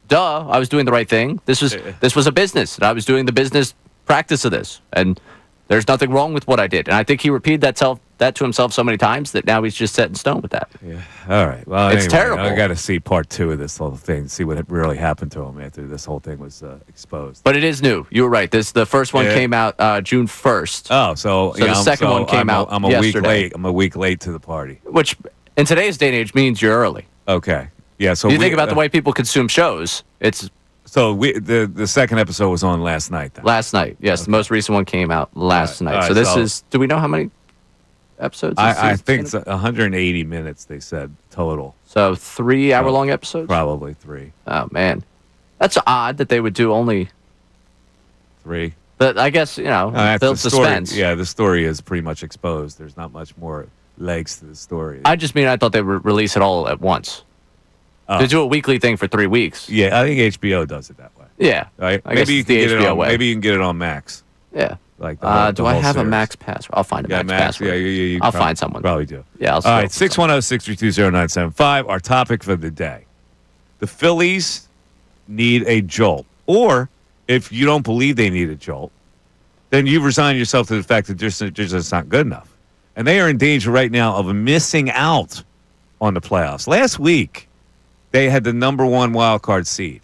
duh, I was doing the right thing. This was a business, and I was doing the business practice of this, and there's nothing wrong with what I did. And I think he repeated that to himself so many times that now he's just set in stone with that. Yeah. All right. Well, it's terrible. I got to see part 2 of this whole thing, see what really happened to him after this whole thing was exposed. But it is new. You were right. The first one came out June 1st. Oh, so the second one came out I'm a yesterday. week late. I'm a week late to the party. Which, in today's day and age, means you're early. Okay. Yeah. So you think about the way people consume shows. It's so the second episode was on last night. Then. Last night, yes. Okay. The most recent one came out last night. Right, so this is. Do we know how many episodes? I think it's 180 minutes. They said total. So 3-hour-long episodes. Probably 3. Oh man, that's odd that they would do only 3. But I guess build suspense. Yeah, the story is pretty much exposed. There's not much more legs to the story. I thought they would release it all at once. They do a weekly thing for 3 weeks. Yeah, I think HBO does it that way. Yeah, right. Maybe you can get it on. Maybe you can get it on Max. Yeah. Like do I have a Max password? I'll find a Max password. Yeah, I'll find someone. Probably do. Yeah. All right. 610-632-0975. Our topic for the day: the Phillies need a jolt, or if you don't believe they need a jolt, then you resign yourself to the fact that they're just not good enough, and they are in danger right now of missing out on the playoffs. Last week, they had the number 1 wild card seed.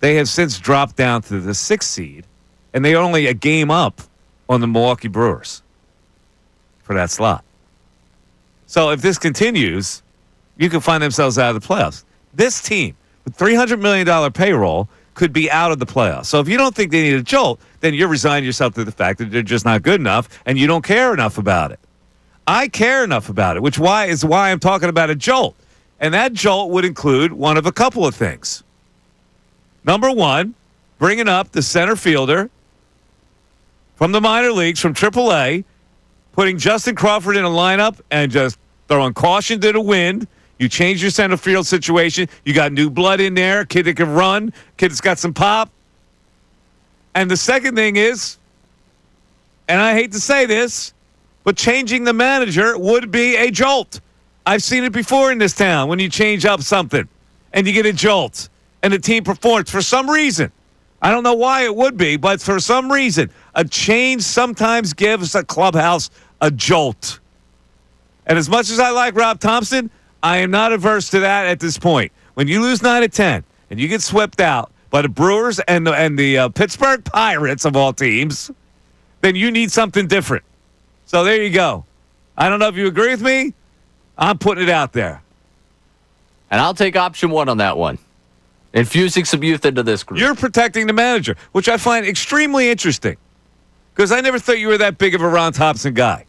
They have since dropped down to the 6th seed, and they are only a game up on the Milwaukee Brewers for that slot. So if this continues, you can find themselves out of the playoffs. This team, with $300 million payroll, could be out of the playoffs. So if you don't think they need a jolt, then you're resigning yourself to the fact that they're just not good enough, and you don't care enough about it. I care enough about it, which is why I'm talking about a jolt. And that jolt would include one of a couple of things. Number 1, bringing up the center fielder from the minor leagues, from AAA, putting Justin Crawford in a lineup and just throwing caution to the wind. You change your center field situation. You got new blood in there, a kid that can run, kid that's got some pop. And the second thing is, and I hate to say this, but changing the manager would be a jolt. I've seen it before in this town when you change up something and you get a jolt and the team performs for some reason. I don't know why it would be, but for some reason, a change sometimes gives a clubhouse a jolt. And as much as I like Rob Thompson, I am not averse to that at this point. When you lose 9-10 and you get swept out by the Brewers and the Pittsburgh Pirates of all teams, then you need something different. So there you go. I don't know if you agree with me. I'm putting it out there. And I'll take option one on that one. Infusing some youth into this group. You're protecting the manager, which I find extremely interesting. Because I never thought you were that big of a Ron Thompson guy.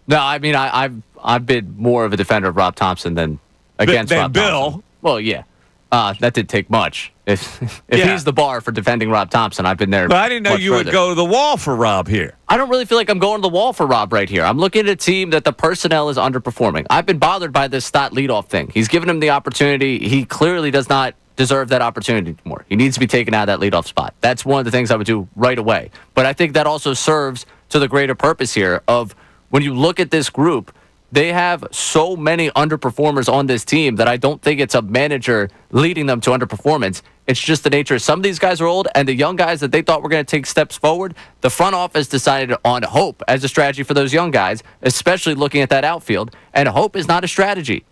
No, I mean, I've been more of a defender of Rob Thompson than against Rob Bill. Thompson. Well, yeah. That did take much. If he's the bar for defending Rob Thompson, I've been there. But I didn't know you further. would go to the wall for Rob here. I don't really feel like I'm going to the wall for Rob right here. I'm looking at a team that the personnel is underperforming. I've been bothered by this Stott leadoff thing. He's given him the opportunity. He clearly does not deserve that opportunity anymore. He needs to be taken out of that leadoff spot. That's one of the things I would do right away. But I think that also serves to the greater purpose here of when you look at this group, they have so many underperformers on this team that I don't think it's a manager leading them to underperformance. It's just the nature. Some of these guys are old, and the young guys that they thought were going to take steps forward, the front office decided on hope as a strategy for those young guys, especially looking at that outfield, and hope is not a strategy.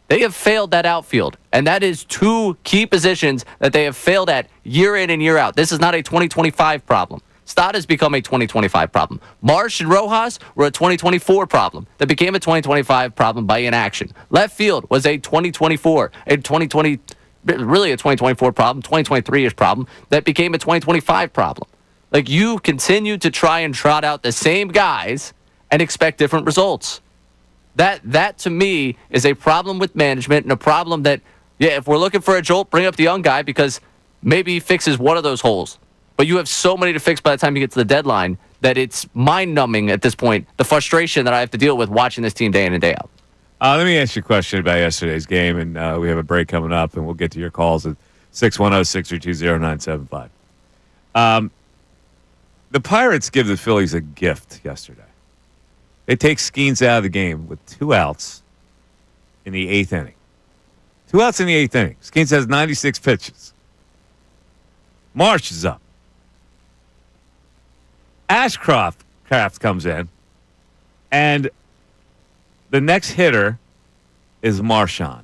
They have failed that outfield, and that is two key positions that they have failed at year in and year out. This is not a 2025 problem. Stott has become a 2025 problem. Marsh and Rojas were a 2024 problem that became a 2025 problem by inaction. Left field was a 2024, really a 2024 problem, 2023-ish problem that became a 2025 problem. Like, you continue to try and trot out the same guys and expect different results. That to me is a problem with management and a problem that, yeah, if we're looking for a jolt, bring up the young guy because maybe he fixes one of those holes. But you have so many to fix by the time you get to the deadline that it's mind-numbing at this point, the frustration that I have to deal with watching this team day in and day out. Let me ask you a question about yesterday's game, and we have a break coming up, and we'll get to your calls at 610-632-0975. The Pirates give the Phillies a gift yesterday. They take Skeens out of the game with 2 outs in the 8th inning. 2 outs in the 8th inning. Skeens has 96 pitches. Marsh is up. Ashcraft comes in, and the next hitter is Marchand.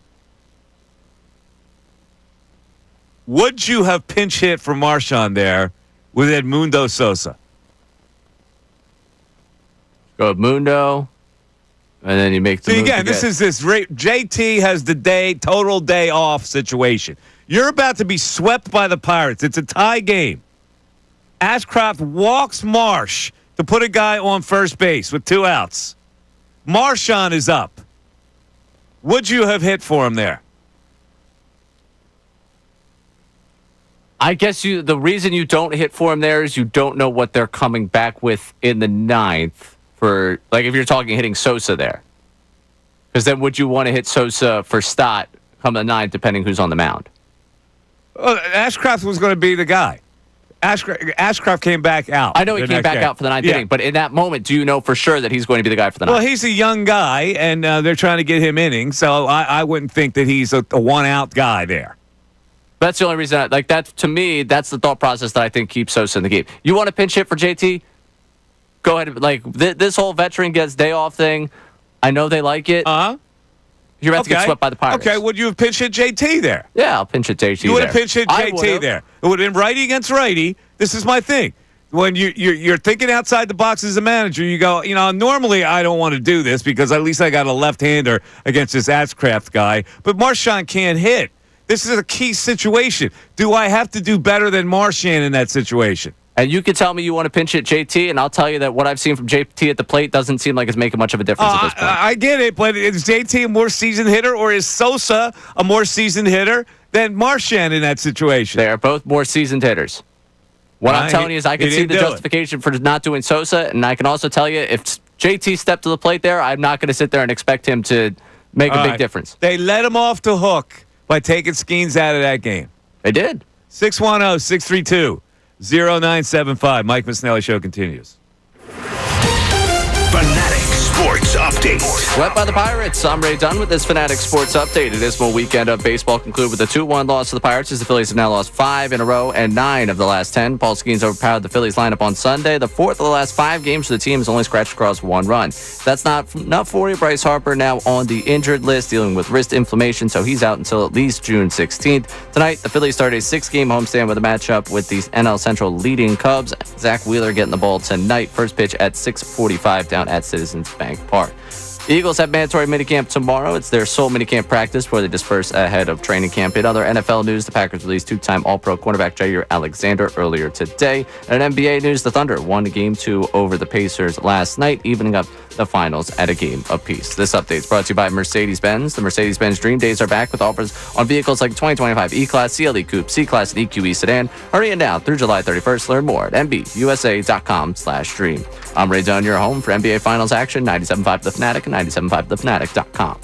Would you have pinch hit for Marchand there with Edmundo Sosa? Go Edmundo, and then you make the move again, this is JT has the total day off situation. You're about to be swept by the Pirates. It's a tie game. Ashcraft walks Marsh to put a guy on first base with 2 outs. Marchand is up. Would you have hit for him there? I guess the reason you don't hit for him there is you don't know what they're coming back with in the 9th for, like, if you're talking hitting Sosa there. Because then would you want to hit Sosa for Stott come the 9th depending who's on the mound? Well, Ashcraft was going to be the guy. Ashcraft came back out. I know he came back out for the 9th inning, but in that moment, do you know for sure that he's going to be the guy for the 9th? Well, he's a young guy, and they're trying to get him innings, so I wouldn't think that he's a one-out guy there. That's the only reason. To me, that's the thought process that I think keeps Sosa in the game. You want to pinch hit for JT? Go ahead. This whole veteran gets day off thing, I know they like it. You're about to get swept by the Pirates. Okay, would you have pinch hit JT there? Yeah, I'll pinch hit JT. You would have pinch hit JT there. It would have been righty against righty. This is my thing. When you're thinking outside the box as a manager, you go, normally I don't want to do this because at least I got a left-hander against this Ashcraft guy. But Marchand can't hit. This is a key situation. Do I have to do better than Marchand in that situation? And you can tell me you want to pinch hit JT, and I'll tell you that what I've seen from JT at the plate doesn't seem like it's making much of a difference at this point. I get it, but is JT a more seasoned hitter, or is Sosa a more seasoned hitter than Marchand in that situation? They are both more seasoned hitters. What I'm telling you is I can see the justification for not doing Sosa, and I can also tell you if JT stepped to the plate there, I'm not going to sit there and expect him to make a big difference. They let him off the hook by taking Skeens out of that game. They did. 610-632-0975. Mike Missanelli Show continues. Fanatics Sports Update. Swept by the Pirates. I'm Ray Dunn with this Fanatic Sports Update. A dismal weekend of baseball concluded with a 2-1 loss to the Pirates as the Phillies have now lost 5 in a row and 9 of the last 10. Paul Skeens overpowered the Phillies lineup on Sunday. The 4th of the last 5 games for the team has only scratched across 1 run. That's not enough for you. Bryce Harper now on the injured list dealing with wrist inflammation, so he's out until at least June 16th. Tonight, the Phillies start a 6-game homestand with a matchup with the NL Central leading Cubs. Zach Wheeler getting the ball tonight. First pitch at 6:45 down at Citizens Bank Park. Eagles have mandatory minicamp tomorrow. It's their sole minicamp practice before they disperse ahead of training camp. In other NFL news, the Packers released 2-time All-Pro cornerback Jair Alexander earlier today. And in NBA news, the Thunder won Game 2 over the Pacers last night, evening up the finals at a game apiece. This update is brought to you by Mercedes-Benz. The Mercedes-Benz Dream Days are back with offers on vehicles like 2025 E-Class, CLE Coupe, C-Class, and EQE Sedan. Hurry in now through July 31st. Learn more at MBUSA.com/dream. I'm Ray Dunn, your home for NBA Finals action, 97.5 The Fanatic and 97.5thefanatic.com.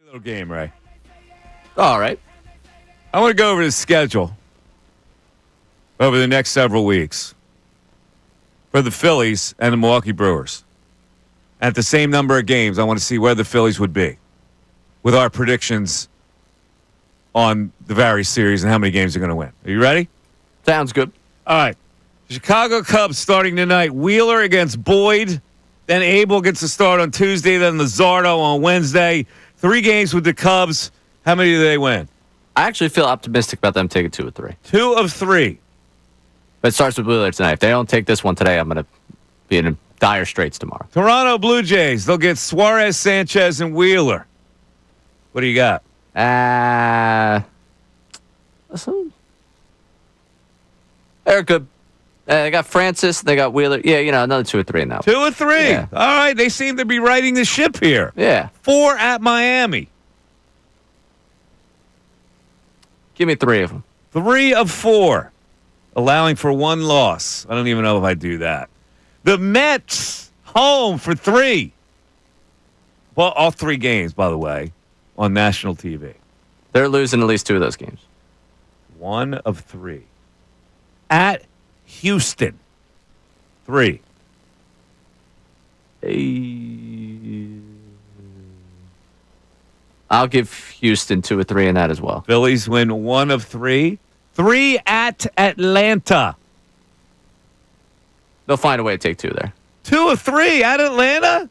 Little game, Ray. All right. I want to go over the schedule over the next several weeks for the Phillies and the Milwaukee Brewers. At the same number of games, I want to see where the Phillies would be with our predictions on the various series and how many games they're going to win. Are you ready? Sounds good. All right. Chicago Cubs starting tonight. Wheeler against Boyd. Then Abel gets the start on Tuesday. Then Luzardo on Wednesday. 3 games with the Cubs. How many do they win? I actually feel optimistic about them taking 2 of 3. 2 of 3. But it starts with Wheeler tonight. If they don't take this one today, I'm going to be in dire straits tomorrow. Toronto Blue Jays. They'll get Suarez, Sanchez, and Wheeler. What do you got? They're good. They got Francis. They got Wheeler. Yeah, another 2 or 3 in that 2 or 3. Yeah. All right. They seem to be righting the ship here. Yeah. 4 at Miami. Give me 3 of them. 3 of 4. Allowing for 1 loss. I don't even know if I do that. The Mets home for 3. Well, all 3 games, by the way, on national TV. They're losing at least 2 of those games. 1 of 3. At Houston. 3. I'll give Houston 2 or 3 in that as well. Phillies win 1 of 3. 3 at Atlanta. They'll find a way to take 2 there. 2 of 3 at Atlanta?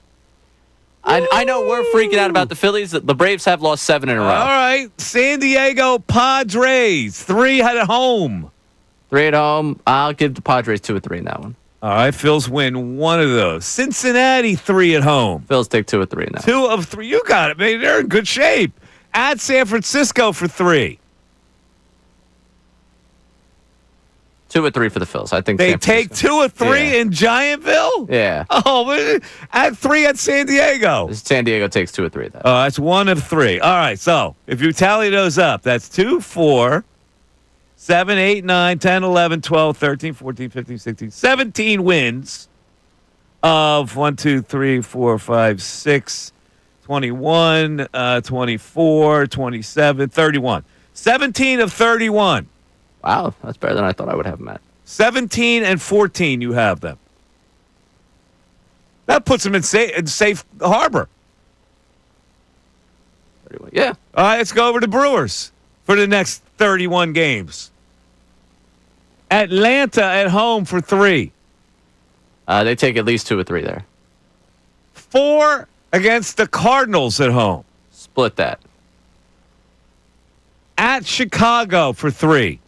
I know we're freaking out about the Phillies. The Braves have lost 7 in a row. All right. San Diego Padres. 3 at home. 3 at home. I'll give the Padres 2 or 3 in that one. All right. Phils win 1 of those. Cincinnati, 3 at home. Phils take 2 or 3 in that 2 of 3. You got it, man. They're in good shape. At San Francisco for 3. 2 or 3 for the Phils. I think they take 2 or 3 in Giantville? Yeah. Oh, at 3 at San Diego. San Diego takes 2 or 3 of that. Oh, that's 1 of 3. All right. So if you tally those up, that's 2, 4, 7, 8, 9, 10, 11, 12, 13, 14, 15, 16, 17 wins of 1, 2, 3, 4, 5, 6, 21, 24, 27, 31. 17 of 31. Wow, that's better than I thought I would have them at. 17 and 14, you have them. That puts them in safe harbor. 31. Yeah. All right, let's go over to Brewers for the next 31 games. Atlanta at home for 3. They take at least 2 or 3 there. 4 against the Cardinals at home. Split that. At Chicago for 3.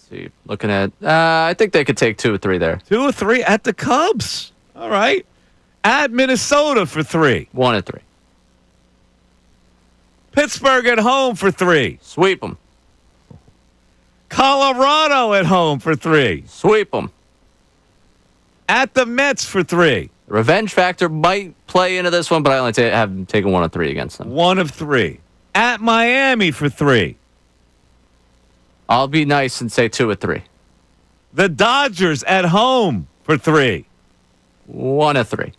See, looking at, I think they could take 2 or 3 there. 2 or 3 at the Cubs. All right. At Minnesota for 3. 1 or 3. Pittsburgh at home for 3. Sweep them. Colorado at home for 3. Sweep them. At the Mets for 3. The revenge factor might play into this one, but I only have them taken 1 of 3 against them. 1 of 3. At Miami for 3. I'll be nice and say 2 or 3. The Dodgers at home for 3. 1 of 3.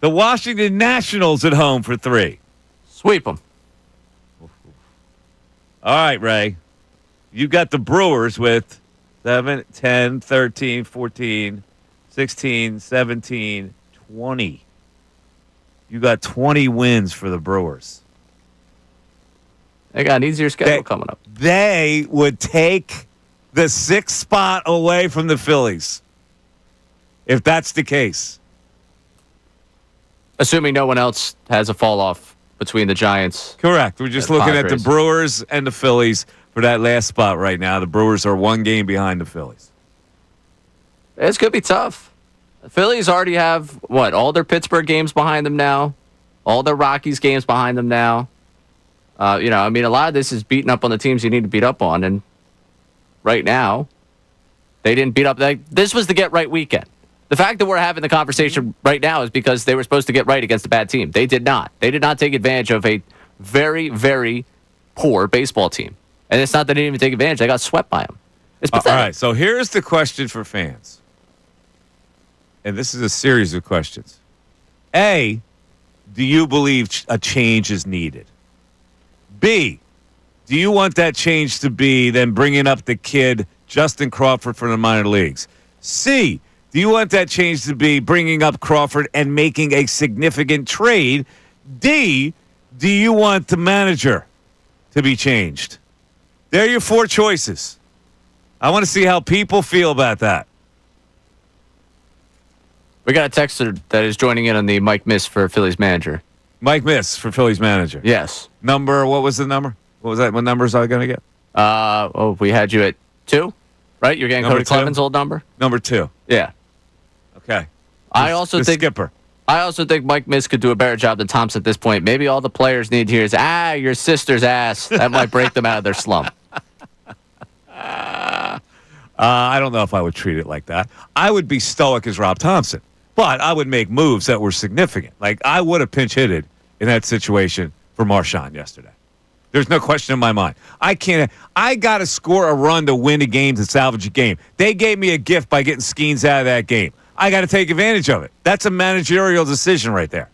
The Washington Nationals at home for 3. Sweep them. All right, Ray. You got the Brewers with 7, 10, 13, 14, 16, 17, 20. You got 20 wins for the Brewers. They got an easier schedule coming up. They would take the 6th spot away from the Phillies if that's the case. Assuming no one else has a fall off between the Giants. Correct. We're just looking at the Brewers and the Phillies for that last spot right now. The Brewers are 1 game behind the Phillies. It's going to be tough. The Phillies already have, all their Pittsburgh games behind them now. All their Rockies games behind them now. A lot of this is beating up on the teams you need to beat up on. And right now, they didn't beat up. This was the get-right weekend. The fact that we're having the conversation right now is because they were supposed to get right against a bad team. They did not. They did not take advantage of a very, very poor baseball team. And it's not that they didn't even take advantage. They got swept by them. It's pathetic. All right, so here's the question for fans. And this is a series of questions. A, do you believe a change is needed? B, do you want that change to be then bringing up the kid Justin Crawford from the minor leagues? C, do you want that change to be bringing up Crawford and making a significant trade? D, do you want the manager to be changed? There are your 4 choices. I want to see how people feel about that. We got a texter that is joining in on the Mike Miss for Phillies manager. Mike Miss for Phillies manager. Yes. What was the number? What was that? What numbers are I going to get? We had you at 2, right? You're getting Number Cody 2? Clemens' old number? Number 2. Yeah. Okay. I also think skipper. I also think Mike Miss could do a better job than Thompson at this point. Maybe all the players need to hear is, your sister's ass. That might break them out of their slump. I don't know if I would treat it like that. I would be stoic as Rob Thompson, but I would make moves that were significant. Like, I would have pinch hitted in that situation for Marchand yesterday. There's no question in my mind. I got to score a run to win a game, to salvage a game. They gave me a gift by getting Skeens out of that game. I got to take advantage of it. That's a managerial decision right there.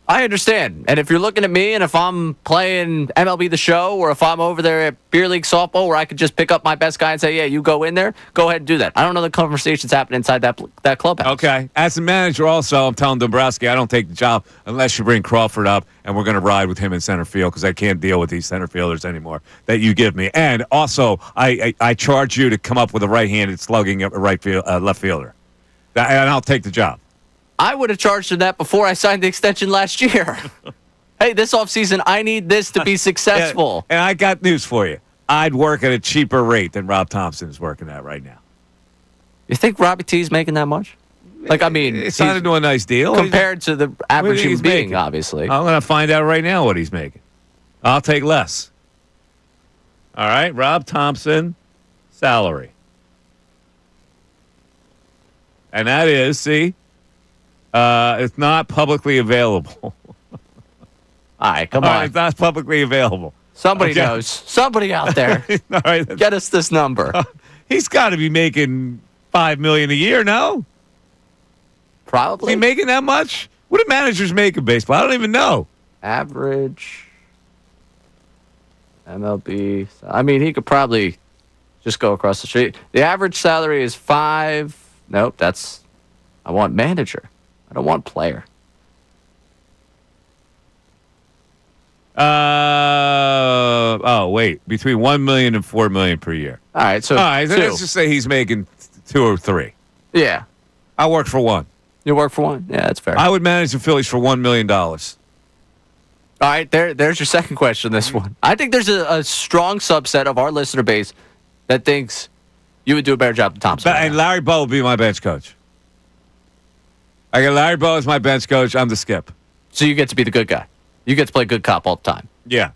I understand. And if you're looking at me and if I'm playing MLB The Show or if I'm over there at Beer League Softball where I could just pick up my best guy and say, yeah, you go in there, go ahead and do that. I don't know the conversations happening inside that clubhouse. Okay. As a manager also, I'm telling Dombrowski I don't take the job unless you bring Crawford up and we're going to ride with him in center field because I can't deal with these center fielders anymore that you give me. And also, I charge you to come up with a right-handed slugging left fielder. And I'll take the job. I would have charged him that before I signed the extension last year. Hey, this offseason, I need this to be successful. And I got news for you. I'd work at a cheaper rate than Rob Thompson is working at right now. You think Robbie T's making that much? Like, I mean, it's signed into a nice deal. Compared to the average human being, making? Obviously. I'm going to find out right now what he's making. I'll take less. All right, Rob Thompson, salary. And that is, it's not publicly available. All right, come on. It's not publicly available. Somebody knows. Somebody out there. All right. Get us this number. He's got to be making $5 million a year, no? Probably. Is he making that much? What do managers make in baseball? I don't even know. Average MLB. I mean, he could probably just go across the street. The average salary is 5. Nope, I want manager. I don't want player. Wait. Between $1 million and $4 million per year. All right, so let's just say he's making 2 or 3. Yeah. I work for 1. You work for 1? Yeah, that's fair. I would manage the Phillies for $1 million. All right, there's your second question, this one. I think there's a strong subset of our listener base that thinks you would do a better job than Thompson. And Larry Bowe would be my bench coach. I got Larry Bowe as my bench coach. I'm the skip. So you get to be the good guy. You get to play good cop all the time. Yeah.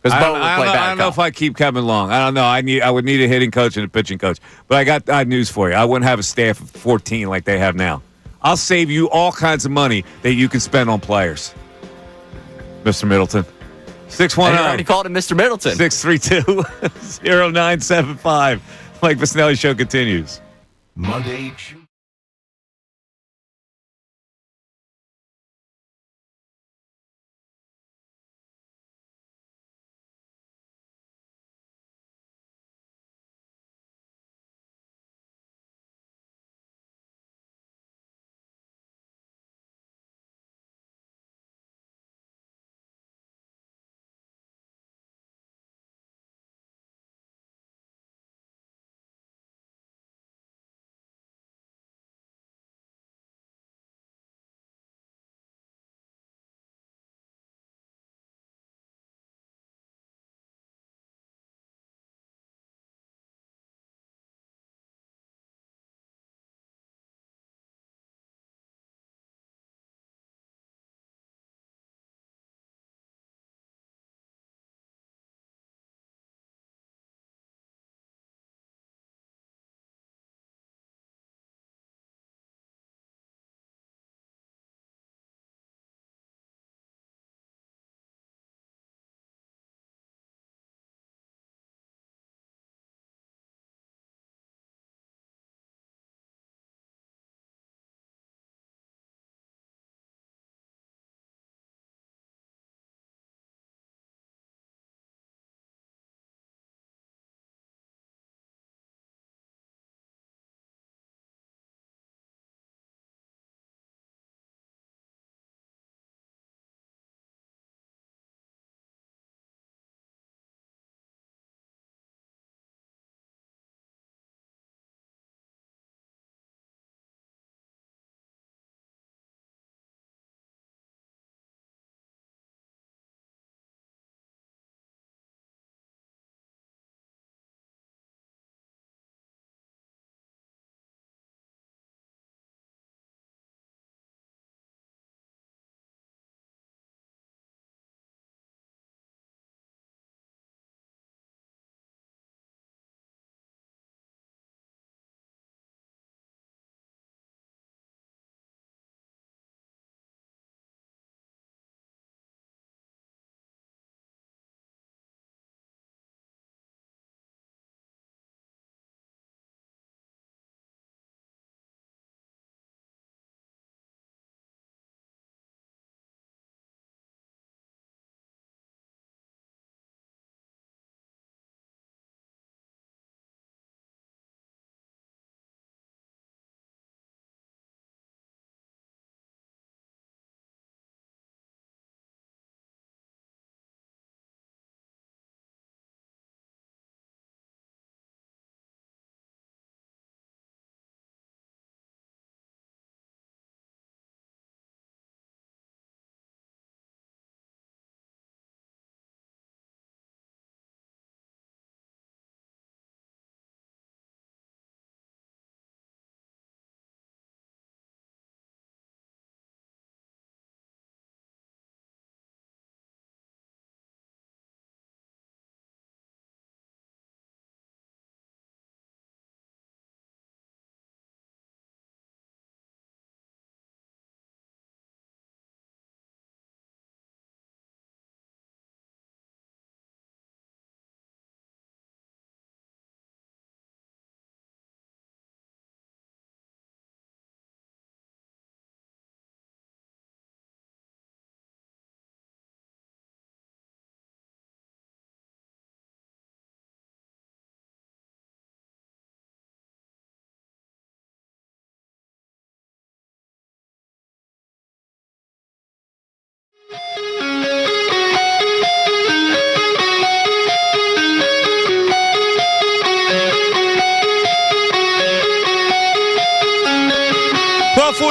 Because Bowe would play bad cop. I don't know if I keep Kevin Long. I don't know. I would need a hitting coach and a pitching coach. But I got news for you. I wouldn't have a staff of 14 like they have now. I'll save you all kinds of money that you can spend on players. Mr. Middleton. 610. You already called him Mr. Middleton. 632-0975. Mike Missanelli Show continues. Monday.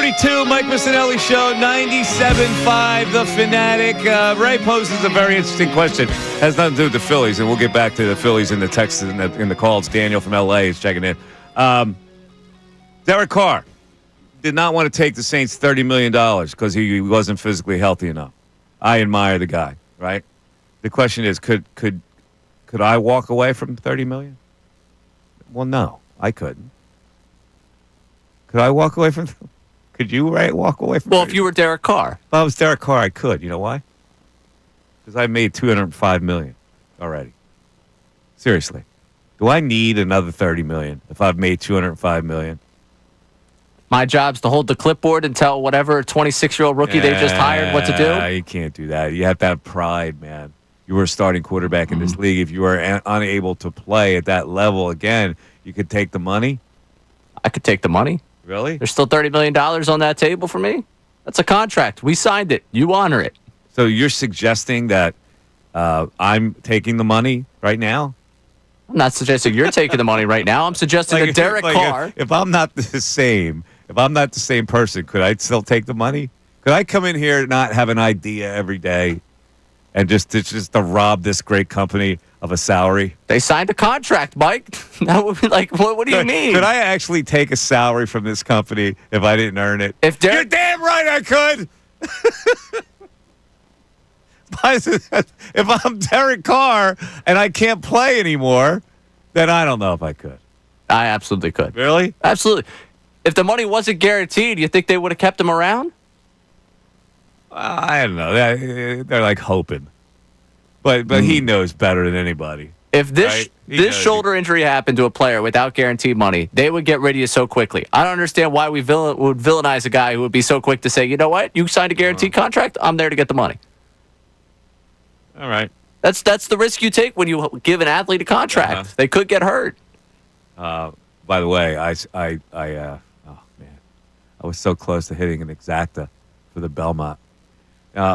6:32, Mike Missanelli Show, 97.5, The Fanatic. Ray poses a very interesting question. Has nothing to do with the Phillies, and we'll get back to the Phillies in the texts and in the calls. Daniel from L.A. is checking in. Derek Carr did not want to take the Saints $30 million because he wasn't physically healthy enough. I admire the guy, right? The question is, could I walk away from $30 million? Well, no, I couldn't. Could I walk away from? Could you walk away from? Well, if you were Derek Carr, if I was Derek Carr, I could. You know why? Because I made $205 million already. Seriously, do I need another $30 million if I've made $205 million? My job's to hold the clipboard and tell whatever 26-year-old rookie they just hired what to do. You can't do that. You have to have pride, man. You were a starting quarterback in this league. If you were unable to play at that level again, you could take the money. I could take the money. Really? There's still $30 million on that table for me. That's a contract. We signed it. You honor it. So you're suggesting that I'm taking the money right now? I'm not suggesting you're taking the money right now. I'm suggesting that Derek Carr. If I'm not the same person, could I still take the money? Could I come in here and not have an idea every day and just to rob this great company of a salary? They signed a contract, Mike. That would be like, what do you mean? Could I actually take a salary from this company if I didn't earn it? You're damn right I could. If I'm Derek Carr and I can't play anymore, then I don't know if I could. I absolutely could. Really? Absolutely. If the money wasn't guaranteed, you think they would have kept him around? I don't know. They're like hoping. But he knows better than anybody. If this shoulder injury happened to a player without guaranteed money, they would get rid of you so quickly. I don't understand why we would villainize a guy who would be so quick to say, you know what? You signed a guaranteed contract. I'm there to get the money. All right. That's the risk you take when you give an athlete a contract. They could get hurt. By the way, I was so close to hitting an exacta for the Belmont.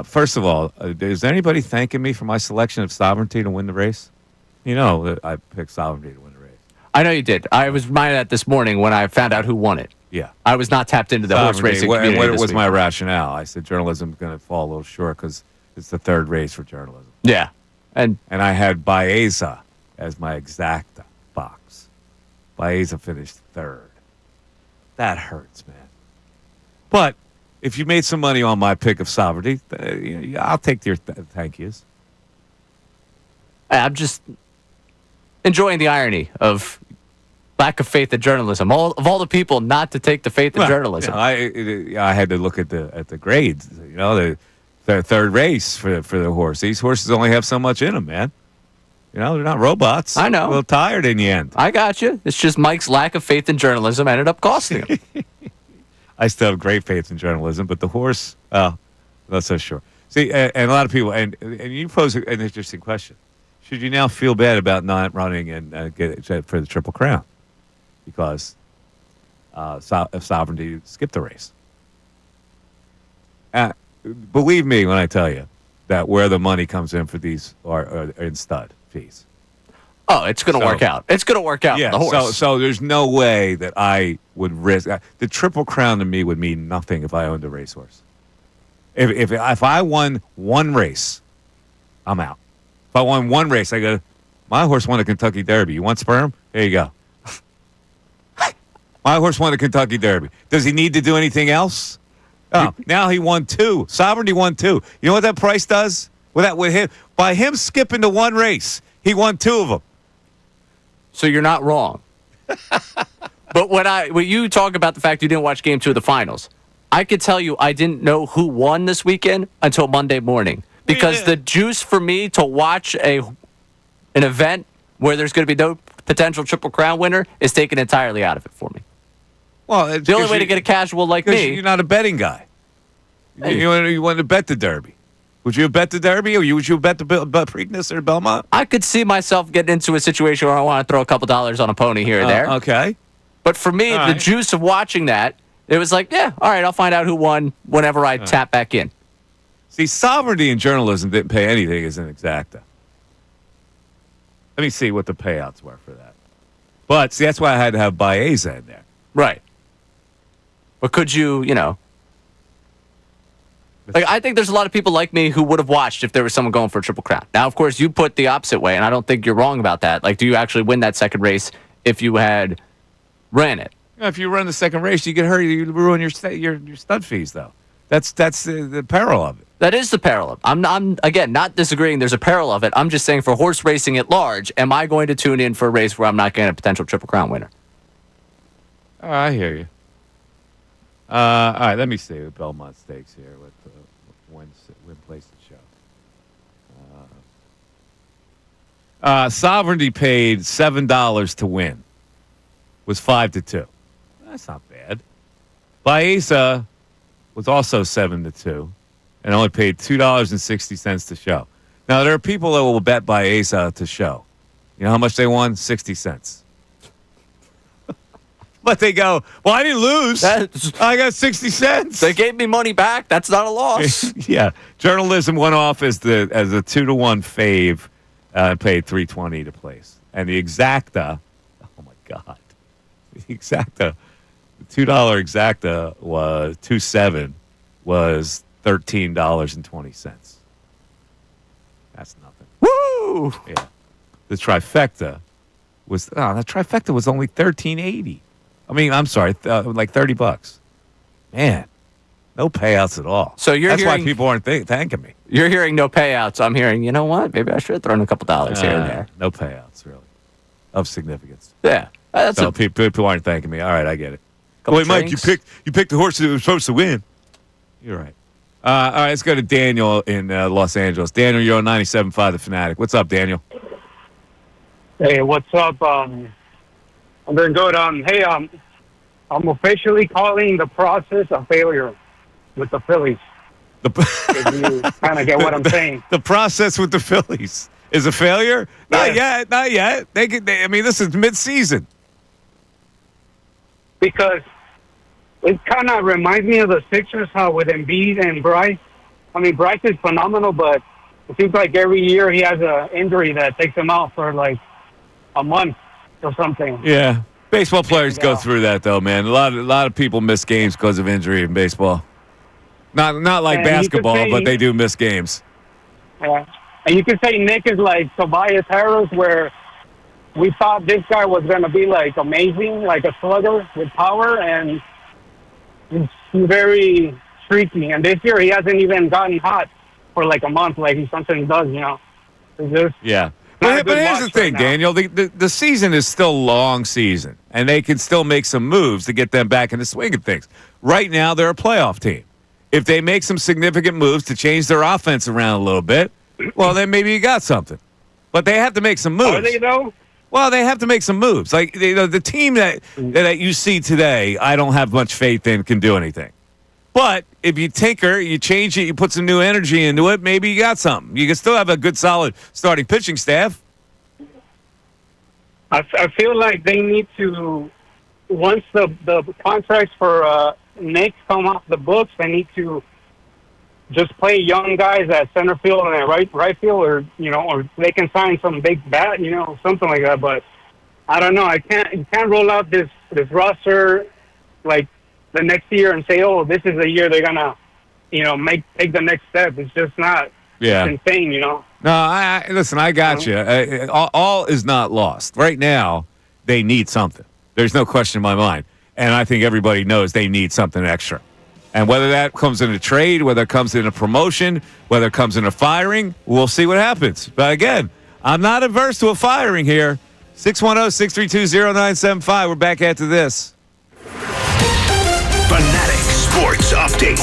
First of all, is anybody thanking me for my selection of Sovereignty to win the race? You know that I picked Sovereignty to win the race. I know you did. I was reminded that this morning when I found out who won it. Yeah. I was not tapped into the horse racing community. What was my rationale? I said journalism is going to fall a little short because it's the third race for journalism. Yeah. And I had Baeza as my exacta box. Baeza finished third. That hurts, man. But if you made some money on my pick of Sovereignty, I'll take your thank yous. I'm just enjoying the irony of lack of faith in journalism. Of all the people not to take the faith in journalism. I had to look at the grades. You know, the third race for the horse. These horses only have so much in them, man. You know, they're not robots. I know. A little tired in the end. I got you. It's just Mike's lack of faith in journalism ended up costing him. I still have great faith in journalism, but the horse, not so sure. See, and a lot of people, and you pose an interesting question. Should you now feel bad about not running and get for the Triple Crown because Sovereignty skipped the race? Believe me when I tell you that where the money comes in for these are in stud fees. Oh, it's going to work out. It's going to work out for the horse. So there's no way that I would risk the Triple Crown. To me would mean nothing if I owned a racehorse. If I won one race, I'm out. If I won one race, I go, my horse won a Kentucky Derby. You want sperm? There you go. My horse won a Kentucky Derby. Does he need to do anything else? Oh, now he won two. Sovereignty won two. You know what that price does? By him skipping to one race, he won two of them. So you're not wrong. But when you talk about the fact you didn't watch Game 2 of the finals, I could tell you I didn't know who won this weekend until Monday morning. Because the juice for me to watch an event where there's going to be no potential Triple Crown winner is taken entirely out of it for me. Well, the only way to get a casual like me... You're not a betting guy. Hey. You want to bet the Derby. Would you have bet the Derby, or would you bet the Preakness or Belmont? I could see myself getting into a situation where I want to throw a couple dollars on a pony here or there. Okay. But for me, the juice of watching that, it was like, yeah, all right, I'll find out who won whenever I tap back in. See, Sovereignty in journalism didn't pay anything as an exacta. Let me see what the payouts were for that. But, see, that's why I had to have Baeza in there. Right. But could you, Like, I think there's a lot of people like me who would have watched if there was someone going for a Triple Crown. Now, of course, you put the opposite way, and I don't think you're wrong about that. Like, do you actually win that second race if you had ran it? If you run the second race, you get hurt. You ruin your stud fees, though. That's the peril of it. That is the peril of it. I'm again not disagreeing. There's a peril of it. I'm just saying for horse racing at large, am I going to tune in for a race where I'm not getting a potential Triple Crown winner? Oh, I hear you. All right, let me see with Belmont Stakes here with win place the show. Sovereignty paid $7 to win. Was 5-2. That's not bad. Baeza was also 7-2, and only paid $2.60 to show. Now there are people that will bet Baeza to show. You know how much they won? 60 cents. But they go, well, I didn't lose. I got 60 cents. They gave me money back. That's not a loss. Yeah. Journalism went off as a 2-1 fave and paid $3.20 to place. And the exacta, oh my God. The exacta, the $2 exacta was 2.7 was $13.20. That's nothing. Woo! Yeah. The trifecta was only $13.80. I mean, I'm sorry, like $30. Man, no payouts at all. So that's why people aren't thanking me. You're hearing no payouts. I'm hearing, you know what? Maybe I should have thrown a couple dollars here and there. No payouts, really, of significance. Yeah, people aren't thanking me. All right, I get it. Wait, Mike, you picked the horse that was supposed to win. You're right. All right, let's go to Daniel in Los Angeles. Daniel, you're on 97.5 The Fanatic. What's up, Daniel? Hey, what's up? I'm doing good. Hey, I'm officially calling the process a failure with the Phillies. If you kind of get what I'm saying. The process with the Phillies is a failure? Not yet. Not yet. I mean, this is mid-season. Because it kind of reminds me of the Sixers, how with Embiid and Bryce. I mean, Bryce is phenomenal, but it seems like every year he has an injury that takes him out for like a month or something. Yeah. Baseball players go through that, though, man. A lot of people miss games because of injury in baseball. Not like basketball, but they do miss games. Yeah. And you could say Nick is like Tobias Harris, where we thought this guy was going to be like amazing, like a slugger with power, and he's very streaky. And this year he hasn't even gotten hot for like a month like he sometimes does, you know. Yeah. But here's the thing, Daniel. The season is still a long season, and they can still make some moves to get them back in the swing of things. Right now, they're a playoff team. If they make some significant moves to change their offense around a little bit, well, then maybe you got something. But they have to make some moves. Are they, though? Well, they have to make some moves. Like the team that you see today, I don't have much faith in can do anything. But if you tinker, you change it, you put some new energy into it, maybe you got something. You can still have a good, solid starting pitching staff. I feel like they need to, once the contracts for Nick come off the books, they need to just play young guys at center field and at right field, or or they can sign some big bat, something like that. But I don't know. You can't roll out this roster like the next year and say, oh, this is the year they're gonna, take the next step. It's just not. Yeah. It's insane, No, listen, I got you. All is not lost. Right now, they need something. There's no question in my mind. And I think everybody knows they need something extra. And whether that comes in a trade, whether it comes in a promotion, whether it comes in a firing, we'll see what happens. But again, I'm not averse to a firing here. 610-632-0975. We're back after this. Fanatic Sports Update.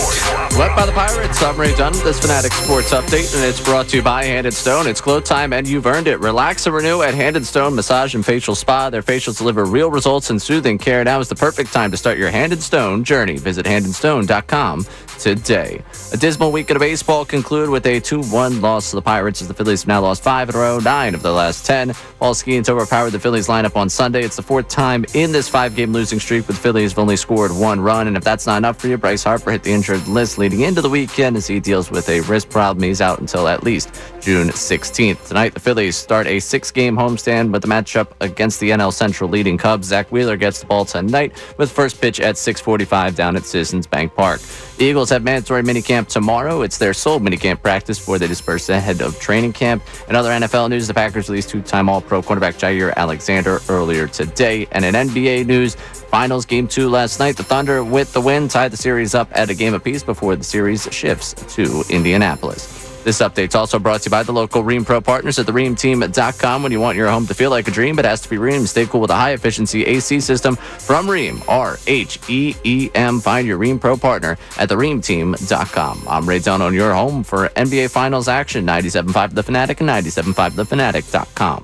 Left by the Pirates, I'm Ray Dunn. This Fanatic Sports Update, and it's brought to you by Hand & Stone. It's glow time, and you've earned it. Relax and renew at Hand & Stone Massage and Facial Spa. Their facials deliver real results and soothing care. Now is the perfect time to start your Hand & Stone journey. Visit handandstone.com today. A dismal week of baseball concluded with a 2-1 loss to the Pirates as the Phillies have now lost 5 in a row, 9 of the last 10. While Skeens overpowered the Phillies lineup on Sunday, it's the 4th time in this 5-game losing streak, with the Phillies have only scored 1 run. And if that's not enough for you, Bryce Harper hit the injured list leading into the weekend as he deals with a wrist problem. He's out until at least June 16th. Tonight, the Phillies start a 6-game homestand with the matchup against the NL Central leading Cubs. Zach Wheeler gets the ball tonight with first pitch at 6:45 down at Citizens Bank Park. The Eagles have mandatory minicamp tomorrow. It's their sole minicamp practice before they disperse ahead of training camp. In other NFL news, the Packers released two-time All-Pro cornerback Jair Alexander earlier today. And in NBA news, Finals Game 2 last night, the Thunder, with the win, tied the series up at a game apiece before the series shifts to Indianapolis. This update's also brought to you by the local Rheem Pro partners at thereemteam.com. When you want your home to feel like a dream, it has to be Rheem. Stay cool with a high-efficiency AC system from Rheem, R-H-E-E-M. Find your Rheem Pro partner at thereemteam.com. I'm Ray Dunn on your home for NBA Finals action, 97.5 The Fanatic and 97.5thefanatic.com.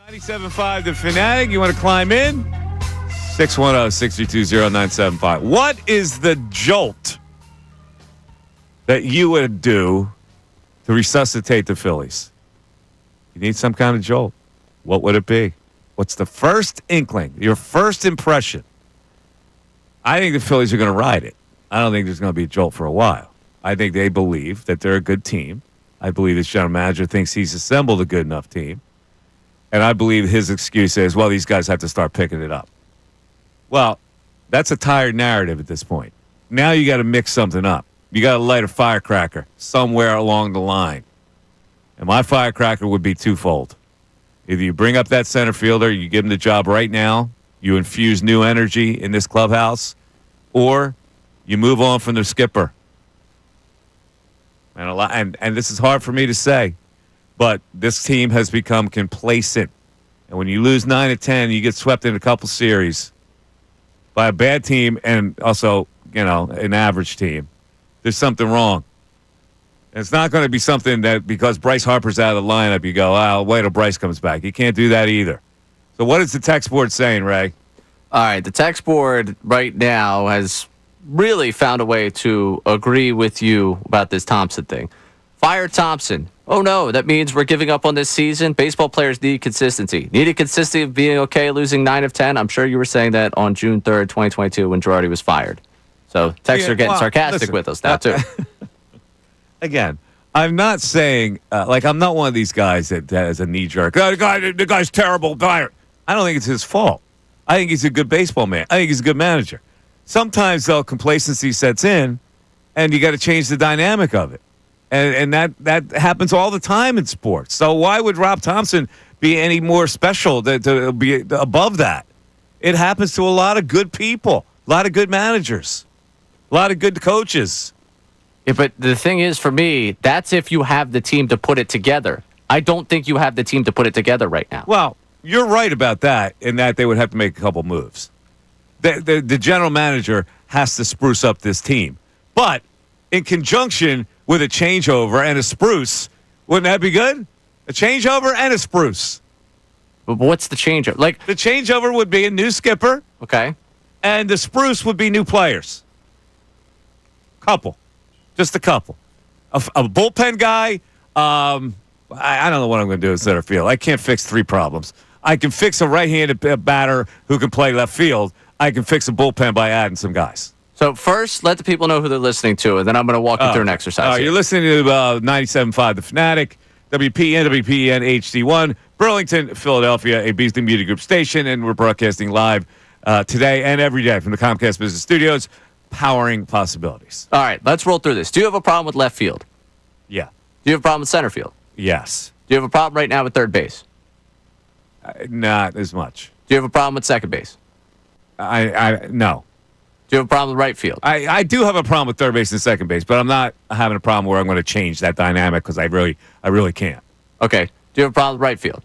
.97.5 The Fanatic. You want to climb in? 610-622-0975. What is the jolt that you would do to resuscitate the Phillies? You need some kind of jolt. What would it be? What's the first inkling, your first impression? I think the Phillies are going to ride it. I don't think there's going to be a jolt for a while. I think they believe that they're a good team. I believe this general manager thinks he's assembled a good enough team. And I believe his excuse is, well, these guys have to start picking it up. Well, that's a tired narrative at this point. Now you got to mix something up. You got to light a firecracker somewhere along the line. And my firecracker would be twofold. Either you bring up that center fielder, you give him the job right now, you infuse new energy in this clubhouse, or you move on from the skipper. And this is hard for me to say, but this team has become complacent. And when you lose 9 of 10, you get swept in a couple series by a bad team and also, an average team. There's something wrong. And it's not going to be something that because Bryce Harper's out of the lineup, you go, oh, wait till Bryce comes back. You can't do that either. So what is the text board saying, Ray? All right, the text board right now has really found a way to agree with you about this Thompson thing. Fire Thompson. Oh, no, that means we're giving up on this season. Baseball players need consistency. Needed consistency of being okay losing 9 of 10. I'm sure you were saying that on June 3rd, 2022 when Girardi was fired. So texts are getting sarcastic with us now, too. Again, I'm not saying, I'm not one of these guys that has a knee-jerk. Oh, the guy's terrible. I don't think it's his fault. I think he's a good baseball man. I think he's a good manager. Sometimes, though, complacency sets in, and you got to change the dynamic of it. And that happens all the time in sports. So why would Rob Thompson be any more special to be above that? It happens to a lot of good people, a lot of good managers, a lot of good coaches. Yeah, but the thing is, for me, that's if you have the team to put it together. I don't think you have the team to put it together right now. Well, you're right about that, in that they would have to make a couple moves. The general manager has to spruce up this team. But in conjunction with a changeover and a spruce, wouldn't that be good? A changeover and a spruce. But what's the changeover? The changeover would be a new skipper. Okay. And the spruce would be new players. Couple. Just a couple. A bullpen guy. I don't know what I'm going to do in center field. I can't fix 3 problems. I can fix a right-handed batter who can play left field. I can fix a bullpen by adding some guys. So first, let the people know who they're listening to, and then I'm going to walk you through an exercise. You're listening to 97.5 The Fanatic, WPN HD1, Burlington, Philadelphia, a Beasley Media Group station, and we're broadcasting live today and every day from the Comcast Business Studios, powering possibilities. All right, let's roll through this. Do you have a problem with left field? Yeah. Do you have a problem with center field? Yes. Do you have a problem right now with third base? Not as much. Do you have a problem with second base? No. Do you have a problem with right field? I do have a problem with third base and second base, but I'm not having a problem where I'm going to change that dynamic because I really can't. Okay. Do you have a problem with right field?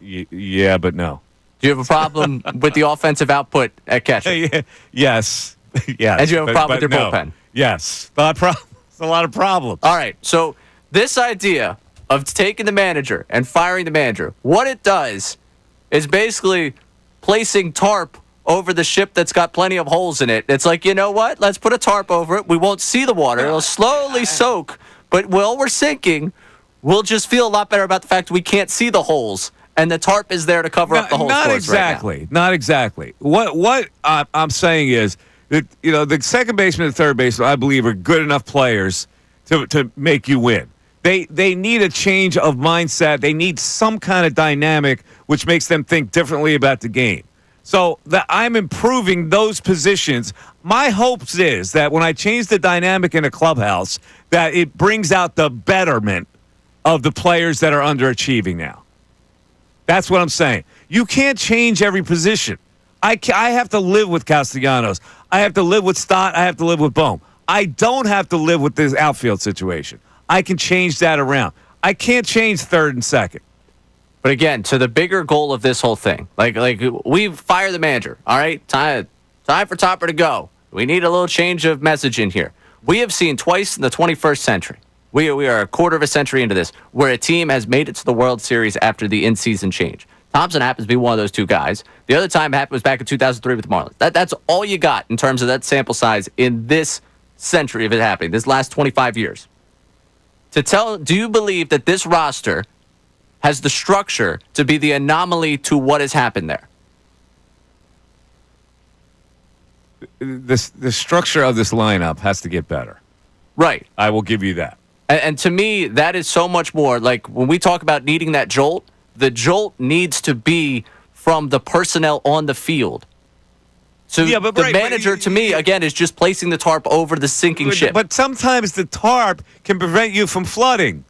Yeah, but no. Do you have a problem with the offensive output at catcher? Yes. Yes. And do you have a problem with your bullpen? Yes. It's a lot of problems. All right. So this idea of taking the manager and firing the manager, what it does is basically placing tarp over the ship that's got plenty of holes in it. It's like, you know what? Let's put a tarp over it. We won't see the water. It'll slowly soak. But while we're sinking, we'll just feel a lot better about the fact we can't see the holes. And the tarp is there to cover up the holes for us right now. Not exactly. What I'm saying is that, the second baseman and third baseman, I believe, are good enough players to make you win. They need a change of mindset. They need some kind of dynamic which makes them think differently about the game. So I'm improving those positions. My hopes is that when I change the dynamic in a clubhouse, that it brings out the betterment of the players that are underachieving now. That's what I'm saying. You can't change every position. I have to live with Castellanos. I have to live with Stott. I have to live with Bohm. I don't have to live with this outfield situation. I can change that around. I can't change third and second. But again, to the bigger goal of this whole thing, like we fire the manager. All right, time for Topper to go. We need a little change of message in here. We have seen twice in the 21st century. We are a quarter of a century into this, where a team has made it to the World Series after the in-season change. Thompson happens to be one of those two guys. The other time happened was back in 2003 with the Marlins. That's all you got in terms of that sample size in this century of it happening, this last 25 years. Do you believe that this roster has the structure to be the anomaly to what has happened there? The structure of this lineup has to get better. Right. I will give you that. And to me, that is so much more. Like when we talk about needing that jolt, the jolt needs to be from the personnel on the field. So the manager, to me, again, is just placing the tarp over the sinking ship. But sometimes the tarp can prevent you from flooding.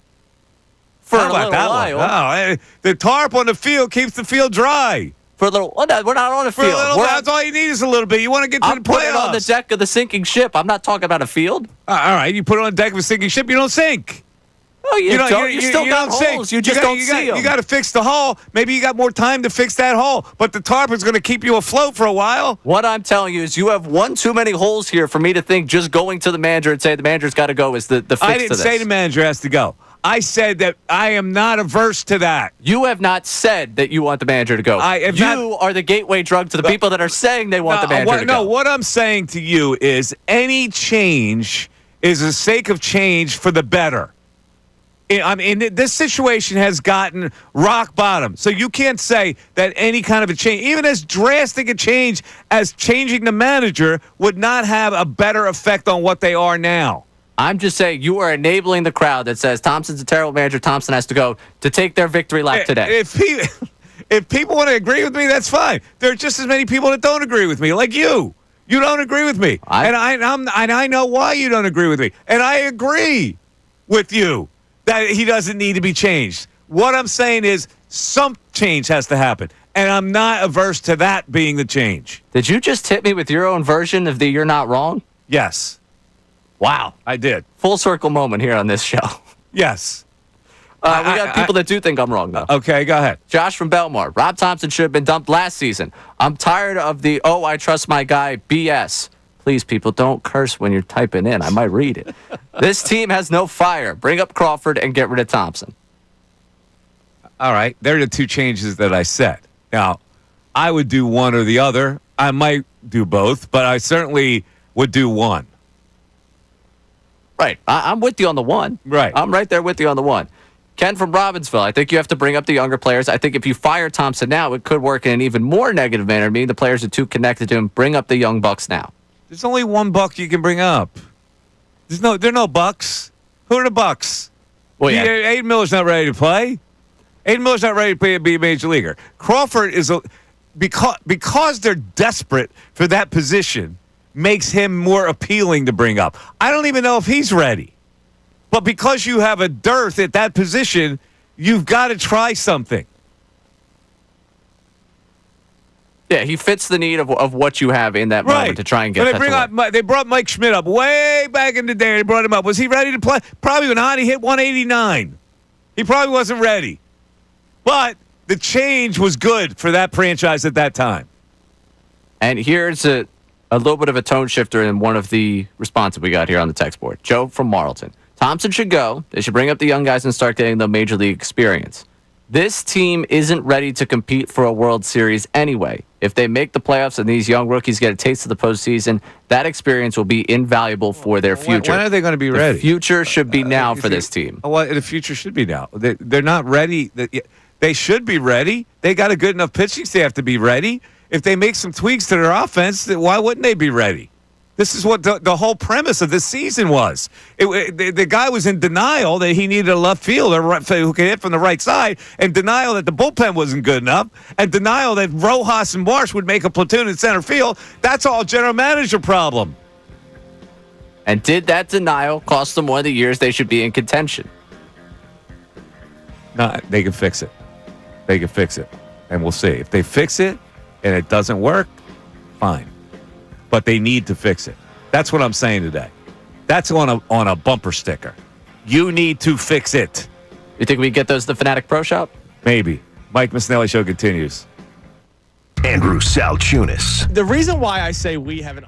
For a little while. No, the tarp on the field keeps the field dry. For a little, we're not on a field. That's all you need is a little bit. You want to get to the playoffs. I'm putting it on the deck of the sinking ship. I'm not talking about a field. All right, you put it on the deck of a sinking ship, you don't sink. Oh, you don't. You still got holes. You just don't see them. You got to fix the hull. Maybe you got more time to fix that hull, but the tarp is going to keep you afloat for a while. What I'm telling you is you have one too many holes here for me to think just going to the manager and say the manager's got to go is the fix to this. I didn't say the manager has to go. I said that I am not averse to that. You have not said that you want the manager to go. You are the gateway drug to the people that are saying they want the manager to go. No, what I'm saying to you is any change is a sake of change for the better. I mean, this situation has gotten rock bottom. So you can't say that any kind of a change, even as drastic a change as changing the manager, would not have a better effect on what they are now. I'm just saying you are enabling the crowd that says Thompson's a terrible manager, Thompson has to go, to take their victory lap today. If people want to agree with me, that's fine. There are just as many people that don't agree with me, like you. You don't agree with me. And I know why you don't agree with me. And I agree with you that he doesn't need to be changed. What I'm saying is some change has to happen. And I'm not averse to that being the change. Did you just hit me with your own version of the you're not wrong? Yes. Wow. I did. Full circle moment here on this show. Yes. We got people that do think I'm wrong, though. Okay, go ahead. Josh from Belmar. Rob Thompson should have been dumped last season. I'm tired of the, I trust my guy, BS. Please, people, don't curse when you're typing in. I might read it. This team has no fire. Bring up Crawford and get rid of Thompson. All right. They're the two changes that I said. Now, I would do one or the other. I might do both, but I certainly would do one. Right. I'm with you on the one. Right. I'm right there with you on the one. Ken from Robbinsville, I think you have to bring up the younger players. I think if you fire Thompson now, it could work in an even more negative manner, meaning the players are too connected to him. Bring up the young bucks now. There's only one buck you can bring up. There are no bucks. Who are the bucks? Well, yeah. Aiden Miller's not ready to play. Aiden Miller's not ready to be a major leaguer. Crawford is because they're desperate for that position makes him more appealing to bring up. I don't even know if he's ready. But because you have a dearth at that position, you've got to try something. Yeah, he fits the need of what you have in that moment to try and get that. They brought Mike Schmidt up way back in the day. They brought him up. Was he ready to play? Probably not. He hit 189. He probably wasn't ready. But the change was good for that franchise at that time. And here's a little bit of a tone shifter in one of the responses we got here on the text board. Joe from Marlton. Thompson should go. They should bring up the young guys and start getting the major league experience. This team isn't ready to compete for a World Series anyway. If they make the playoffs and these young rookies get a taste of the postseason, that experience will be invaluable for their future. When are they going to be ready? The future should be now for this team. Well, the future should be now. They're not ready. They should be ready. They got a good enough pitching staff to be ready. If they make some tweaks to their offense, why wouldn't they be ready? This is what the whole premise of this season was. The guy was in denial that he needed a left fielder who could hit from the right side, and denial that the bullpen wasn't good enough, and denial that Rojas and Marsh would make a platoon in center field. That's all general manager problem. And did that denial cost them one of the years they should be in contention? No, they can fix it. They can fix it. And we'll see. If they fix it and it doesn't work, fine. But they need to fix it. That's what I'm saying today. That's on a bumper sticker. You need to fix it. You think we get those to the Fanatic Pro Shop? Maybe. Mike Missanelli Show continues. Andrew Salciunas. The reason why I say we have an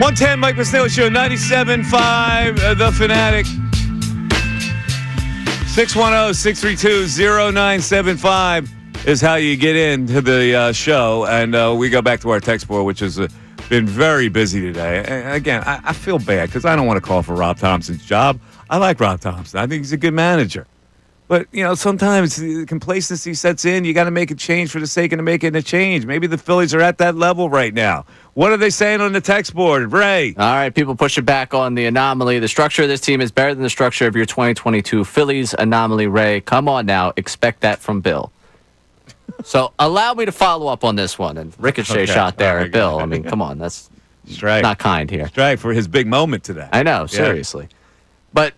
110 Mike Missanelli Show, 97.5 The Fanatic. 610-632-0975 is how you get into the show. And we go back to our text board, which has been very busy today. And again, I feel bad because I don't want to call for Rob Thompson's job. I like Rob Thompson. I think he's a good manager. But, sometimes complacency sets in. You got to make a change for the sake of making a change. Maybe the Phillies are at that level right now. What are they saying on the text board, Ray? All right, people pushing back on the anomaly. The structure of this team is better than the structure of your 2022 Phillies anomaly, Ray. Come on now. Expect that from Bill. So allow me to follow up on this one. And ricochet shot there at Bill. I mean, come on. That's not kind here. Strike for his big moment today. I know, seriously. But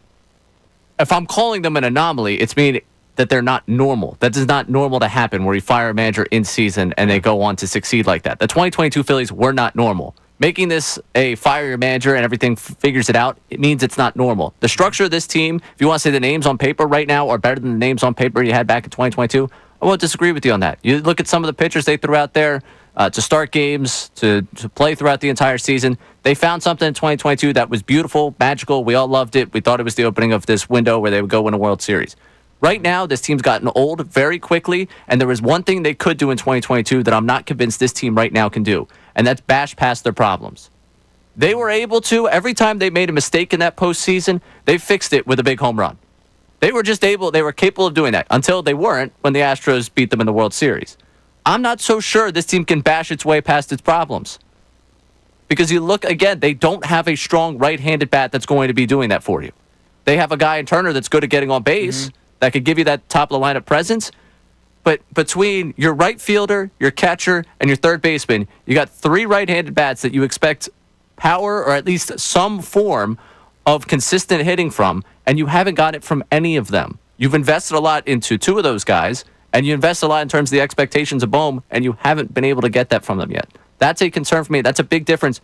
if I'm calling them an anomaly, it's meaning that they're not normal. That is not normal to happen where you fire a manager in season and they go on to succeed like that. The 2022 Phillies were not normal. Making this a fire your manager and everything figures it out, it means it's not normal. The structure of this team, if you want to say the names on paper right now are better than the names on paper you had back in 2022, I won't disagree with you on that. You look at some of the pitchers they threw out there to start games, to play throughout the entire season. They found something in 2022 that was beautiful, magical. We all loved it. We thought it was the opening of this window where they would go win a World Series. Right now, this team's gotten old very quickly, and there was one thing they could do in 2022 that I'm not convinced this team right now can do, and that's bash past their problems. They were able to, every time they made a mistake in that postseason, they fixed it with a big home run. They were capable of doing that until they weren't when the Astros beat them in the World Series. I'm not so sure this team can bash its way past its problems. Because you look, again, they don't have a strong right-handed bat that's going to be doing that for you. They have a guy in Turner that's good at getting on base, that could give you that top-of-the-lineup presence. But between your right fielder, your catcher, and your third baseman, you got three right-handed bats that you expect power or at least some form of consistent hitting from, and you haven't got it from any of them. You've invested a lot into two of those guys, and you invest a lot in terms of the expectations of Bohm, and you haven't been able to get that from them yet. That's a concern for me. That's a big difference.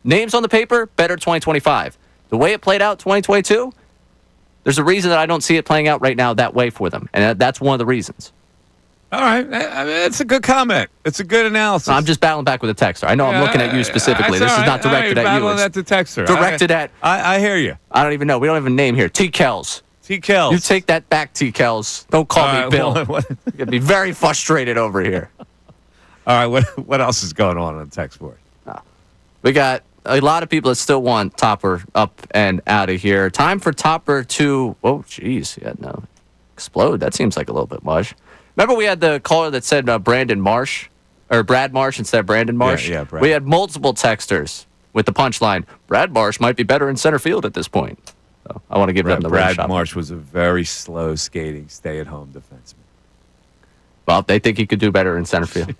Names on the paper, better 2025. The way it played out 2022, there's a reason that I don't see it playing out right now that way for them, and that's one of the reasons. All right. I mean, it's a good comment. It's a good analysis. I'm just battling back with a texter. I know I'm looking at you specifically. This is not directed at you. It's at the texter. Directed at... I hear you. I don't even know. We don't have a name here. T-Kells. T-Kells. You take that back, T-Kells. Don't call me Bill. You're going to be very frustrated over here. All right. What else is going on the text board? We got a lot of people that still want Topper up and out of here. Time for Topper to... Oh, jeez. Yeah, no. Explode. That seems like a little bit much. Remember we had the caller that said Brandon Marsh, or Brad Marsh instead of Brandon Marsh? Yeah, Brad. We had multiple texters with the punchline, Brad Marsh might be better in center field at this point. So I want to give them the red shot. Brad Marsh was a very slow skating, stay-at-home defenseman. Well, they think he could do better in center field.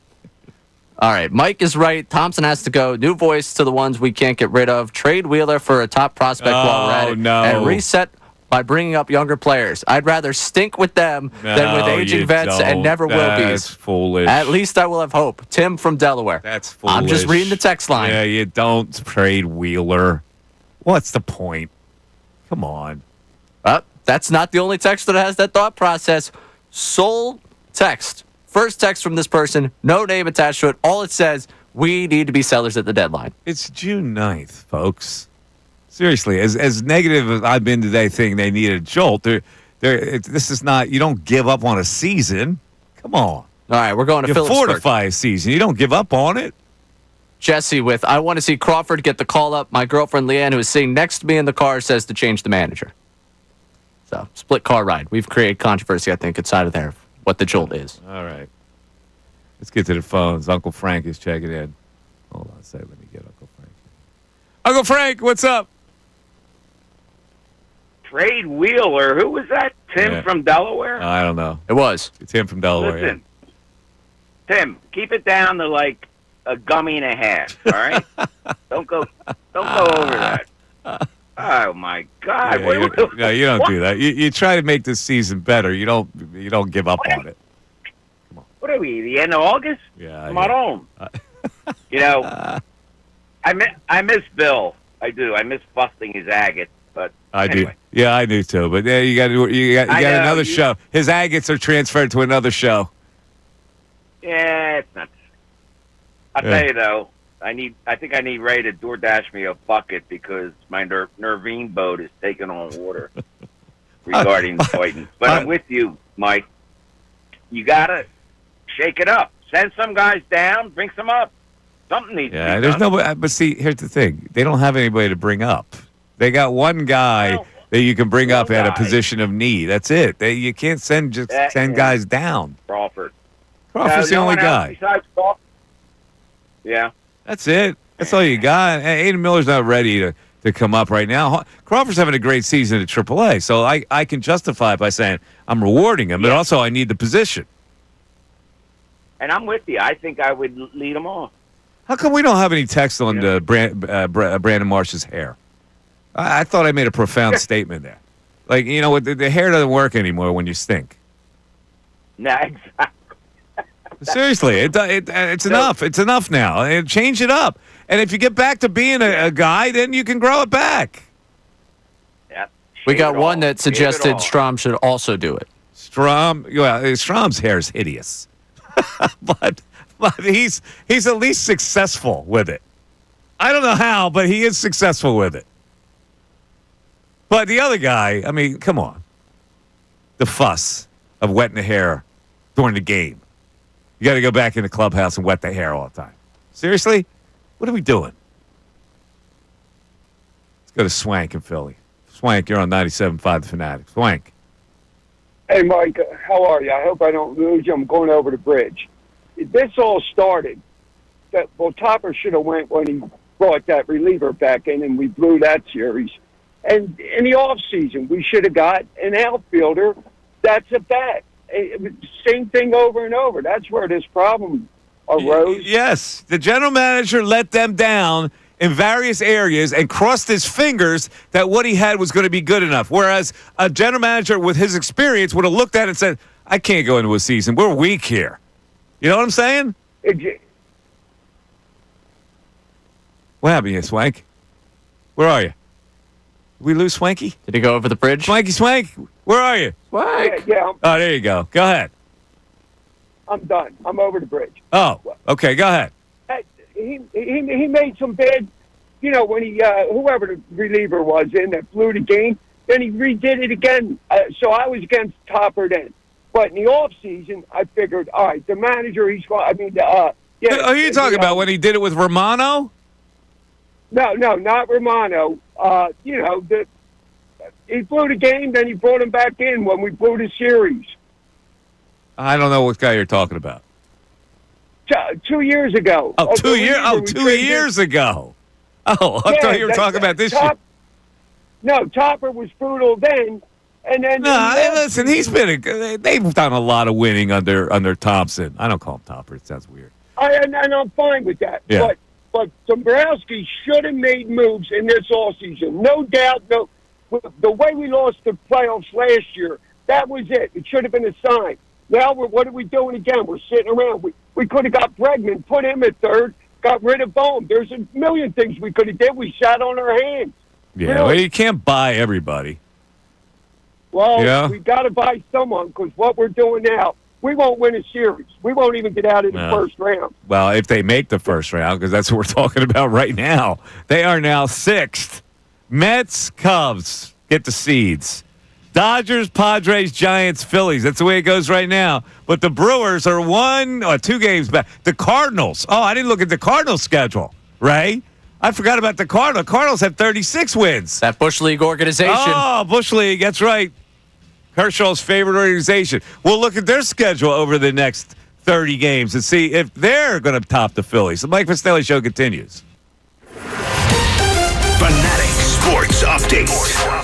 All right, Mike is right. Thompson has to go. New voice to the ones we can't get rid of. Trade Wheeler for a top prospect while we're at it. No. And reset by bringing up younger players. I'd rather stink with them than with aging vets and never will be. That's foolish. At least I will have hope. Tim from Delaware. That's foolish. I'm just reading the text line. Yeah, you don't trade Wheeler. What's the point? Come on. That's not the only text that has that thought process. Sole text. First text from this person. No name attached to it. All it says, we need to be sellers at the deadline. It's June 9th, folks. Seriously, as negative as I've been today thinking they need a jolt, this is not, you don't give up on a season. Come on. All right, we're going to You Phillipsburg. fortify a season. You don't give up on it. Jesse with, I want to see Crawford get the call up. My girlfriend Leanne, who is sitting next to me in the car, says to change the manager. So, split car ride. We've created controversy, I think, inside of there, what the jolt is. All right. Let's get to the phones. Uncle Frank is checking in. Hold on a second. Let me get Uncle Frank. Uncle Frank, what's up? Trade Wheeler. Who was that? Tim from Delaware? I don't know. It was. Tim from Delaware. Listen, Tim, keep it down to like a gummy and a half, all right? Don't go over that. Oh my God! No, you don't do that. You try to make this season better. You don't give up on it. What are we? The end of August? Yeah. Come on home. You know, I miss Bill. I do. I miss busting his agate. But anyway. Do. Yeah, I do too. But yeah, you got another show. His agates are transferred to another show. Yeah, it's not. I'll tell you though. I think I need Ray to DoorDash me a bucket because my Nervine boat is taking on water regarding the Titans. But I'm with you, Mike. You gotta shake it up. Send some guys down, bring some up. Something needs to be done. There's nobody. But see, here's the thing: they don't have anybody to bring up. They got one guy that you can bring up at a position of need. That's it. You can't send guys down. Crawford. Crawford's the only guy. Besides Crawford. Yeah. That's it. That's all you got. Aiden Miller's not ready to come up right now. Crawford's having a great season at AAA, so I can justify it by saying I'm rewarding him, but also I need the position. And I'm with you. I think I would lead him off. How come we don't have any text on Brandon Marsh's hair? I thought I made a profound statement there. Like, you know what? The hair doesn't work anymore when you stink. No, exactly. Seriously, it's enough. It's enough now. And change it up. And if you get back to being a guy, then you can grow it back. Yeah. We got one that suggested Strom should also do it. Strom's hair is hideous. but he's at least successful with it. I don't know how, but he is successful with it. But the other guy, I mean, come on. The fuss of wetting the hair during the game. You got to go back in the clubhouse and wet the hair all the time. Seriously? What are we doing? Let's go to Swank in Philly. Swank, you're on 97.5 The Fanatic. Swank. Hey, Mike, how are you? I hope I don't lose you. I'm going over the bridge. This all started. Topper should have went when he brought that reliever back in, and we blew that series. And in the offseason, we should have got an outfielder that's a bat. Same thing over and over. That's where this problem arose. Yes, the general manager let them down in various areas and crossed his fingers that what he had was going to be good enough. Whereas a general manager with his experience would have looked at it and said, I can't go into a season. We're weak here. You know what I'm saying? What happened here, Swank? Where are you? Did we lose Swanky? Did he go over the bridge? Swank, where are you? Swank. Yeah. Oh, there you go. Go ahead. I'm done. I'm over the bridge. Oh, okay. Go ahead. He made some bad, when he whoever the reliever was in that blew the game, then he redid it again. So I was against Topper then. But in the off season, I figured, all right, the manager, he's going. I mean, yeah. Oh, you're talking about when he did it with Romano? No, not Romano. He blew the game, then he brought him back in when we blew the series. I don't know what guy you're talking about. 2 years ago. Oh, 2 years? Oh, 2 years ago. Oh, I thought you were talking about this year. No, Topper was brutal then. And then listen, they've done a lot of winning under Thompson. I don't call him Topper. It sounds weird. And I'm fine with that. Yeah. But Dombrowski should have made moves in this offseason. No doubt. No, the way we lost the playoffs last year, that was it. It should have been a sign. Now, what are we doing again? We're sitting around. We could have got Bregman, put him at third, got rid of Bohm. There's a million things we could have did. We sat on our hands. Yeah, well, you can't buy everybody. Well, we got to buy someone because what we're doing now, we won't win a series. We won't even get out of the first round. Well, if they make the first round, because that's what we're talking about right now, they are now sixth. Mets, Cubs get the seeds. Dodgers, Padres, Giants, Phillies. That's the way it goes right now. But the Brewers are 1 or 2 games back. The Cardinals. Oh, I didn't look at the Cardinals schedule, Ray. I forgot about the Cardinals. The Cardinals have 36 wins. That Bush League organization. Oh, Bush League. That's right. Kershaw's favorite organization. We'll look at their schedule over the next 30 games and see if they're going to top the Phillies. The Mike Missanelli Show continues. Fanatic Sports Update.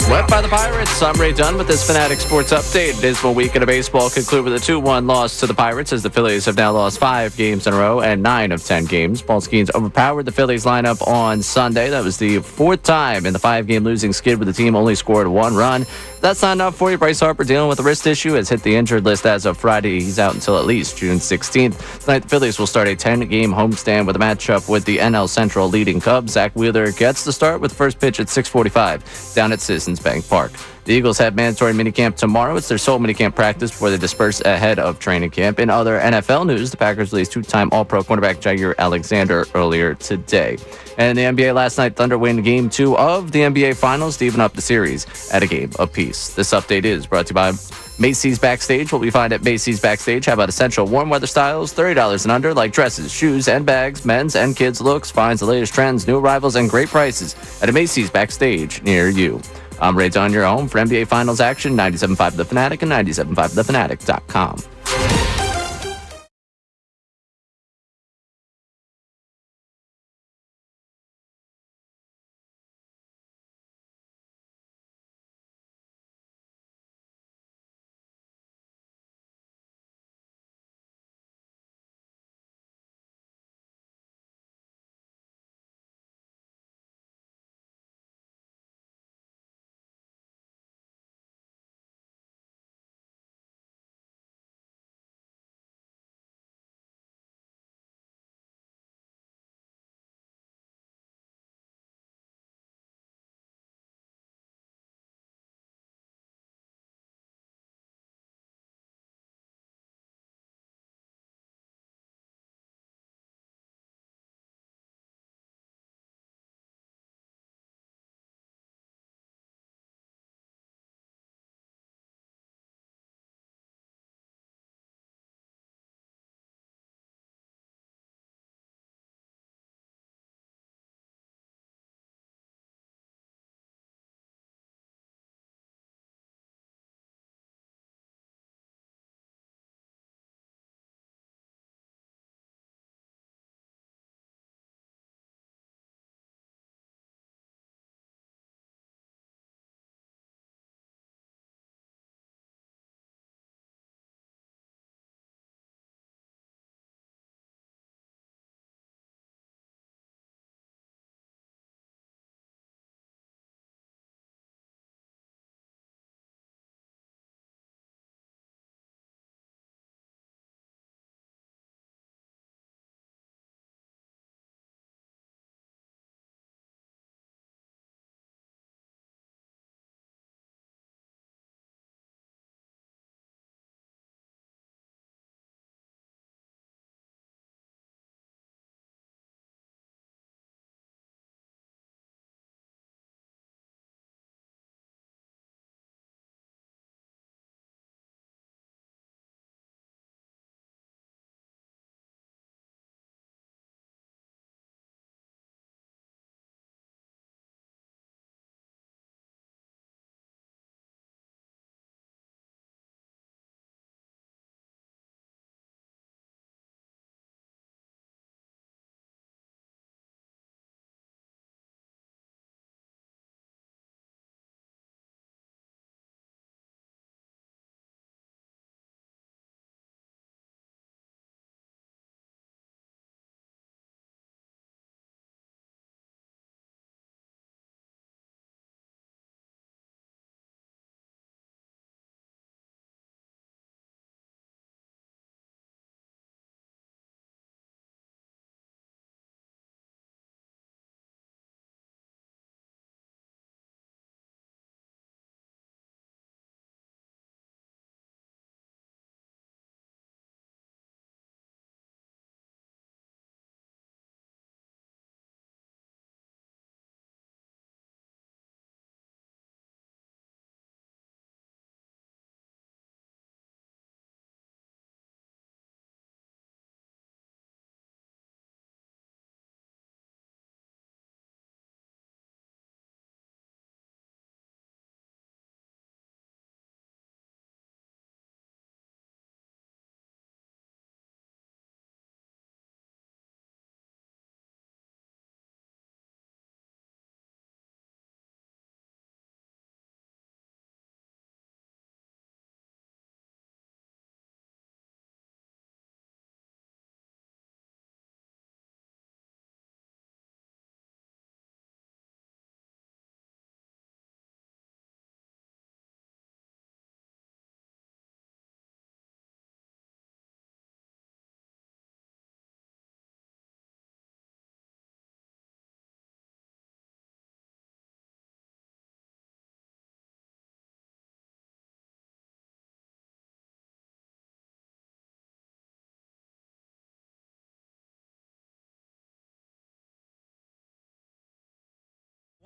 Swept by the Pirates. I'm Ray Dunn with this Fanatic Sports Update. Dismal weekend of baseball concluded with a 2-1 loss to the Pirates as the Phillies have now lost 5 games in a row and 9 of 10 games. Paul Skeens overpowered the Phillies lineup on Sunday. That was the 4th time in the 5-game losing skid where the team only scored 1 run. That's not enough for you. Bryce Harper dealing with a wrist issue has hit the injured list as of Friday. He's out until at least June 16th. Tonight, the Phillies will start a 10-game homestand with a matchup with the NL Central leading Cubs. Zach Wheeler gets the start with first pitch at 6:45 down at Citizens Bank Park. The Eagles have mandatory minicamp tomorrow. It's their sole minicamp practice before they disperse ahead of training camp. In other NFL news, the Packers released two-time All-Pro cornerback Jair Alexander earlier today. And in the NBA last night, Thunder win Game 2 of the NBA Finals to even up the series at a game apiece. This update is brought to you by Macy's Backstage. What we find at Macy's Backstage: how about essential warm weather styles, $30 and under, like dresses, shoes, and bags, men's and kids' looks, finds the latest trends, new arrivals, and great prices at a Macy's Backstage near you. I'm Ray Dunn, your home for NBA Finals action, 97.5 The Fanatic and 97.5thefanatic.com.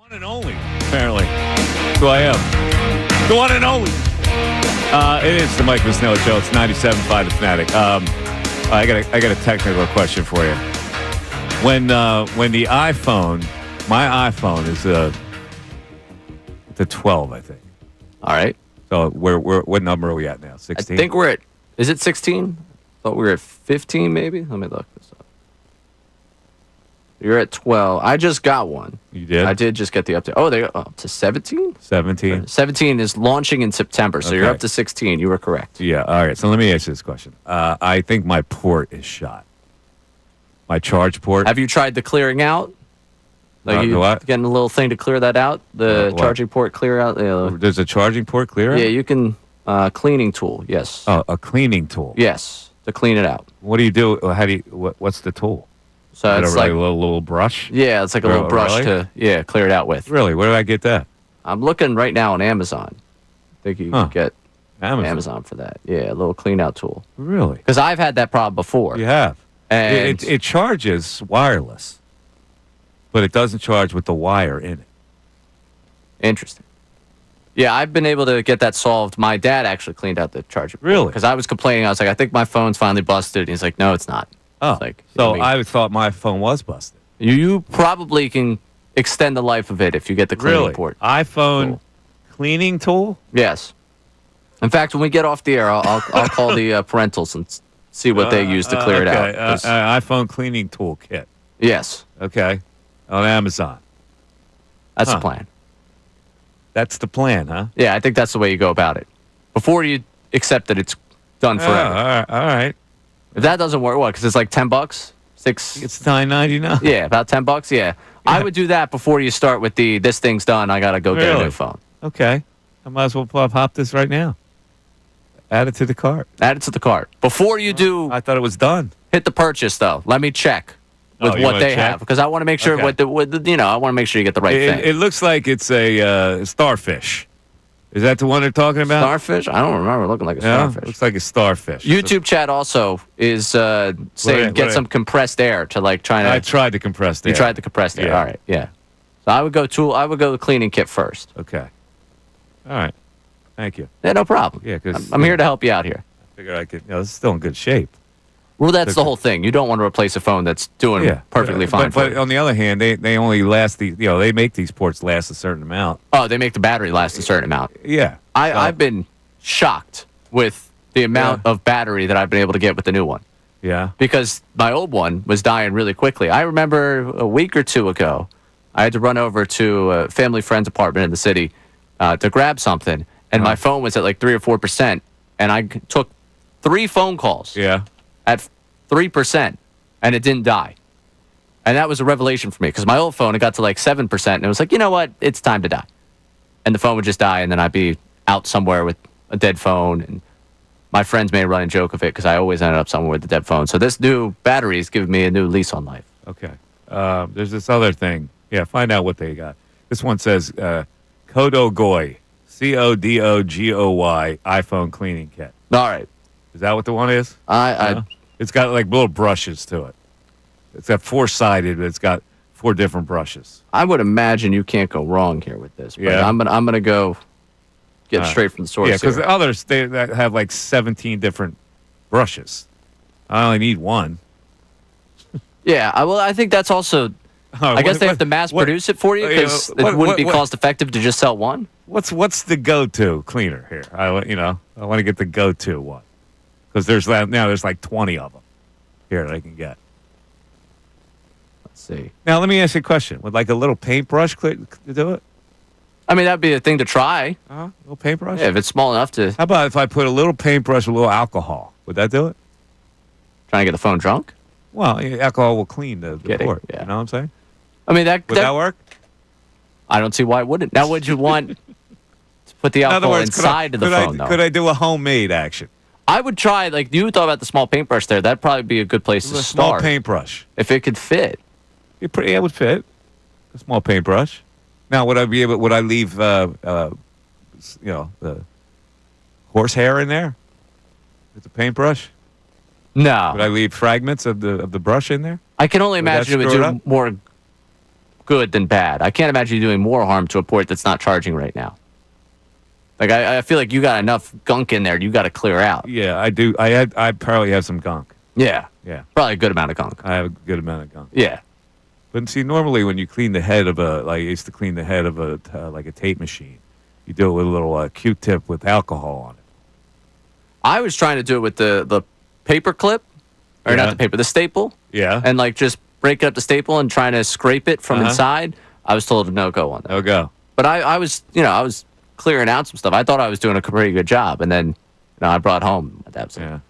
One and only, apparently. That's who I am. The one and only. It is the Mike Missanelli Show. It's 97.5 The Fanatic. I got a technical question for you. When the iPhone, my iPhone is the 12, I think. All right. So what number are we at now? 16? I think we're at. Is it 16? Thought we were at 15, maybe. Let me look this up. You're at 12. I just got one. You did? I did just get the update. Oh, they go up to 17? 17. 17 is launching in September, so you're Okay. up to 16. You were correct. Yeah. All right. So let me ask you this question. I think my port is shot. My charge port. Have you tried the clearing out? Like you what? getting a little thing to clear that out? The What? charging port clear out? There's a charging port clear out? Yeah, you can. Cleaning tool, yes. Oh, a cleaning tool. Yes, to clean it out. What do you do? How do you? What's the tool? So Is it it's a like little brush. Yeah, it's like a little brush really? to clear it out with. Really? Where did I get that? I'm looking right now on Amazon. I think you can get Amazon for that. Yeah, a little clean out tool. Really? Because I've had that problem before. You have. And It charges wireless, but it doesn't charge with the wire in it. Interesting. Yeah, I've been able to get that solved. My dad actually cleaned out the charger. Really? Because I was complaining. I was like, I think my phone's finally busted. And he's like, no, it's not. Oh, It's like, so I thought my phone was busted. You probably can extend the life of it if you get the cleaning Really? port. iPhone cleaning tool? Yes. In fact, when we get off the air, I'll call the parentals and see what they use to clear it out. 'Cause- iPhone cleaning tool kit. yes. Okay. On Amazon. That's the plan. That's the plan, huh? Yeah, I think that's the way you go about it. Before you accept that it's done forever. All right. If that doesn't work, what? Because it's like $10? It's $9.99. Yeah, about $10. Yeah. I would do that before you start with this thing's done. I gotta go get a Really? new phone. Okay. I might as well hop this right now. Add it to the cart. Add it to the cart before you do. I thought it was done. Hit the purchase though. Let me check with Oh, you what wanna they check? have because I want to make sure Okay. I want to make sure you get the right thing. It looks like it's a starfish. Is that the one they're talking about? Starfish? I don't remember looking like a Yeah, starfish. looks like a starfish. YouTube chat also is saying What get I- some compressed air to like try to. I tried the compressed air. You tried the compressed air. Yeah. All right. Yeah. So I would go the cleaning kit first. Okay. All right. Thank you. Yeah, no problem. Yeah, because I'm here to help you out here. I figured I could. It's still in good shape. Well, that's the whole thing. You don't want to replace a phone that's doing perfectly fine. But on the other hand, they only last they make these ports last a certain amount. Oh, they make the battery last a certain amount. Yeah. I've been shocked with the amount of battery that I've been able to get with the new one. Yeah. Because my old one was dying really quickly. I remember a week or two ago, I had to run over to a family friend's apartment in the city to grab something, and my phone was at like 3 or 4%, and I took 3 phone calls at 3%, and it didn't die. And that was a revelation for me because my old phone, it got to like 7%, and it was like, you know what? It's time to die. And the phone would just die, and then I'd be out somewhere with a dead phone, and my friends made a running joke of it because I always ended up somewhere with a dead phone. So this new battery is giving me a new lease on life. Okay. There's this other thing. Yeah, find out what they got. This one says Kodogoy, Codogoy iPhone cleaning kit. All right. Is that what the one is? I It's got like little brushes to it. It's got 4-sided, but it's got 4 different brushes. I would imagine you can't go wrong here with this. But Yeah. I'm gonna go get it straight from the source. Yeah, because here. the others they have like 17 different brushes. I only need one. Yeah, I think that's also. I guess they have to mass produce it for you because it wouldn't be cost effective to just sell one. What's the go-to cleaner here? I want to get the go-to one because there's like 20 of them here that I can get. Let's see. Now let me ask you a question: would like a little paintbrush to do it? I mean, that'd be a thing to try. A little paintbrush. Yeah, if it's small enough to. How about if I put a little paintbrush with a little alcohol? Would that do it? Trying to get the phone drunk? Well, alcohol will clean the port. Yeah. You know what I'm saying? I mean, would that work? I don't see why it wouldn't. Now, would you want to put the In other alcohol words, inside of the phone, though? Could I do a homemade action? I would try, like you thought about the small paintbrush there. That'd probably be a good place to A start. small paintbrush. If it could fit. It would fit. A small paintbrush. Now, would I be able? Would I leave, the horsehair in there with the paintbrush? No. Would I leave fragments of the brush in there? I can only Would that imagine it would screw do it up? more good than bad. I can't imagine you doing more harm to a port that's not charging right now. Like, I feel like you got enough gunk in there you got to clear out. Yeah, I do. I probably have some gunk. Yeah. Yeah. Probably a good amount of gunk. I have a good amount of gunk. Yeah. But see, normally when you clean the head of I used to clean the head of like a tape machine. You do it with a little Q-tip with alcohol on it. I was trying to do it with the paper clip, or not the paper, the staple. Yeah. And like just break up the staple and trying to scrape it from inside. I was told no go on that. No go. But I was clearing out some stuff. I thought I was doing a pretty good job, and then I brought home my dad said,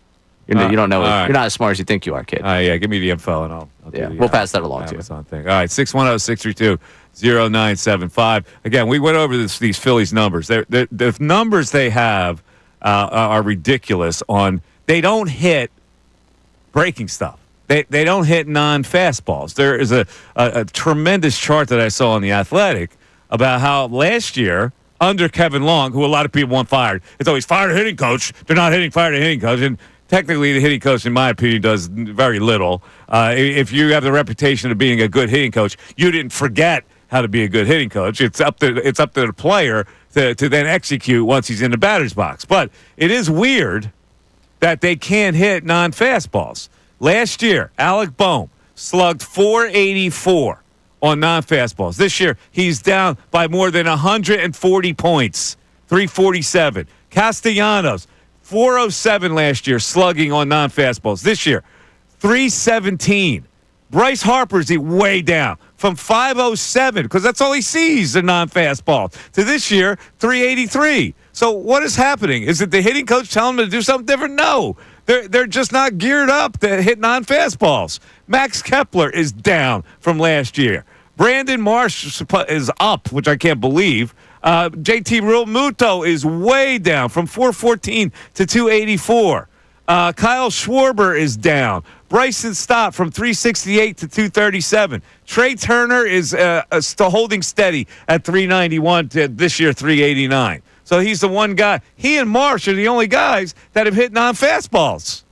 you don't know. Right. You're not as smart as you think you are, kid. Yeah, give me the info and I'll we'll pass that along to you. Thing. All right, 610-632-0975. Again, we went over these Phillies numbers. The numbers they have are ridiculous. They don't hit breaking stuff. They don't hit non-fastballs. There is a tremendous chart that I saw on The Athletic about how last year, under Kevin Long, who a lot of people want fired, it's always fire the hitting coach. They're not fire the hitting coach. And technically, the hitting coach, in my opinion, does very little. If you have the reputation of being a good hitting coach, you didn't forget how to be a good hitting coach. It's up to the player to then execute once he's in the batter's box. But it is weird that they can't hit non-fastballs. Last year, Alec Boehm slugged .484 on non-fastballs. This year, he's down by more than 140 points, .347. Castellanos, .407 last year, slugging on non-fastballs. This year, .317. Bryce Harper's way down from .507, because that's all he sees, the non-fastball, to this year, .383. So what is happening? Is it the hitting coach telling them to do something different? No. They're just not geared up to hit non-fastballs. Max Kepler is down from last year. Brandon Marsh is up, which I can't believe. JT Realmuto is way down from .414 to .284. Kyle Schwarber is down. Bryson Stott from .368 to .237. Trey Turner is still holding steady at .391 to this year .389. So he's the one guy. He and Marsh are the only guys that have hit non-fastballs.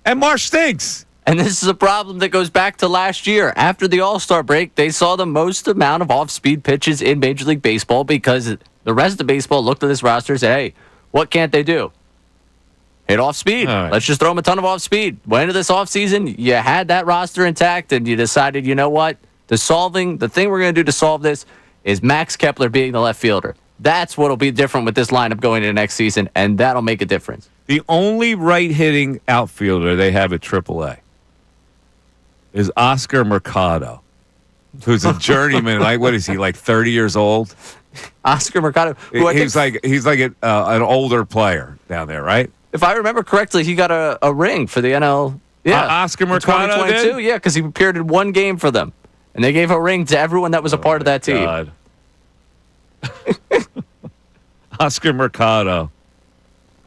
And Marsh stinks. And this is a problem that goes back to last year. After the All-Star break, they saw the most amount of off-speed pitches in Major League Baseball because the rest of baseball looked at this roster and said, hey, what can't they do? Hit off-speed. Right. Let's just throw them a ton of off-speed. Went into this offseason, you had that roster intact, and you decided, you know what? The thing we're going to do to solve this is Max Kepler being the left fielder. That's what will be different with this lineup going into next season, and that'll make a difference. The only right-hitting outfielder they have at AAA is Oscar Mercado, who's a journeyman. What is he, like 30 years old? Oscar Mercado. He's like an older player down there, right? If I remember correctly, he got a ring for the NL. Yeah, Oscar Mercado 2022. did? Yeah, because he appeared in one game for them, and they gave a ring to everyone that was a part of that team. God. Oscar Mercado.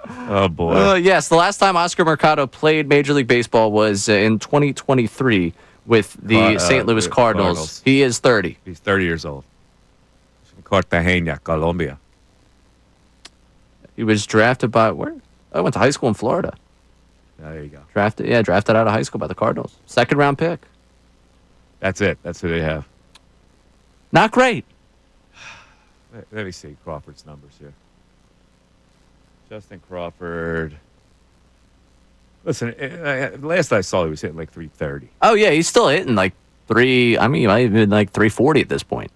Oh, boy. Yes, the last time Oscar Mercado played Major League Baseball was in 2023 with the St. Louis Cardinals. He is 30. He's 30 years old. Cartagena, Colombia. He was drafted by where? I went to high school in Florida. There you go. Drafted out of high school by the Cardinals. Second round pick. That's it. That's who they have. Not great. Let me see Crawford's numbers here. Justin Crawford. Listen, last I saw, he was hitting like 330. Oh yeah, he's still hitting like he might have been like 340 at this point.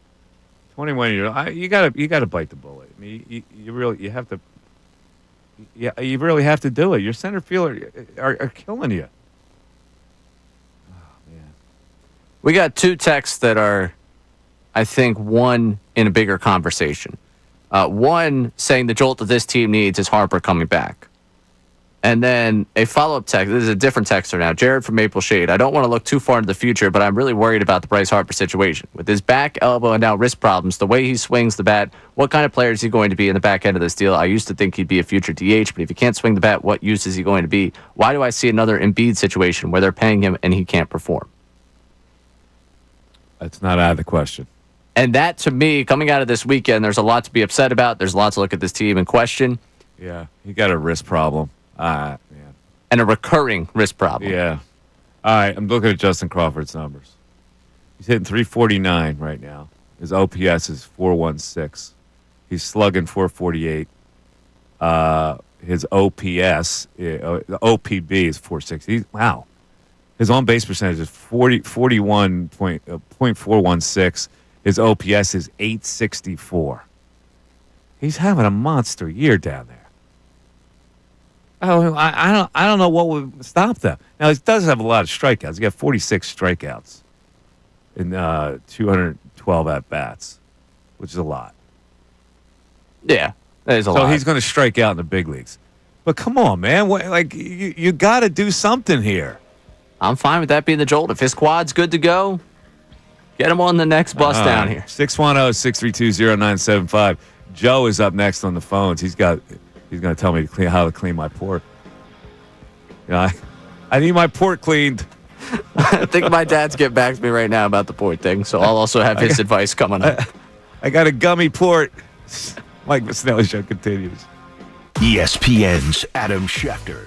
21 years old. You gotta bite the bullet. I mean, you really have to. Yeah, you really have to do it. Your center fielder are killing you. Oh man. We got two texts that are, I think, one in a bigger conversation. One saying the jolt that this team needs is Harper coming back. And then a follow-up text. This is a different texter now. Jared from Maple Shade. I don't want to look too far into the future, but I'm really worried about the Bryce Harper situation. With his back, elbow, and now wrist problems, the way he swings the bat, what kind of player is he going to be in the back end of this deal? I used to think he'd be a future DH, but if he can't swing the bat, what use is he going to be? Why do I see another Embiid situation where they're paying him and he can't perform? That's not out of the question. And that, to me, coming out of this weekend, there's a lot to be upset about. There's a lot to look at this team and question. Yeah, he got a wrist problem. Man. And a recurring wrist problem. Yeah. All right, I'm looking at Justin Crawford's numbers. He's hitting 349 right now. His OPS is 416. He's slugging 448. His OPS, the OPB is 460. Wow. His on base percentage is 41.416. His OPS is 864. He's having a monster year down there. Oh, I don't know what would stop them. Now, he does have a lot of strikeouts. He got 46 strikeouts in 212 at bats, which is a lot. Yeah, that is a lot. So he's going to strike out in the big leagues. But come on, man! You got to do something here. I'm fine with that being the Jolt. If his quad's good to go, get him on the next bus down here. 610-632-0975. Joe is up next on the phones. He's going to tell me how to clean my port. I need my port cleaned. I think my dad's getting back to me right now about the port thing, so I'll also have his advice coming up. I got a gummy port. Mike Missanelli Show continues. ESPN's Adam Schefter.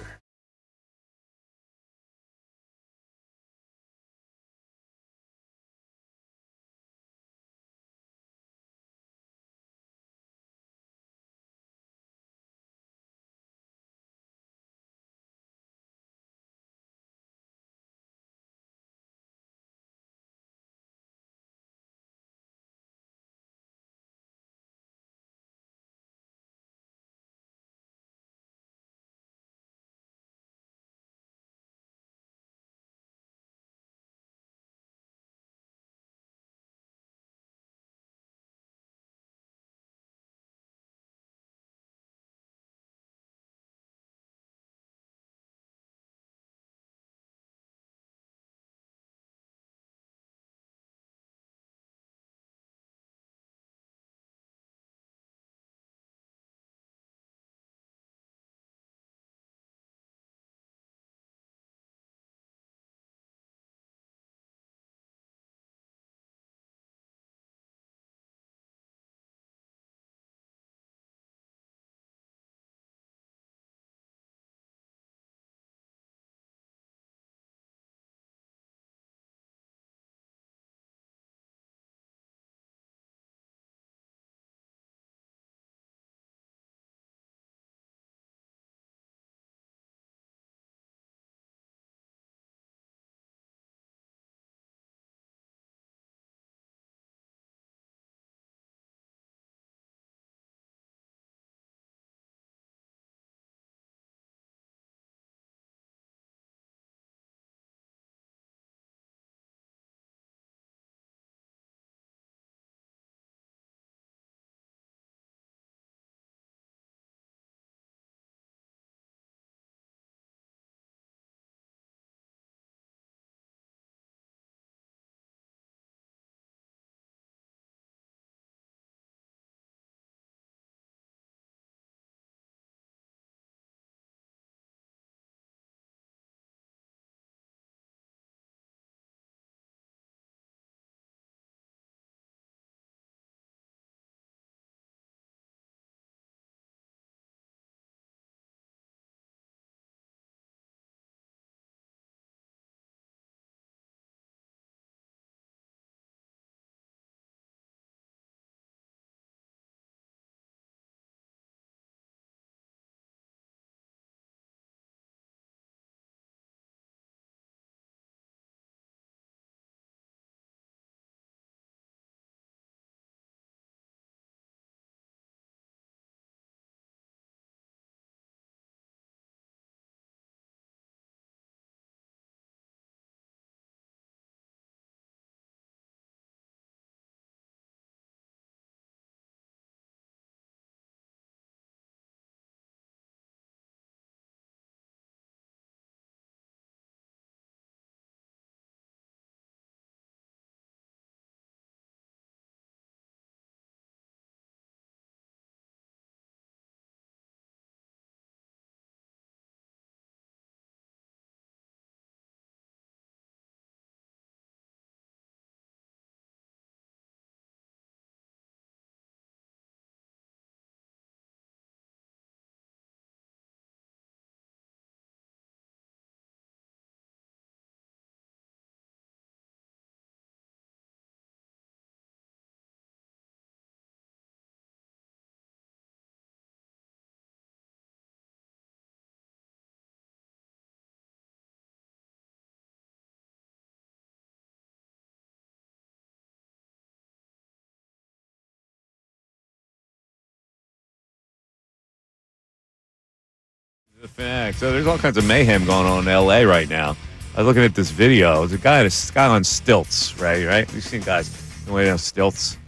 Facts. So there's all kinds of mayhem going on in L.A. right now. I was looking at this video. There's a guy on stilts, right? You've seen guys way on stilts.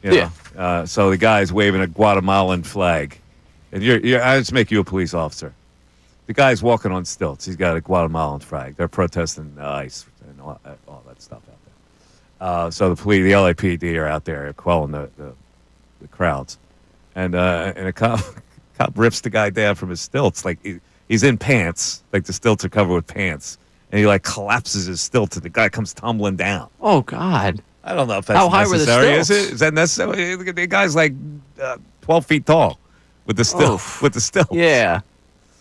You know? Yeah. So the guy's waving a Guatemalan flag, and I just make you a police officer. The guy's walking on stilts. He's got a Guatemalan flag. They're protesting ICE and all that stuff out there. So the LAPD are out there quelling the crowds, and a cop rips the guy down from his stilts. Like he's in pants, like the stilts are covered with pants, and he like collapses his stilts, and the guy comes tumbling down. Oh God! I don't know if that's how high necessary. were the stilts? Is that necessary? The guy's like 12 feet tall with the stilts. With the stilts. Yeah,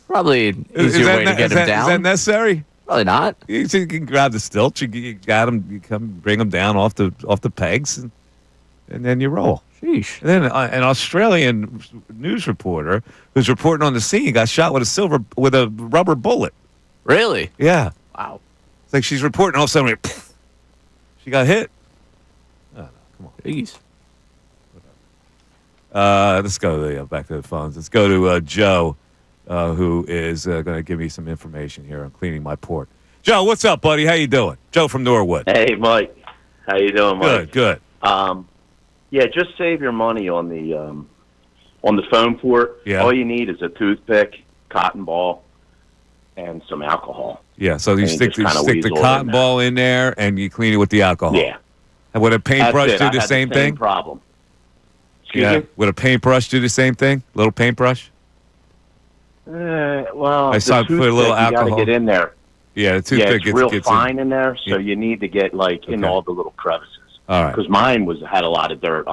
probably easier way to get him down. Is that necessary? Probably not. You can grab the stilts. You got him. You come bring him down off the pegs, and then you roll. Sheesh. And then an Australian news reporter who's reporting on the scene got shot with a rubber bullet. Really? Yeah. Wow. It's like she's reporting, all of a sudden, she got hit. Oh, no, come on. Jeez. Let's go back to the phones. Let's go to Joe, who is going to give me some information here on cleaning my port. Joe, what's up, buddy? How you doing? Joe from Norwood. Hey, Mike. How you doing, Mike? Good. Yeah, just save your money on the foam port. Yeah. All you need is a toothpick, cotton ball, and some alcohol. Yeah, so you And stick just kinda the weasel it cotton in ball in there, and you clean it with the alcohol. Yeah. And would a paintbrush That's it. do I the had same thing? Problem. Excuse me? Would a paintbrush do the same thing? Little paintbrush? Well, I saw the put a little toothpick, alcohol. You got to get in there. Yeah, the toothpick it's real gets fine in. in there, so Yeah. you need to get in all the little crevices. All right. Because mine had a lot of dirt.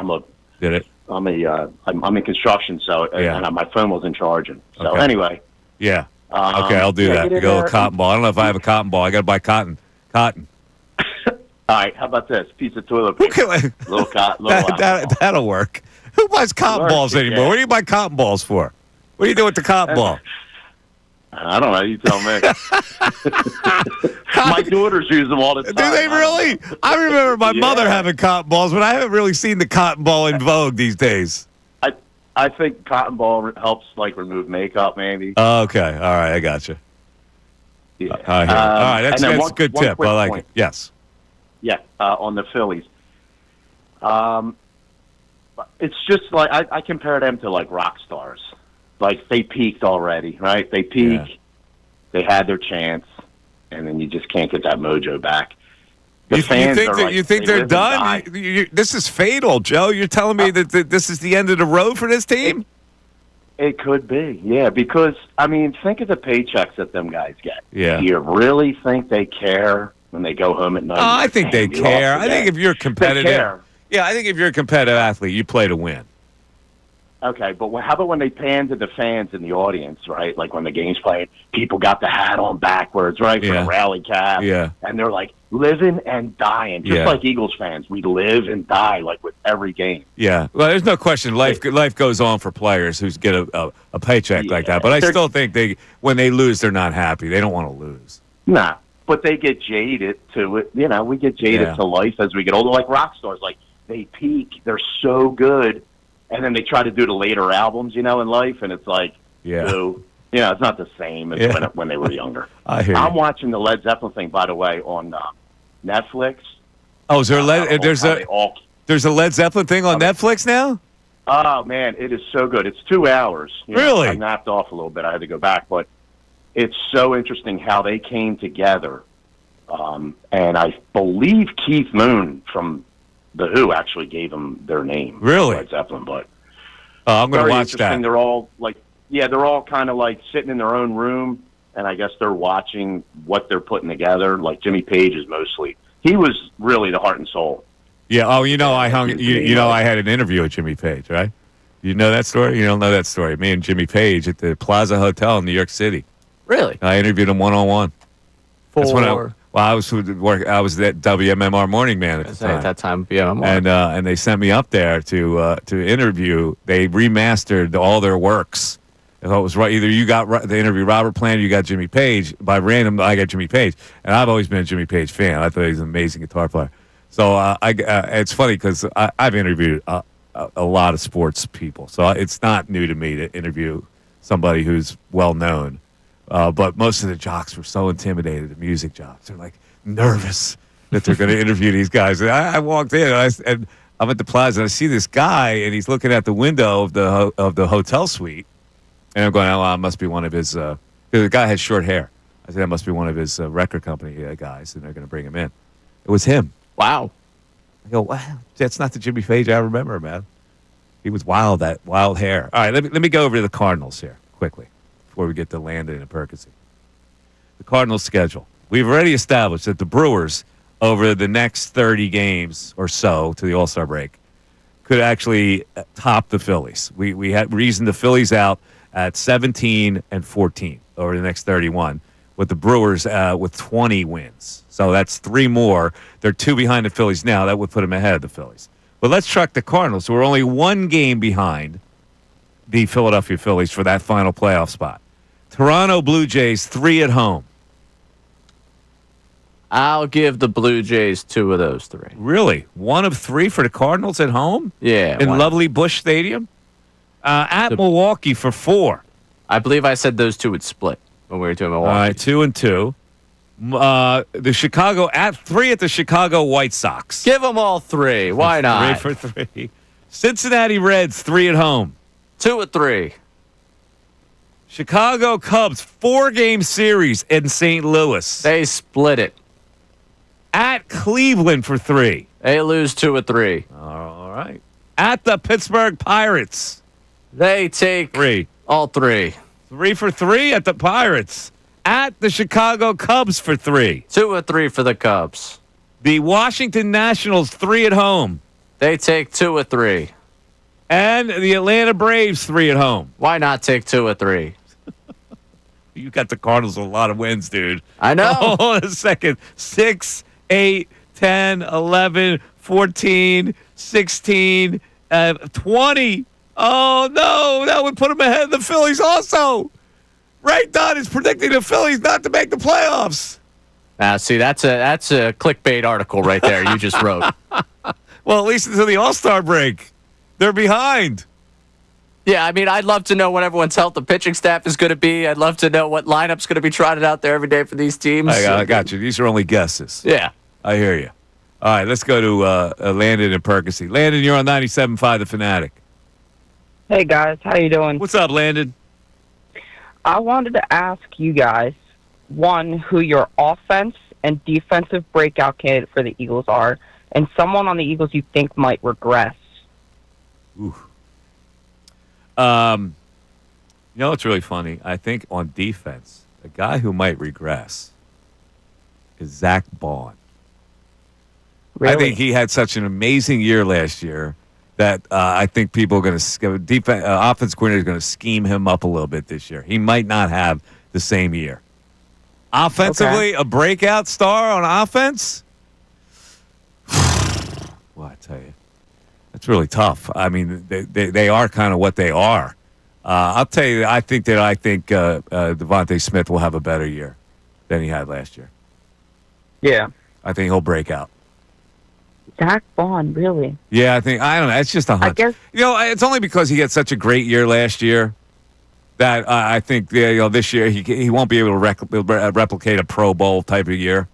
Did it? I'm in construction, so and my phone wasn't charging. So Okay. anyway. Yeah. Okay, I'll do that. get in Go there with cotton ball. I don't know if I have a cotton ball. I got to buy cotton. All right, how about this? Piece of toilet paper. Little cotton. That'll work. Who buys cotton Works, balls anymore? yeah. What do you buy cotton balls for? What do you do with the cotton ball? I don't know. You tell me. My daughters use them all the time. Do they really? I remember my mother having cotton balls, but I haven't really seen the cotton ball in vogue these days. I think cotton ball helps remove makeup, maybe. Okay. All right. I got you. Yeah. All right. That's and then a good one tip. quick I like point. it. Yes. Yeah, on the Phillies. It's just I compare them to rock stars. They peaked already, right? They peak. Yeah. They had their chance, and then you just can't get that mojo back. You think they're done? This is fatal, Joe. You're telling me that this is the end of the road for this team? It could be, yeah. Because think of the paychecks that them guys get. Yeah. Do you really think they care when they go home at night? I think they care. I think if you're competitive, They care. yeah, I think if you're a competitive athlete, you play to win. Okay, but how about when they pan to the fans in the audience, right? Like when the game's playing, people got the hat on backwards, right, for the rally cap. Yeah. And they're living and dying, just like Eagles fans. We live and die with every game. Yeah, well, there's no question. Life goes on for players who get a paycheck like that. But I still think when they lose, they're not happy. They don't want to lose. Nah, but they get jaded to it. We get jaded to life as we get older, like rock stars. They peak, they're so good. And then they try to do the later albums, in life, and it's it's not the same as when they were younger. I hear I'm watching the Led Zeppelin thing, by the way, on Netflix. Oh, is there there's a Led Zeppelin thing on Netflix now? Oh man, it is so good. It's 2 hours. Really? I napped off a little bit. I had to go back, but it's so interesting how they came together. And I believe Keith Moon from The Who actually gave them their name. Really? Led Zeppelin, but I'm going to watch interesting. that. They're all they're all kind of sitting in their own room, and I guess they're watching what they're putting together. Jimmy Page is mostly. He was really the heart and soul. Yeah. Oh, I had an interview with Jimmy Page, right? You know that story? You don't know that story? Me and Jimmy Page at the Plaza Hotel in New York City. Really? I interviewed him one-on-one. That's when I was at WMMR Morning Man at the time. At that time, yeah. And they sent me up there to interview. They remastered all their works. If it was right, either you got the interview Robert Plant, or you got Jimmy Page. By random, I got Jimmy Page, and I've always been a Jimmy Page fan. I thought he was an amazing guitar player. So it's funny because I've interviewed a lot of sports people, so it's not new to me to interview somebody who's well known. But most of the jocks were so intimidated, the music jocks. They're like nervous that they're going to interview these guys. And I walked in, and I'm at the plaza, and I see this guy, and he's looking at the window of the hotel suite. And I'm going, oh, it must be one of his the guy had short hair. I said, that must be one of his record company guys, and they're going to bring him in. It was him. Wow. I go, wow, that's not the Jimmy Page I remember, man. He was wild, that wild hair. All right, let me go over to the Cardinals here quickly before we get to Landon and Perkins. The Cardinals' schedule. We've already established that the Brewers, over the next 30 games or so to the All-Star break, could actually top the Phillies. We had reasoned the Phillies out at 17 and 14 over the next 31, with the Brewers with 20 wins. So that's 3 more. They're 2 behind the Phillies now. That would put them ahead of the Phillies. But let's track the Cardinals, who are only 1 game behind the Philadelphia Phillies for that final playoff spot. Toronto Blue Jays, 3 at home. I'll give the Blue Jays 2 of those 3. Really? 1 of 3 for the Cardinals at home? Yeah. In lovely Busch Stadium? At Milwaukee for 4. I believe I said those 2 would split when we were doing Milwaukee. All right, 2 and 2. The Chicago at 3 at the Chicago White Sox. Give them all 3. Why not? 3 for 3. Cincinnati Reds, 3 at home. 2 of 3. Chicago Cubs, 4-game series in St. Louis. They split it. At Cleveland for 3. They lose 2 of 3. All right. At the Pittsburgh Pirates. They take 3. All 3. 3 for 3 at the Pirates. At the Chicago Cubs for 3. 2 of 3 for the Cubs. The Washington Nationals, 3 at home. They take 2 of 3. And the Atlanta Braves, 3 at home. Why not take 2 of 3? You got the Cardinals with a lot of wins, dude. I know. Hold on a second. 6, 8, 10, 11, 14, 16, 20. Oh, no. That would put them ahead of the Phillies also. Ray Dunn is predicting the Phillies not to make the playoffs. Now, see, that's a clickbait article right there you just wrote. Well, at least until the All-Star break. They're behind. Yeah, I mean, I'd love to know what everyone's health and pitching staff is going to be. I'd love to know what lineup's going to be trotted out there every day for these teams. I got you. These are only guesses. Yeah. I hear you. All right, let's go to Landon and Percy. Landon, you're on 97.5 The Fanatic. Hey, guys. How you doing? What's up, Landon? I wanted to ask you guys, one, who your offense and defensive breakout candidate for the Eagles are, and someone on the Eagles you think might regress. Ooh. You know what's really funny? I think on defense, a guy who might regress is Zach Bond. Really? I think he had such an amazing year last year that I think people are going to offense coordinator is going to scheme him up a little bit this year. He might not have the same year. Offensively, a breakout star on offense. Well, I tell you, that's really tough. I mean, they are kind of what they are. I'll tell you, I think Devontae Smith will have a better year than he had last year. Yeah. I think he'll break out. Zach Bond, really? Yeah, I don't know. It's just a hunch. I guess, it's only because he had such a great year last year that I think this year he won't be able to replicate a Pro Bowl type of year.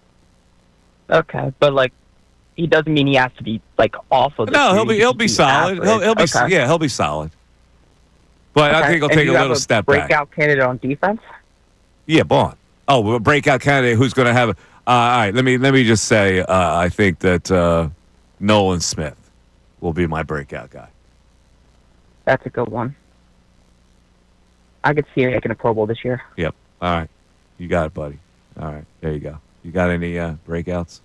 Okay, but he doesn't mean he has to be awful. No, he'll be solid. He'll be solid. But I think he'll take a little step back. Breakout candidate on defense? Yeah, Bond. Oh, a breakout candidate who's going to have. All right, let me just say I think that Nolan Smith will be my breakout guy. That's a good one. I could see him making a Pro Bowl this year. Yep. All right, you got it, buddy. All right, there you go. You got any breakouts?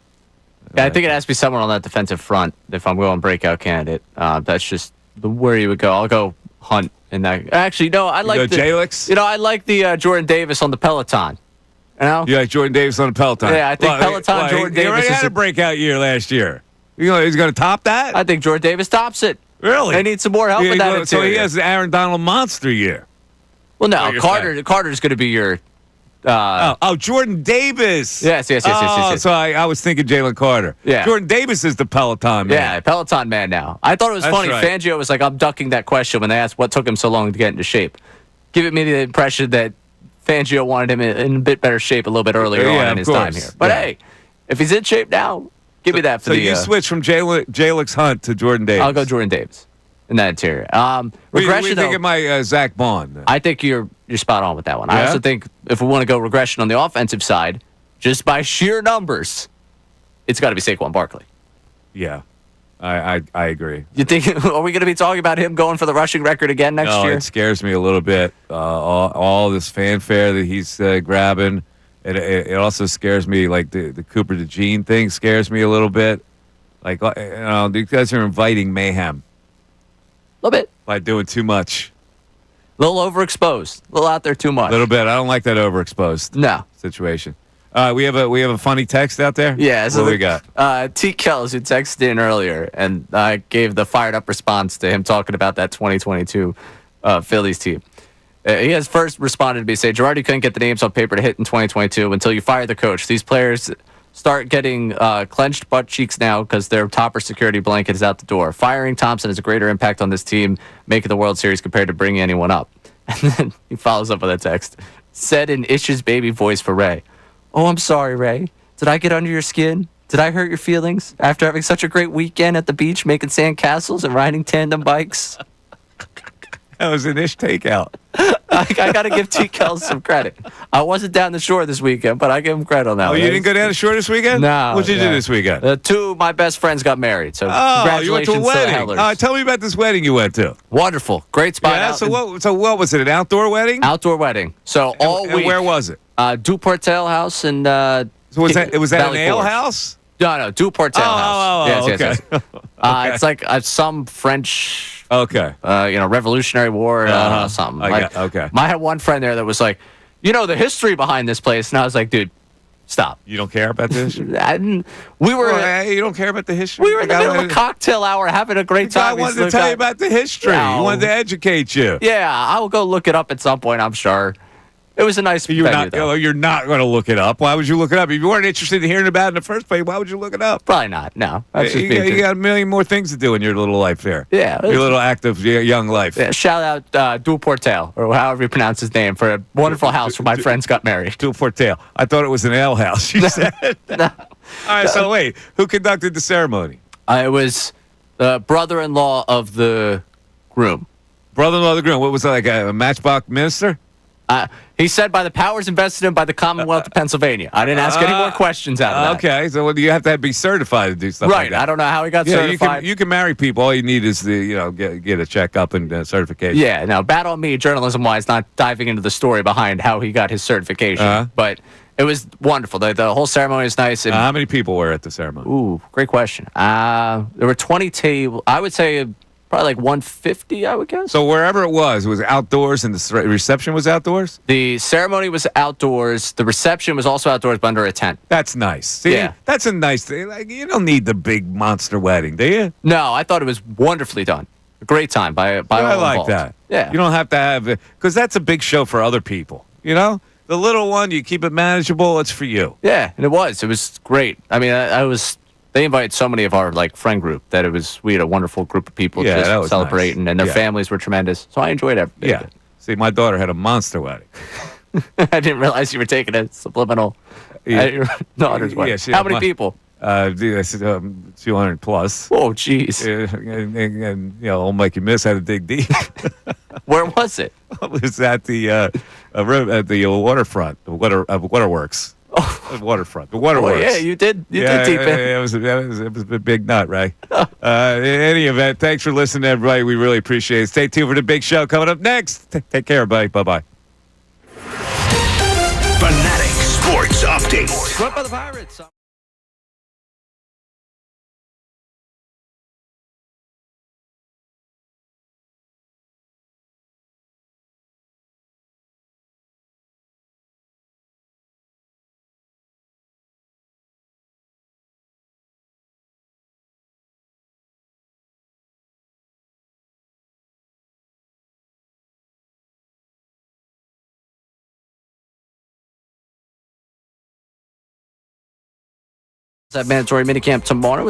Yeah, I think it has to be someone on that defensive front if I'm going breakout candidate. That's just where you would go. I'll go Hunt in that. Actually, no, I like Jalix. I like the Jordan Davis on the Peloton. You know? You like Jordan Davis on the Peloton? Yeah, I think Peloton Jordan Davis. He already had a breakout year last year. He's going to top that? I think Jordan Davis tops it. Really? They need some more help with that. So he has the Aaron Donald monster year. Well, no, Carter's going to be your. Jordan Davis. Yes. So I was thinking Jalen Carter. Yeah. Jordan Davis is the Peloton man. Yeah, Peloton man now. I thought it was funny. right. Fangio was like, I'm ducking that question when they asked what took him so long to get into shape. giving me the impression that Fangio wanted him in a bit better shape a little bit earlier on in his time here. But hey, if he's in shape now, give me that for so you switch from Jalix Hunt to Jordan Davis. I'll go Jordan Davis in that interior. What do you think of my Zach Bond? I think you're spot on with that one. I Yeah? also think if we want to go regression on the offensive side, just by sheer numbers, it's got to be Saquon Barkley. Yeah, I agree. You think are we going to be talking about him going for the rushing record again next year? It scares me a little bit. All this fanfare that he's grabbing. It also scares me, like the Cooper DeJean thing scares me a little bit. Like, these guys are inviting mayhem. A little bit. By doing too much. A little overexposed. A little out there too much. A little bit. I don't like that overexposed situation. We have a funny text out there? Yeah. So what we got? T. Kells, who texted in earlier, and I gave the fired up response to him talking about that 2022 Phillies team. He has first responded to me saying, Girardi couldn't get the names on paper to hit in 2022 until you fire the coach. These players start getting clenched butt cheeks now because their topper security blanket is out the door. Firing Thompson has a greater impact on this team making the World Series compared to bringing anyone up. And then he follows up with a text. Said in Ish's baby voice for Ray, "Oh, I'm sorry, Ray. Did I get under your skin? Did I hurt your feelings after having such a great weekend at the beach making sand castles and riding tandem bikes?" That was an Ish takeout. I got to give T. Kells some credit. I wasn't down the shore this weekend, but I give him credit on that. Oh, you didn't go down the shore this weekend? No. What did you do this weekend? Two of my best friends got married, so you went congratulations to a wedding. to the Hellers. Tell me about this wedding you went to. Wonderful. Great spot. Yeah, out so what was it, an outdoor wedding? Outdoor wedding. So all and week. where was it? Duportel House and So was that Valley an ale Forge. house? No, Duportel House. Yes. Okay. It's like some French Okay. Revolutionary War something. Okay. I had one friend there that was like, the history behind this place. And I was like, dude, stop. You don't care about the history? You don't care about the history? We were in the middle of a cocktail hour having a great time. I wanted to tell you about the history. No. He wanted to educate you. Yeah, I will go look it up at some point, I'm sure. It was a nice venue, though. You're not going to look it up. Why would you look it up? If you weren't interested in hearing about it in the first place, why would you look it up? Probably not, no. You got a million more things to do in your little life there. Yeah. Your little active young life. Yeah, shout out Duportel, or however you pronounce his name, for a wonderful house where my friends got married. Duportel. I thought it was an ale house, you said. No. All right, so wait. Who conducted the ceremony? It was the brother-in-law of the groom. Brother-in-law of the groom. What was it, like a matchbox minister? He said by the powers invested in by the Commonwealth of Pennsylvania. I didn't ask any more questions out of that. Okay, so you have to be certified to do stuff like that. Right, I don't know how he got certified. You can marry people. All you need is get a checkup and certification. Yeah, no, bad on me, journalism-wise, not diving into the story behind how he got his certification. But it was wonderful. The whole ceremony was nice. And, how many people were at the ceremony? Ooh, great question. There were 20 tables. I would say probably like 150, I would guess. So wherever it was outdoors and the reception was outdoors? The ceremony was outdoors. The reception was also outdoors, but under a tent. That's nice. See, that's a nice thing. Like, you don't need the big monster wedding, do you? No, I thought it was wonderfully done. A great time by all I like involved. that. Yeah. You don't have to have it, because that's a big show for other people, The little one, you keep it manageable, it's for you. Yeah, and it was great. I mean, they invited so many of our friend group that we had a wonderful group of people just celebrating, and their families were tremendous. So I enjoyed everything. Yeah. See, my daughter had a monster wedding. I didn't realize you were taking a subliminal at your daughter's wedding. How many people? 200 plus. Oh, jeez. And old Mikey Miss had to dig deep. Where was it? It was at the waterfront, the waterworks. The waterfront. The waterworks. Yeah, you did deep in. It was a big nut, right? In any event, thanks for listening, everybody. We really appreciate it. Stay tuned for the big show coming up next. Take care, everybody. Bye-bye. Fanatic Sports Update. Swept by the Pirates. That mandatory minicamp tomorrow with